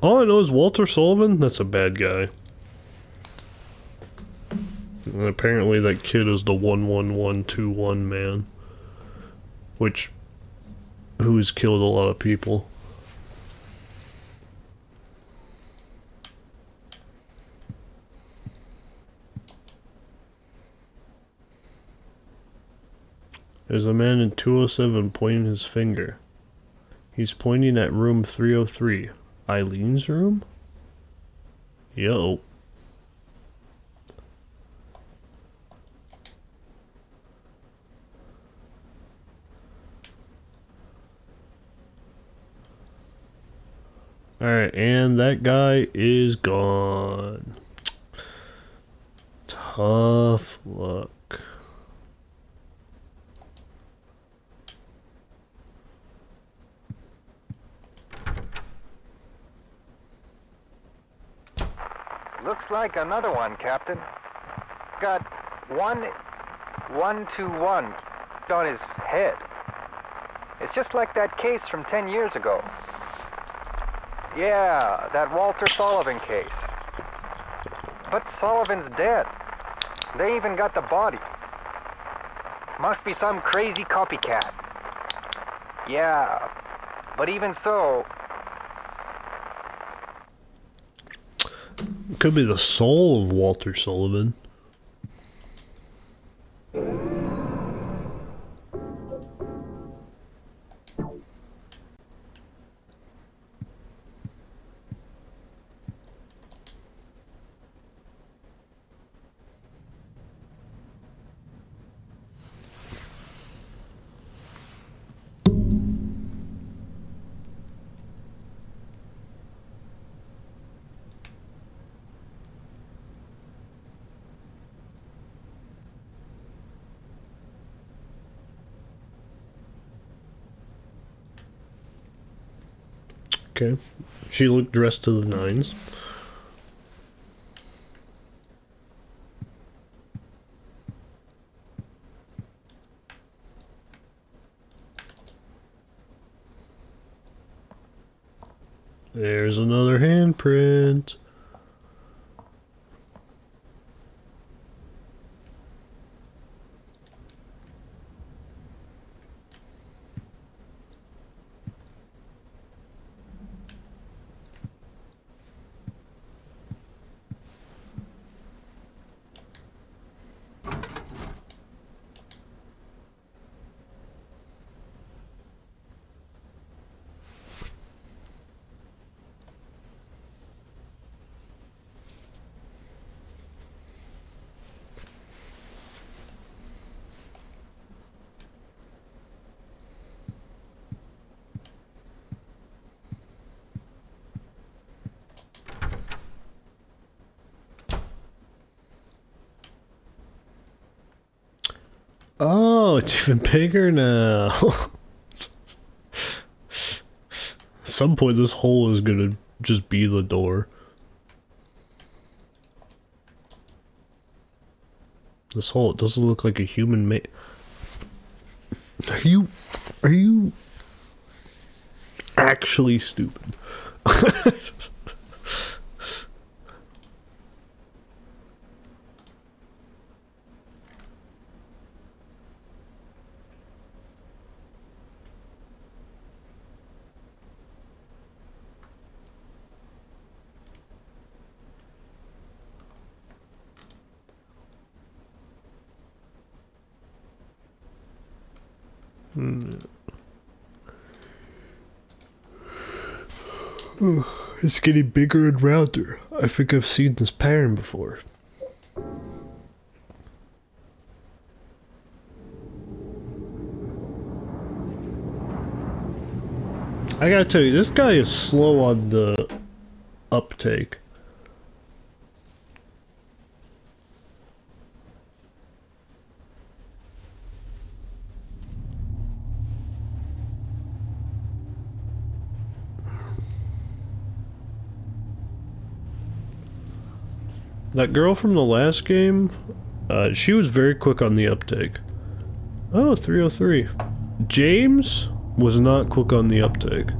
All I know is Walter Sullivan, that's a bad guy. And apparently that kid is the 11121 man. Who's killed a lot of people. There's a man in 207 pointing his finger. He's pointing at room 303. Eileen's room? Yo. Alright, and that guy is gone. Tough luck. Looks like another one, Captain. Got 121 on his head. It's just like that case from 10 years ago. Yeah, that Walter Sullivan case. But Sullivan's dead. They even got the body. Must be some crazy copycat. Yeah, but even so... Could be the soul of Walter Sullivan. Okay. She looked dressed to the nines. There's another handprint. Oh, it's even bigger now. At some point, this hole is gonna just be the door. This hole, it doesn't look like a human made. Are you actually stupid? It's getting bigger and rounder. I think I've seen this pattern before. I gotta tell you, this guy is slow on the uptake. That girl from the last game, she was very quick on the uptake. Oh, 303. James was not quick on the uptake.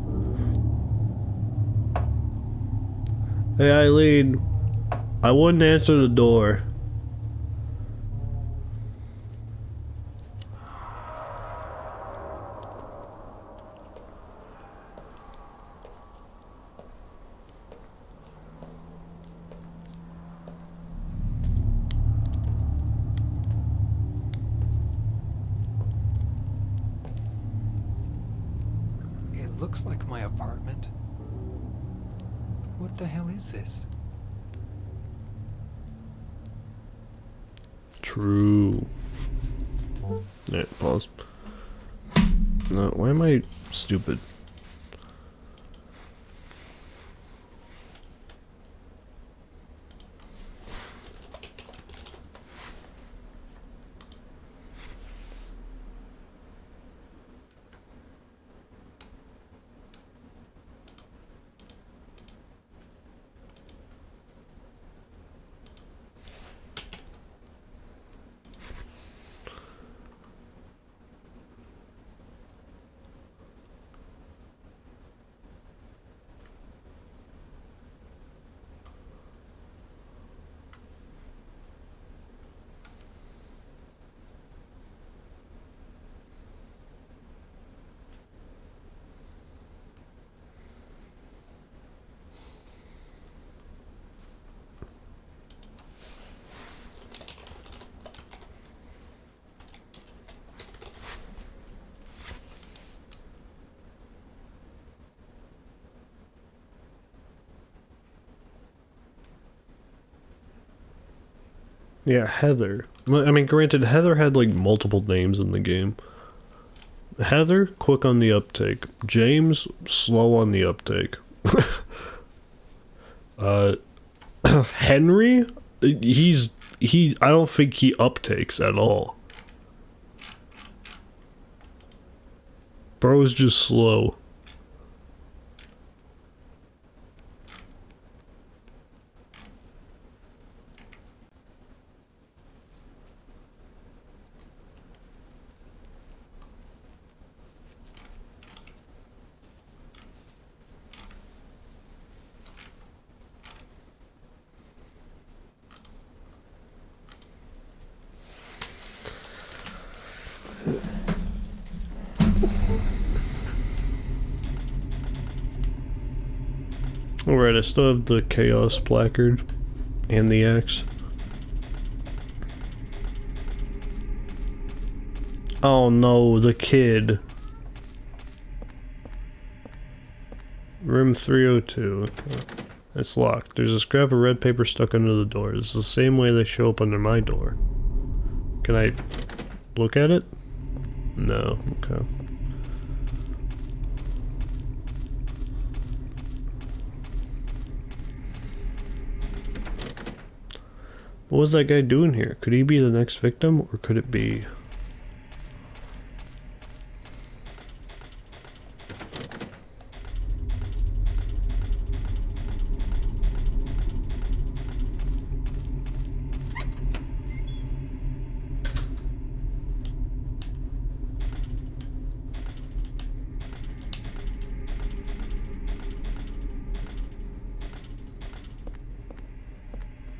Hey Eileen, I wouldn't answer the door. looks like my apartment. What the hell is this? True. Alright, pause. No, why am I stupid? Yeah, Heather. I mean, granted, Heather had like multiple names in the game. Heather, quick on the uptake. James, slow on the uptake. Henry, I don't think he uptakes at all. Bro's just slow. Alright, I still have the Chaos placard and the axe. Oh no, the kid. Room 302. It's locked. There's a scrap of red paper stuck under the door. It's the same way they show up under my door. Can I look at it? No. Okay. What was that guy doing here? Could he be the next victim, or could it be...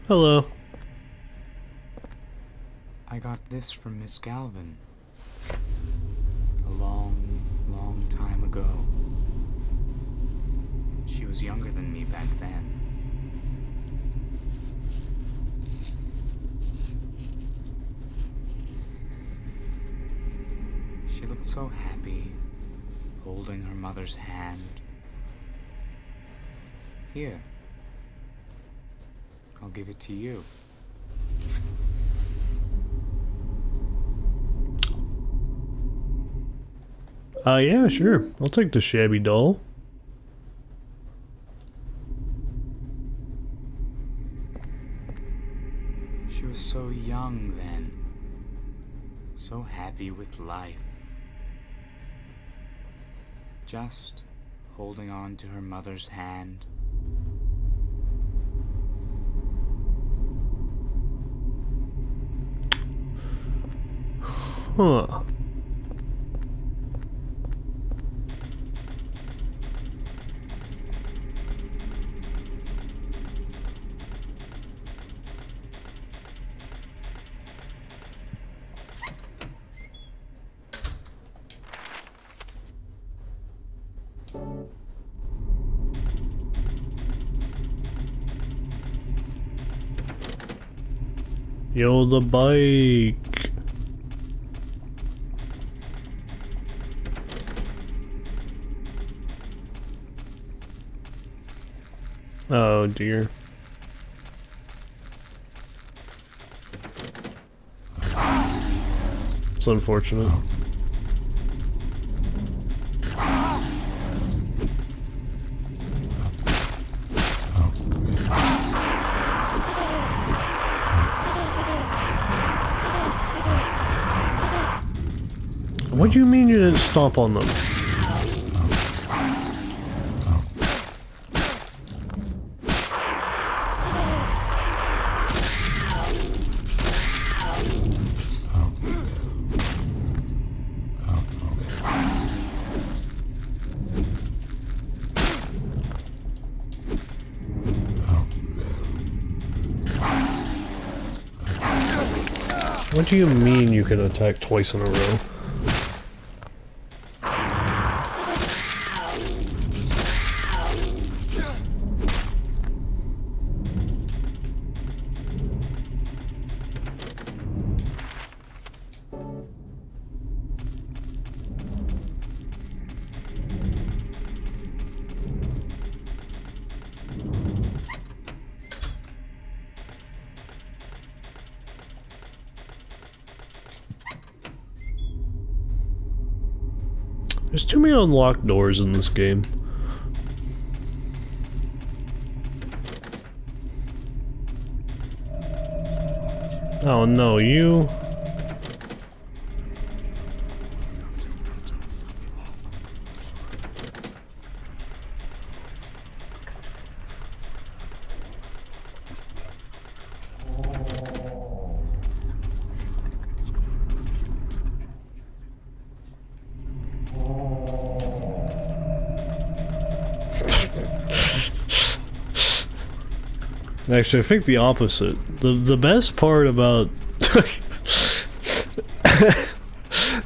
Hello. I got this from Miss Galvin. A long, long time ago. She was younger than me back then. She looked so happy, holding her mother's hand. Here. I'll give it to you. Yeah, sure. I'll take the shabby doll. She was so young then. So happy with life. Just holding on to her mother's hand. Huh. Yo, the bike. Oh dear. It's unfortunate. What do you mean you didn't stomp on them? What do you mean you can attack twice in a row? There's too many unlocked doors in this game. Oh no, you... Actually, I think the opposite. The best part about one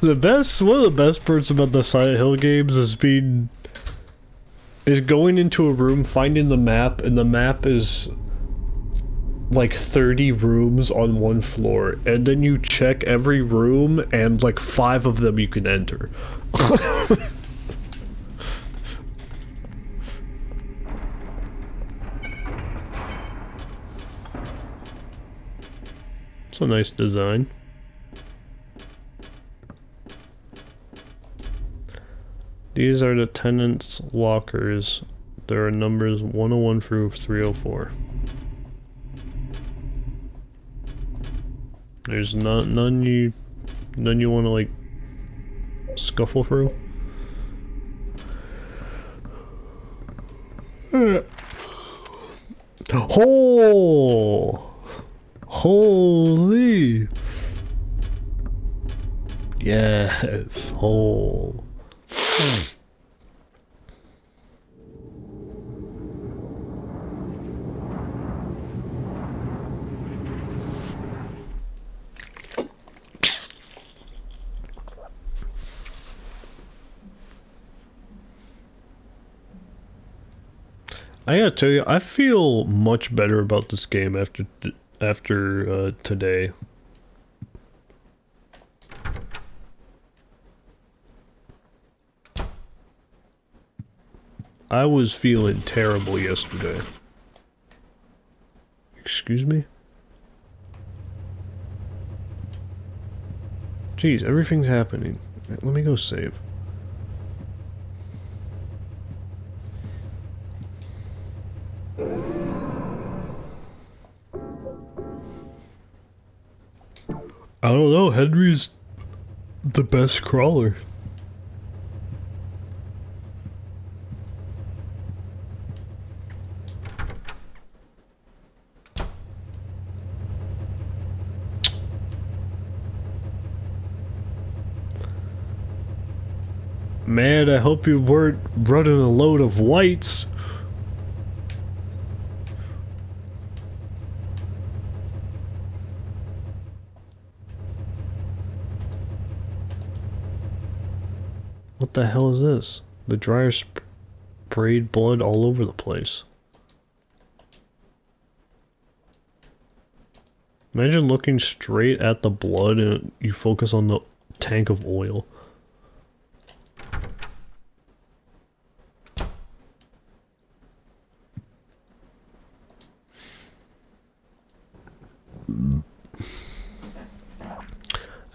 of the best parts about the Silent Hill games is going into a room, finding the map, and the map is like 30 rooms on one floor, and then you check every room, and like 5 of them you can enter. It's a nice design. These are the tenants' lockers. There are numbers 101 through 304. There's none you want to like scuffle through. Oh! Holy! Yes, hole. I gotta tell you, I feel much better about this game after today. I was feeling terrible yesterday. Excuse me? Jeez, everything's happening. Let me go save. I don't know, Henry's the best crawler. Man, I hope you weren't running a load of whites. What the hell is this? The dryer sprayed blood all over the place. Imagine looking straight at the blood and you focus on the tank of oil.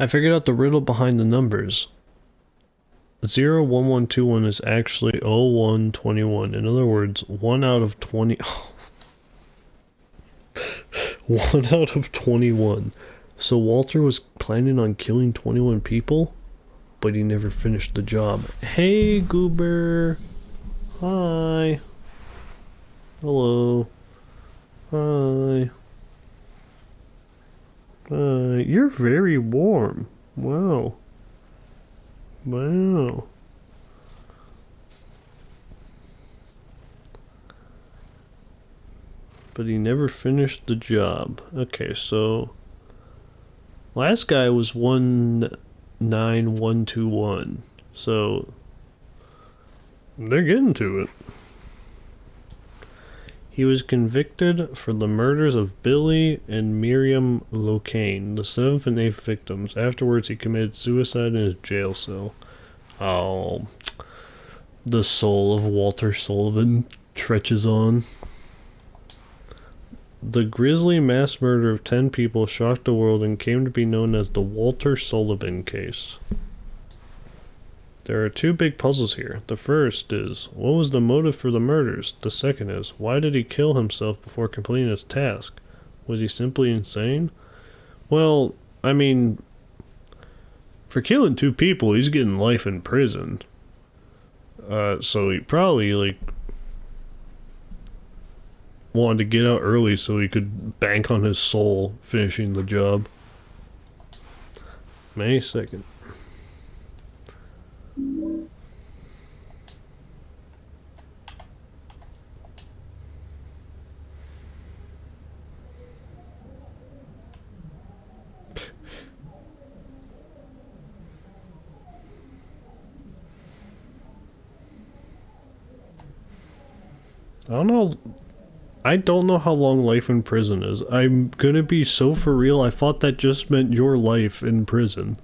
I figured out the riddle behind the numbers. 01121 is actually 0121. In other words, 1 out of 20. 1 out of 21. So Walter was planning on killing 21 people, but he never finished the job. Hey, Goober. Hi. Hello. Hi. You're very warm. Wow. Wow. But he never finished the job. Okay, so last guy was 19121. So they're getting to it. He was convicted for the murders of Billy and Miriam Locane, the 7th and 8th victims. Afterwards, he committed suicide in his jail cell. Oh, the soul of Walter Sullivan treaches on. The grisly mass murder of 10 people shocked the world and came to be known as the Walter Sullivan case. There are 2 big puzzles here. The first is, what was the motive for the murders? The second is, why did he kill himself before completing his task? Was he simply insane? Well, I mean, for killing 2 people, he's getting life in prison. So he probably, wanted to get out early so he could bank on his soul finishing the job. May 2nd. I don't know how long life in prison is. I'm gonna be so for real, I thought that just meant your life in prison.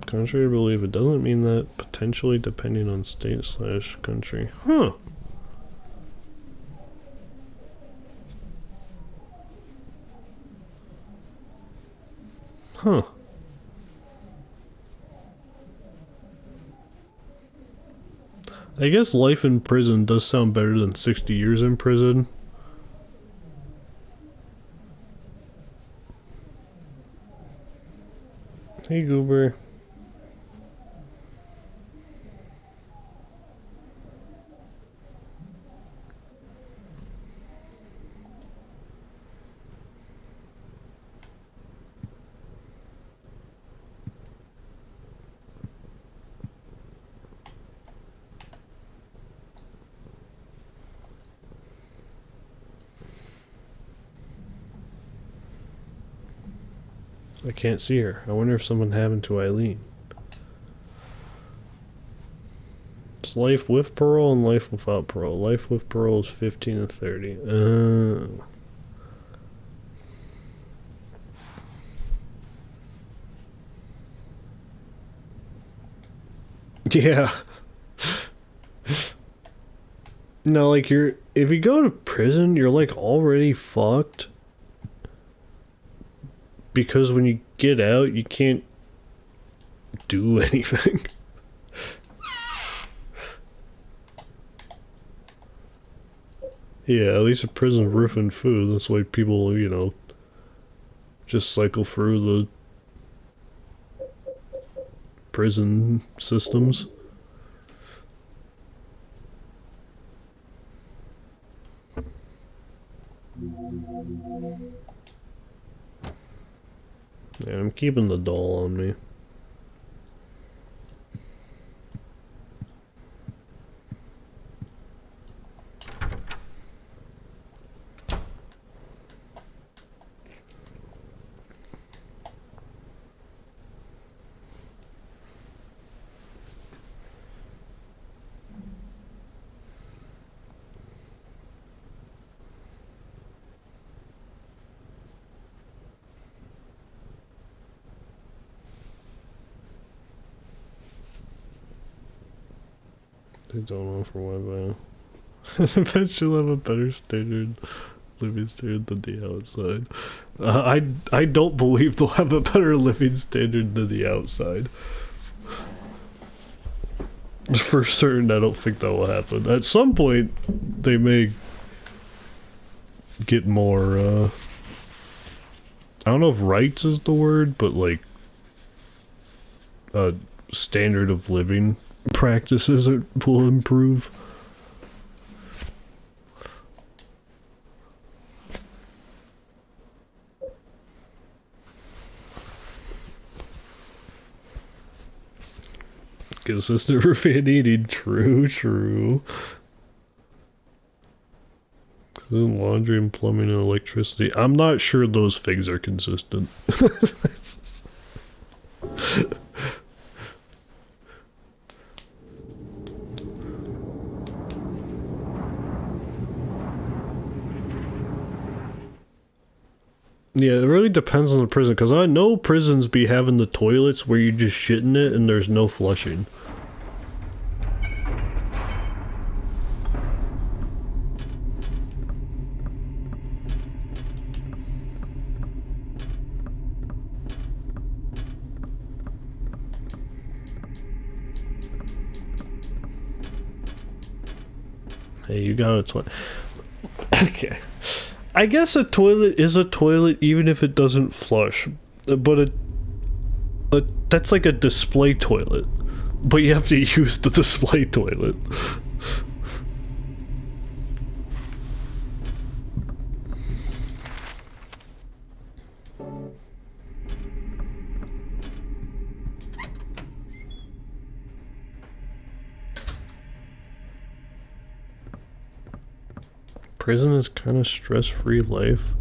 Contrary to belief, it doesn't mean that. Potentially depending on state/country. Huh. Huh. I guess life in prison does sound better than 60 years in prison. Hey, Goober. I can't see her. I wonder if something happened to Eileen. It's life with parole and life without parole. Life with parole is 15 and 30. Yeah. No, like if you go to prison, you're like already fucked. Because when you get out, you can't do anything. Yeah, at least a prison roof and food. That's why people, just cycle through the prison systems. Yeah, I'm keeping the doll on me. They don't offer Wi-Fi. I bet you'll have a better standard living standard than the outside. I don't believe they'll have a better living standard than the outside. For certain, I don't think that will happen. At some point, they may get more, I don't know if rights is the word, but like, standard of living practices will improve. Consistent for fan eating. True. Isn't laundry and plumbing and electricity? I'm not sure those things are consistent. Yeah, it really depends on the prison, because I know prisons be having the toilets where you just shit in it and there's no flushing. Hey, you got a toilet. Okay. I guess a toilet is a toilet even if it doesn't flush, but that's like a display toilet, but you have to use the display toilet. Prison is kind of stress-free life.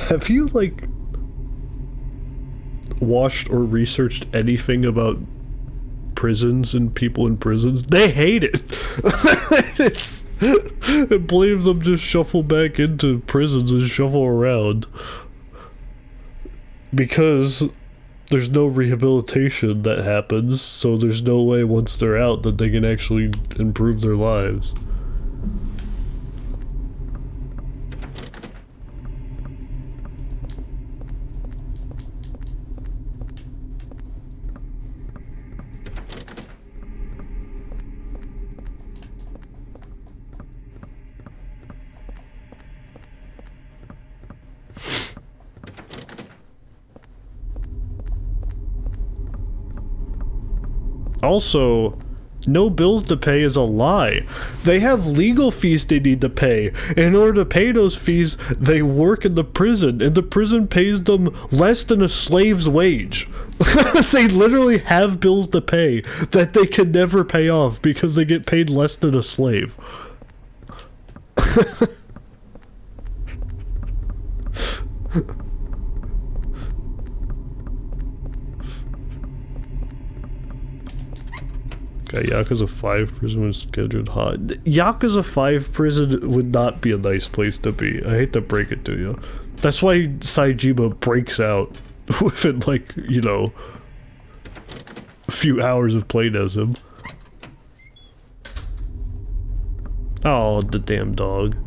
Have you, like, watched or researched anything about prisons and people in prisons? They hate it! I believe them just shuffle back into prisons and shuffle around. Because there's no rehabilitation that happens, so there's no way once they're out that they can actually improve their lives. Also, no bills to pay is a lie. They have legal fees they need to pay. In order to pay those fees, they work in the prison, and the prison pays them less than a slave's wage. They literally have bills to pay that they can never pay off because they get paid less than a slave. Yakuza 5 prison was scheduled hot. Yakuza 5 prison would not be a nice place to be. I hate to break it to you. That's why Saejima breaks out within, like, you know, a few hours of playing as him. Oh, the damn dog.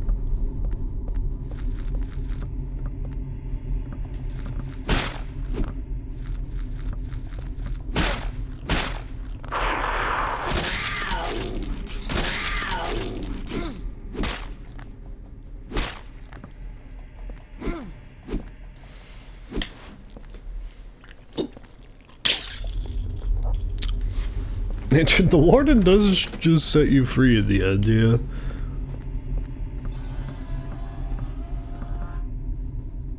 The warden does just set you free in the end, yeah.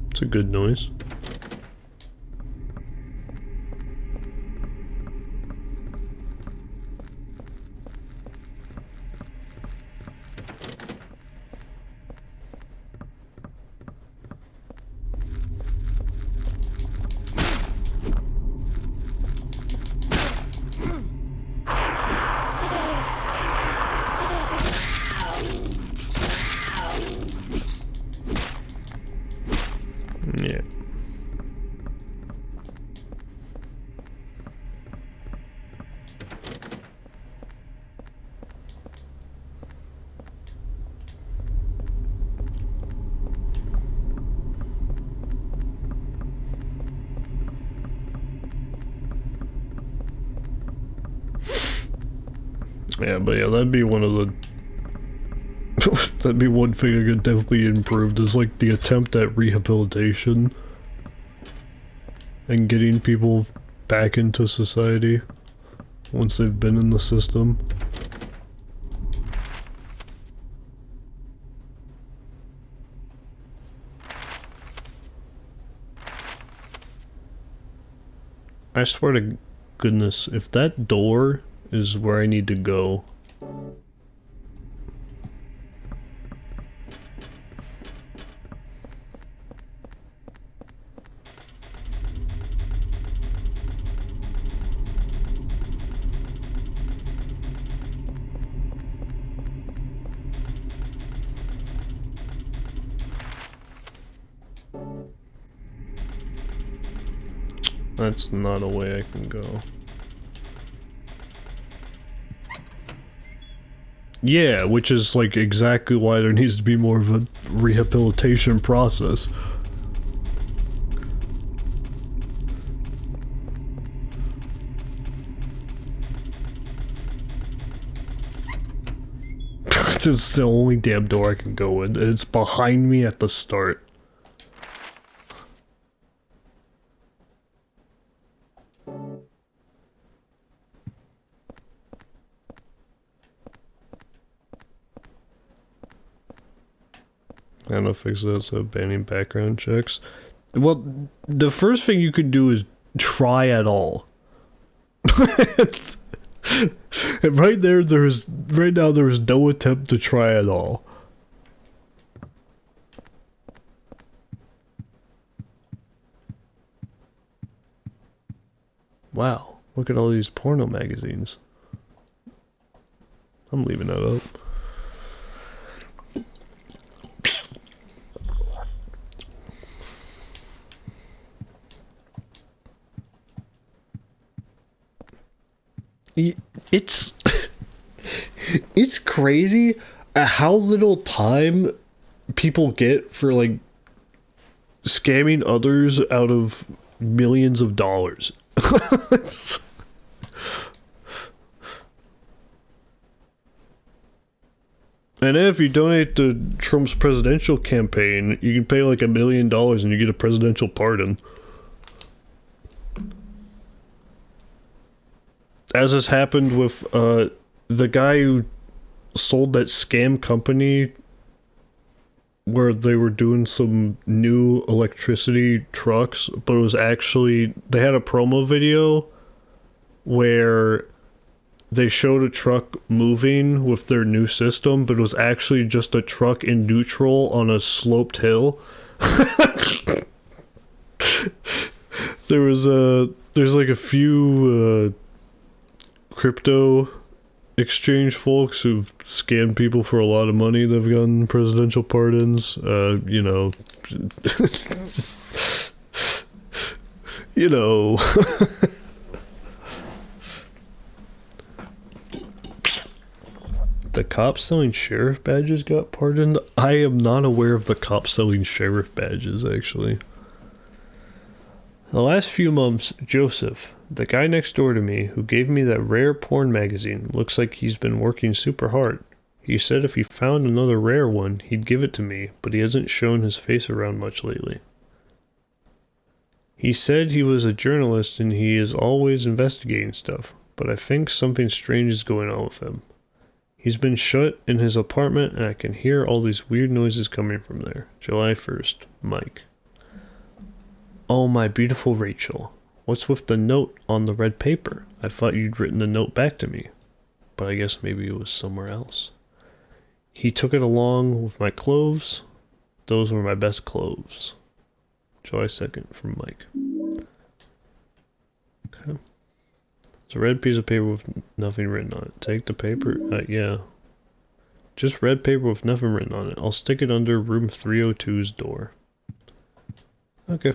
It's a good noise. Yeah. Yeah, but yeah, that'd be one of the... that'd be one thing I could definitely improve, is like the attempt at rehabilitation. And getting people back into society once they've been in the system. I swear to goodness, if that door is where I need to go. That's not a way I can go. Yeah, which is like exactly why there needs to be more of a rehabilitation process. This is the only damn door I can go in. It's behind me at the start. I don't know, fix that, so banning background checks. Well, the first thing you could do is try at all. And right now there is no attempt to try at all. Wow, look at all these porno magazines. I'm leaving that up. It's it's crazy how little time people get for like scamming others out of millions of dollars. And if you donate to Trump's presidential campaign, you can pay like $1 million and you get a presidential pardon. As has happened with the guy who sold that scam company where they were doing some new electricity trucks, but it was actually, they had a promo video where they showed a truck moving with their new system, but it was actually just a truck in neutral on a sloped hill. There's like a few crypto exchange folks who've scammed people for a lot of money. They've gotten presidential pardons. You know, just, you know. The cops selling sheriff badges got pardoned? I am not aware of the cops selling sheriff badges, actually. The last few months, Joseph, the guy next door to me who gave me that rare porn magazine, looks like he's been working super hard. He said if he found another rare one, he'd give it to me, but he hasn't shown his face around much lately. He said he was a journalist and he is always investigating stuff, but I think something strange is going on with him. He's been shut in his apartment and I can hear all these weird noises coming from there. July 1st, Mike. Oh, my beautiful Rachel. What's with the note on the red paper? I thought you'd written the note back to me. But I guess maybe it was somewhere else. He took it along with my clothes. Those were my best clothes. July 2nd, from Mike. Okay. It's a red piece of paper with nothing written on it. Take the paper. Yeah. Just red paper with nothing written on it. I'll stick it under room 302's door. Okay.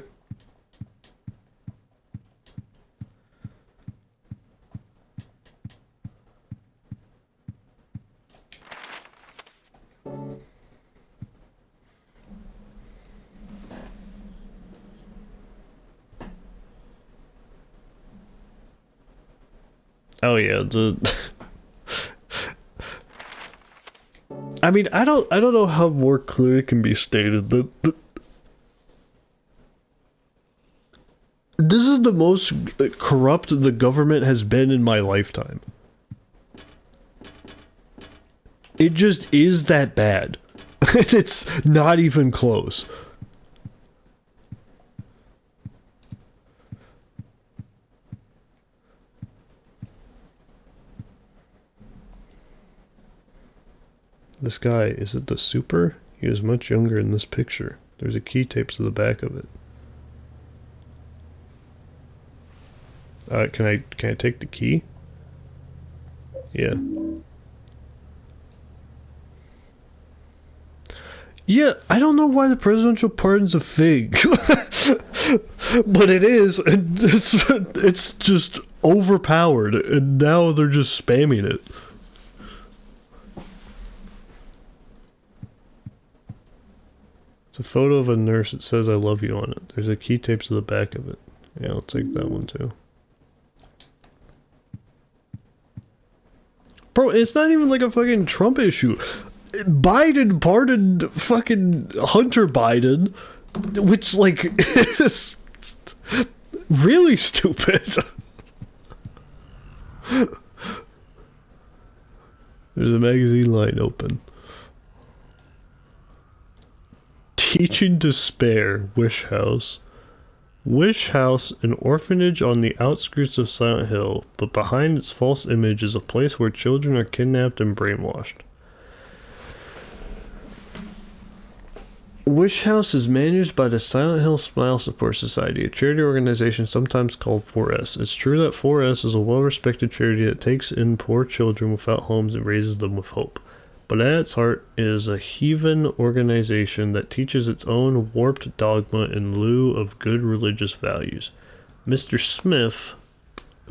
Oh yeah, I mean, I don't know how more clearly it can be stated that this is the most corrupt the government has been in my lifetime. It just is that bad. It's not even close. This guy, is it the super? He was much younger in this picture. There's a key taped to the back of it. Can I take the key? Yeah. Yeah, I don't know why the presidential pardon's a fig. But it is, and it's just overpowered, and now they're just spamming it. It's a photo of a nurse. It says "I love you" on it. There's a key taped to the back of it. Yeah, I'll take that one too. Bro, it's not even like a fucking Trump issue. Biden pardoned fucking Hunter Biden, which, like, is really stupid. There's a magazine line open. Teaching Despair, Wish House. Wish House, an orphanage on the outskirts of Silent Hill, but behind its false image is a place where children are kidnapped and brainwashed. Wish House is managed by the Silent Hill Smile Support Society, a charity organization sometimes called 4S. It's true that 4S is a well-respected charity that takes in poor children without homes and raises them with hope. But at its heart is a heathen organization that teaches its own warped dogma in lieu of good religious values. Mr. Smith,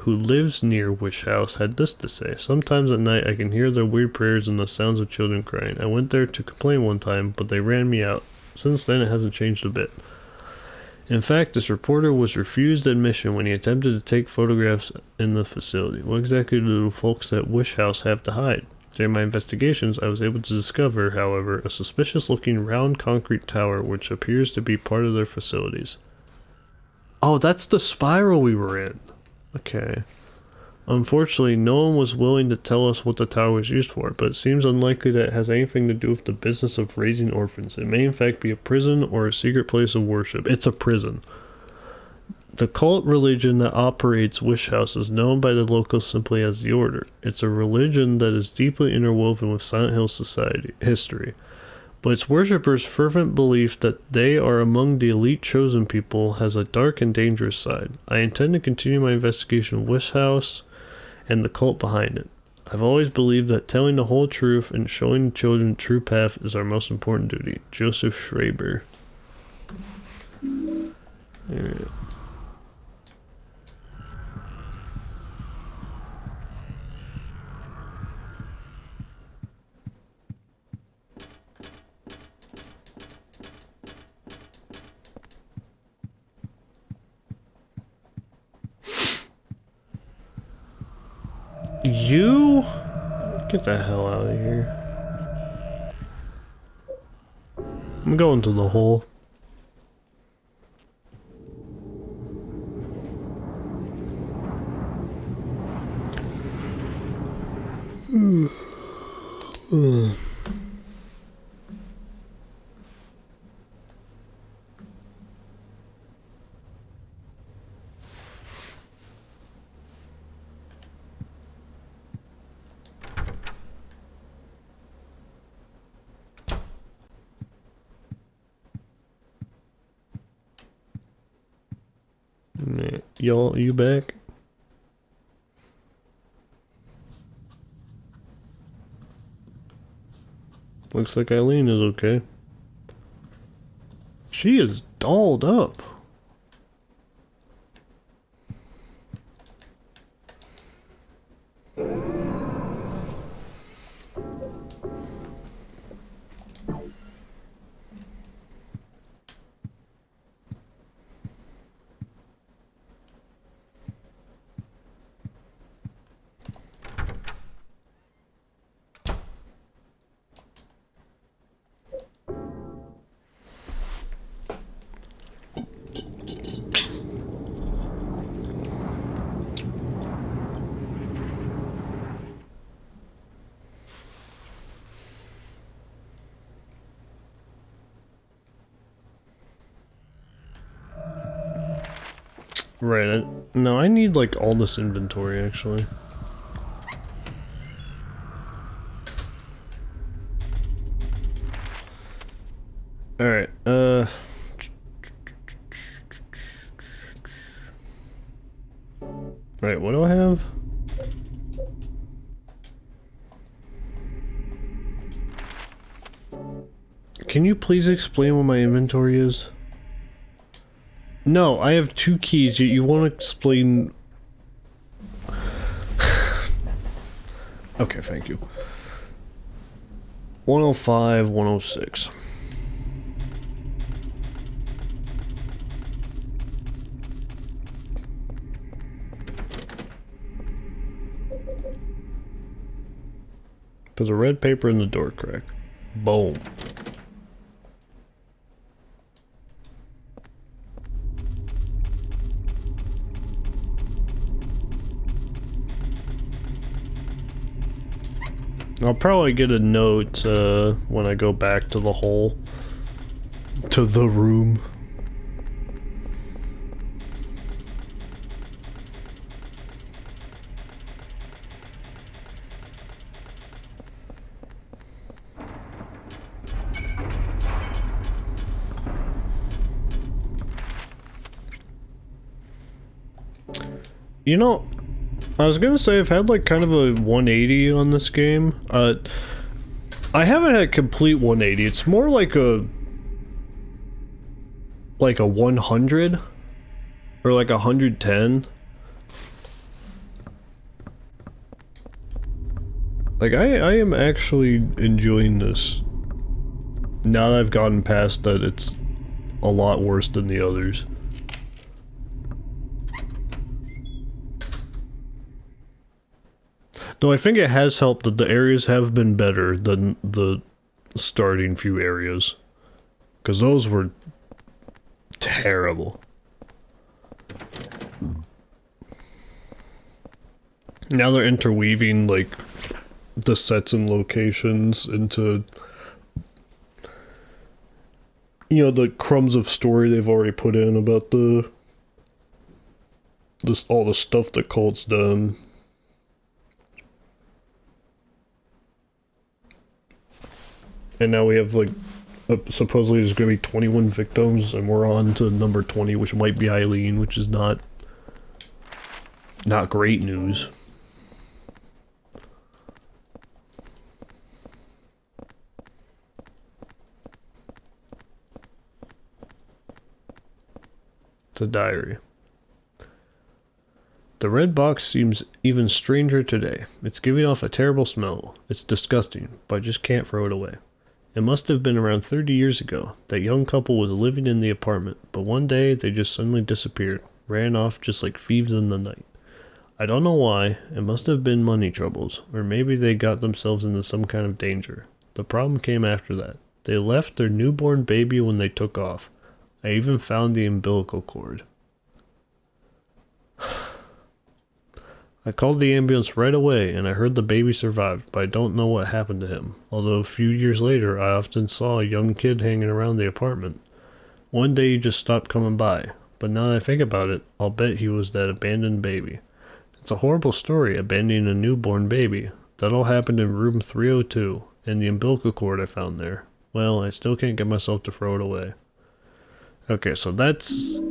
who lives near Wish House, had this to say: "Sometimes at night I can hear their weird prayers and the sounds of children crying. I went there to complain one time, but they ran me out. Since then it hasn't changed a bit." In fact, this reporter was refused admission when he attempted to take photographs in the facility. What exactly do folks at Wish House have to hide? During my investigations, I was able to discover, however, a suspicious-looking round concrete tower which appears to be part of their facilities. Oh, that's the spiral we were in. Okay. Unfortunately, no one was willing to tell us what the tower was used for, but it seems unlikely that it has anything to do with the business of raising orphans. It may in fact be a prison or a secret place of worship. It's a prison. The cult religion that operates Wish House is known by the locals simply as the Order. It's a religion that is deeply interwoven with Silent Hill society history. But its worshippers' fervent belief that they are among the elite chosen people has a dark and dangerous side. I intend to continue my investigation of Wish House and the cult behind it. I've always believed that telling the whole truth and showing the children the true path is our most important duty. Joseph Schraber. Alright. You? Get the hell out of here. I'm going to the hole. Y'all, you back? Looks like Eileen is okay. She is dolled up. Right, no, I need like all this inventory actually. Alright, Right, what do I have? Can you please explain what my inventory is? No, I have 2 keys, yet you want to explain... Okay, thank you. 105, 106. Put the red paper in the door crack. Boom. I'll probably get a note when I go back to the hole. To the room. You know, I was gonna say I've had like kind of a 180 on this game. I haven't had complete 180. It's more like a 100 or like 110. Like I am actually enjoying this. Now that I've gotten past that, it's a lot worse than the others. Though I think it has helped that the areas have been better than the starting few areas. Because those were terrible. Now they're interweaving, like, the sets and locations into, you know, the crumbs of story they've already put in about all the stuff that Colt's done. And now we have, like, supposedly there's going to be 21 victims, and we're on to number 20, which might be Eileen, which is not great news. It's a diary. The red box seems even stranger today. It's giving off a terrible smell. It's disgusting, but I just can't throw it away. It must have been around 30 years ago. That young couple was living in the apartment, but one day they just suddenly disappeared, ran off just like thieves in the night. I don't know why. It must have been money troubles, or maybe they got themselves into some kind of danger. The problem came after that. They left their newborn baby when they took off. I even found the umbilical cord. I called the ambulance right away, and I heard the baby survived, but I don't know what happened to him. Although a few years later, I often saw a young kid hanging around the apartment. One day he just stopped coming by, but now that I think about it, I'll bet he was that abandoned baby. It's a horrible story, abandoning a newborn baby. That all happened in room 302, and the umbilical cord I found there. Well, I still can't get myself to throw it away. Okay, so that's...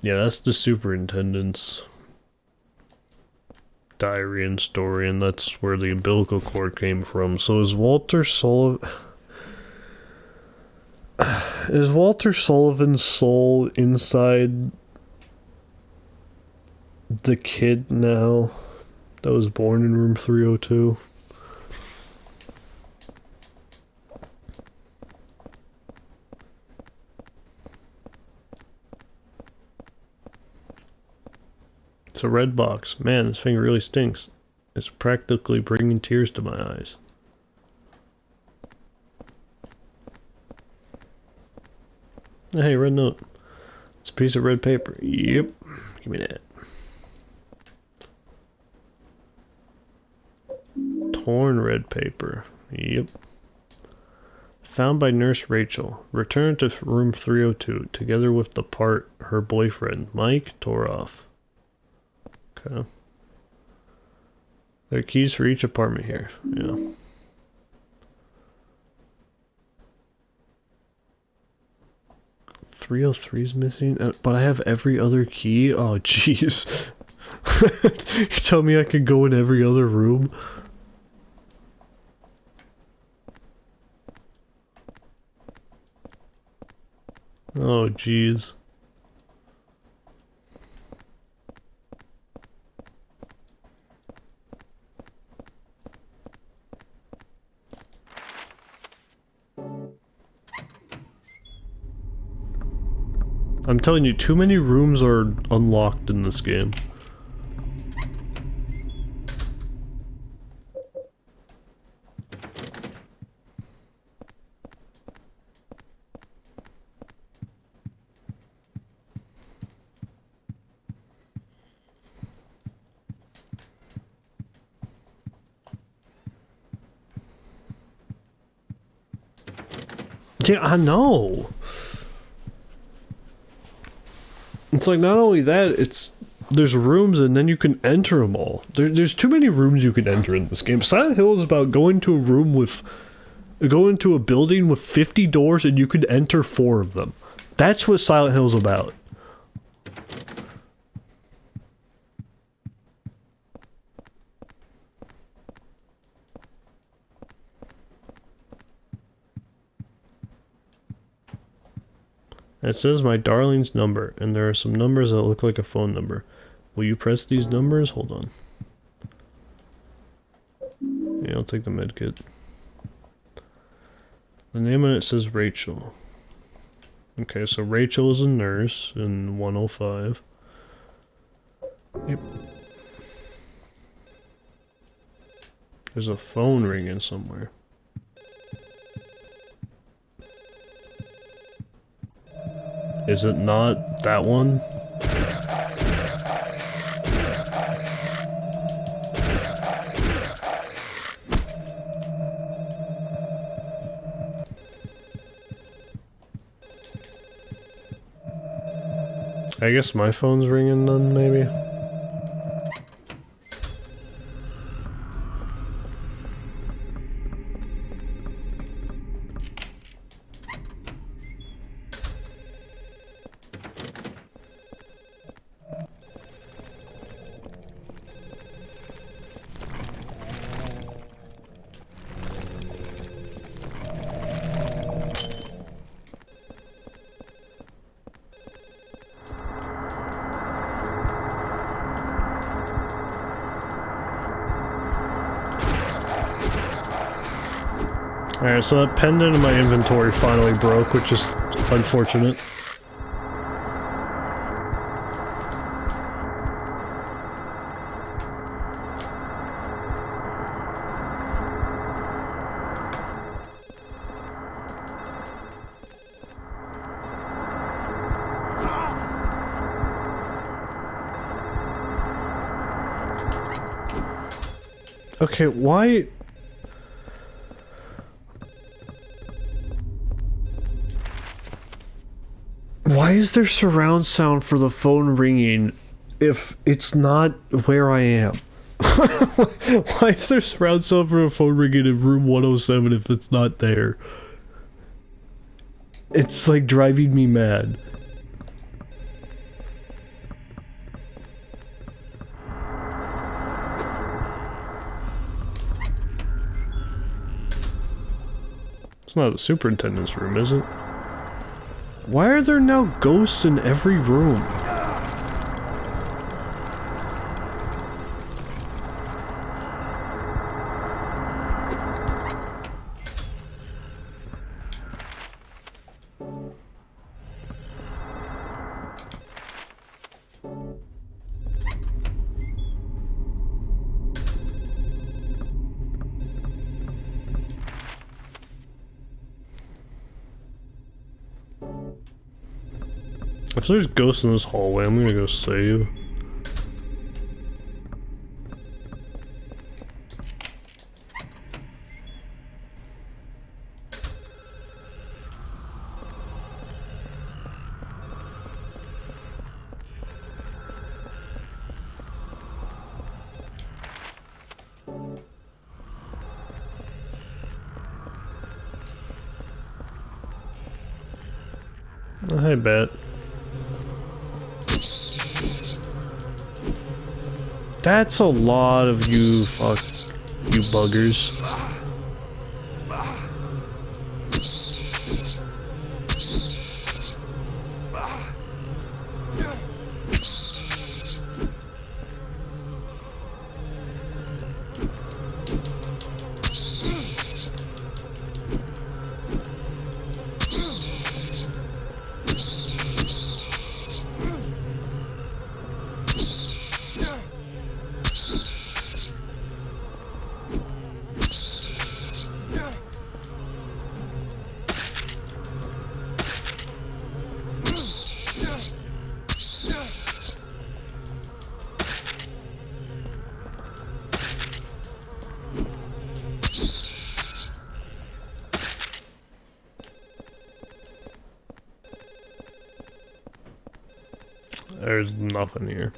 yeah, that's the superintendent's diary and story, and that's where the umbilical cord came from. So is Walter Sullivan's soul inside the kid now that was born in room 302? It's a red box. Man, this thing really stinks. It's practically bringing tears to my eyes. Hey, red note. It's a piece of red paper. Yep. Give me that. Torn red paper. Yep. Found by Nurse Rachel. Returned to room 302, together with the part her boyfriend, Mike, tore off. Okay. There are keys for each apartment here. Yeah. .303's missing, but I have every other key? Oh, jeez. You tell me I could go in every other room? Oh, jeez. I'm telling you, too many rooms are unlocked in this game. Yeah, I know. It's like, not only that, it's there's rooms and then you can enter them all. There's too many rooms you can enter in this game. Silent Hill is about going to a building with 50 doors and you can enter 4 of them. That's what Silent Hill's about. It says my darling's number, and there are some numbers that look like a phone number. Will you press these numbers? Hold on. Yeah, I'll take the medkit. The name on it says Rachel. Okay, so Rachel is a nurse in 105. Yep. There's a phone ringing somewhere. Is it not that one? I guess my phone's ringing then, maybe? Alright, so that pendant in my inventory finally broke, which is unfortunate. Okay, why... Why is there surround sound for the phone ringing if it's not where I am? Why is there surround sound for the phone ringing in room 107 if it's not there? It's like driving me mad. It's not the superintendent's room, is it? Why are there now ghosts in every room? If there's ghosts in this hallway, I'm gonna go save. Oh, hey, Bat. That's a lot of you you buggers. There's nothing here.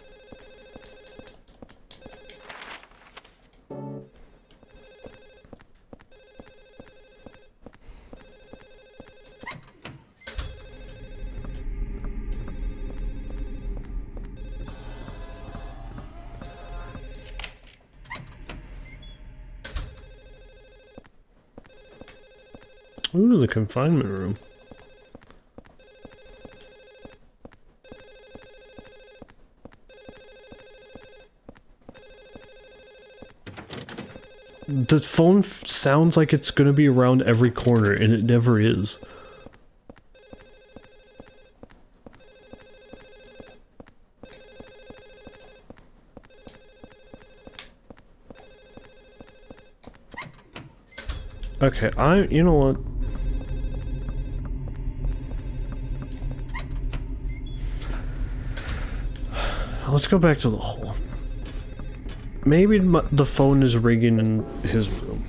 Ooh, the confinement room. The phone sounds like it's gonna be around every corner, and it never is. Okay, you know what? Let's go back to the hole. Maybe the phone is ringing in his room.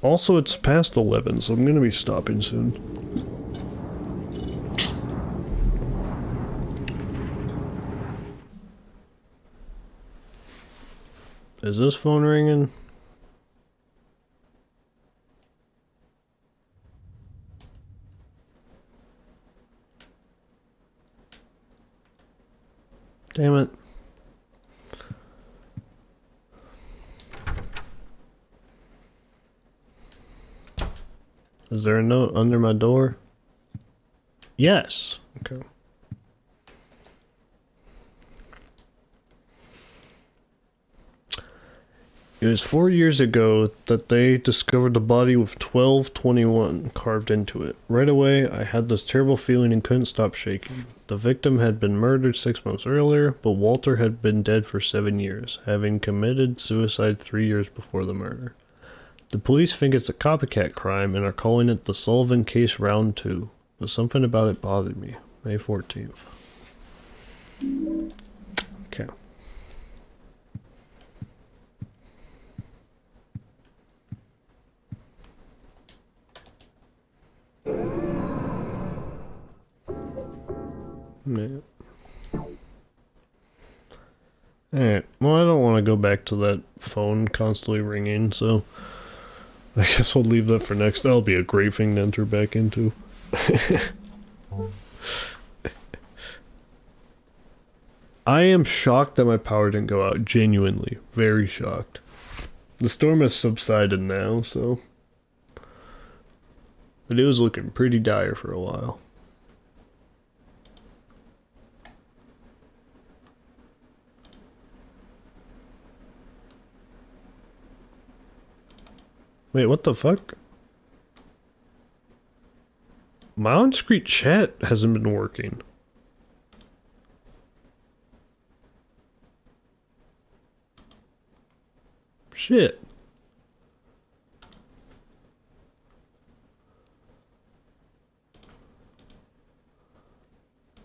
Also, it's past 11, so I'm gonna be stopping soon. Is this phone ringing? Damn it. Is there a note under my door? Yes. Okay. It was 4 years ago that they discovered the body with 1221 carved into it. Right away, I had this terrible feeling and couldn't stop shaking. The victim had been murdered 6 months earlier, but Walter had been dead for 7 years, having committed suicide 3 years before the murder. The police think it's a copycat crime and are calling it the Sullivan Case Round 2, but something about it bothered me. May 14th. Okay. Yeah. Alright, well, I don't want to go back to that phone constantly ringing, so I guess I'll leave that for next. That'll be a great thing to enter back into. I am shocked that my power didn't go out. Genuinely. Very shocked. The storm has subsided now, so... But it was looking pretty dire for a while. Wait, what the fuck? My on-screen chat hasn't been working. Shit.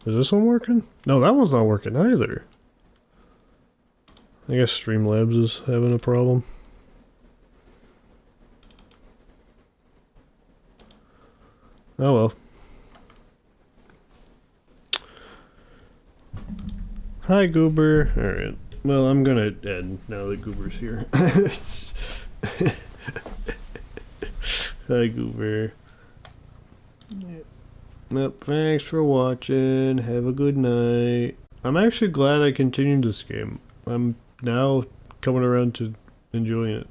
Is this one working? No, that one's not working either. I guess Streamlabs is having a problem. Oh well. Hi, Goober. Alright. Well, I'm gonna end now that Goober's here. Hi, Goober. Yep, thanks for watching. Have a good night. I'm actually glad I continued this game. I'm now coming around to enjoying it.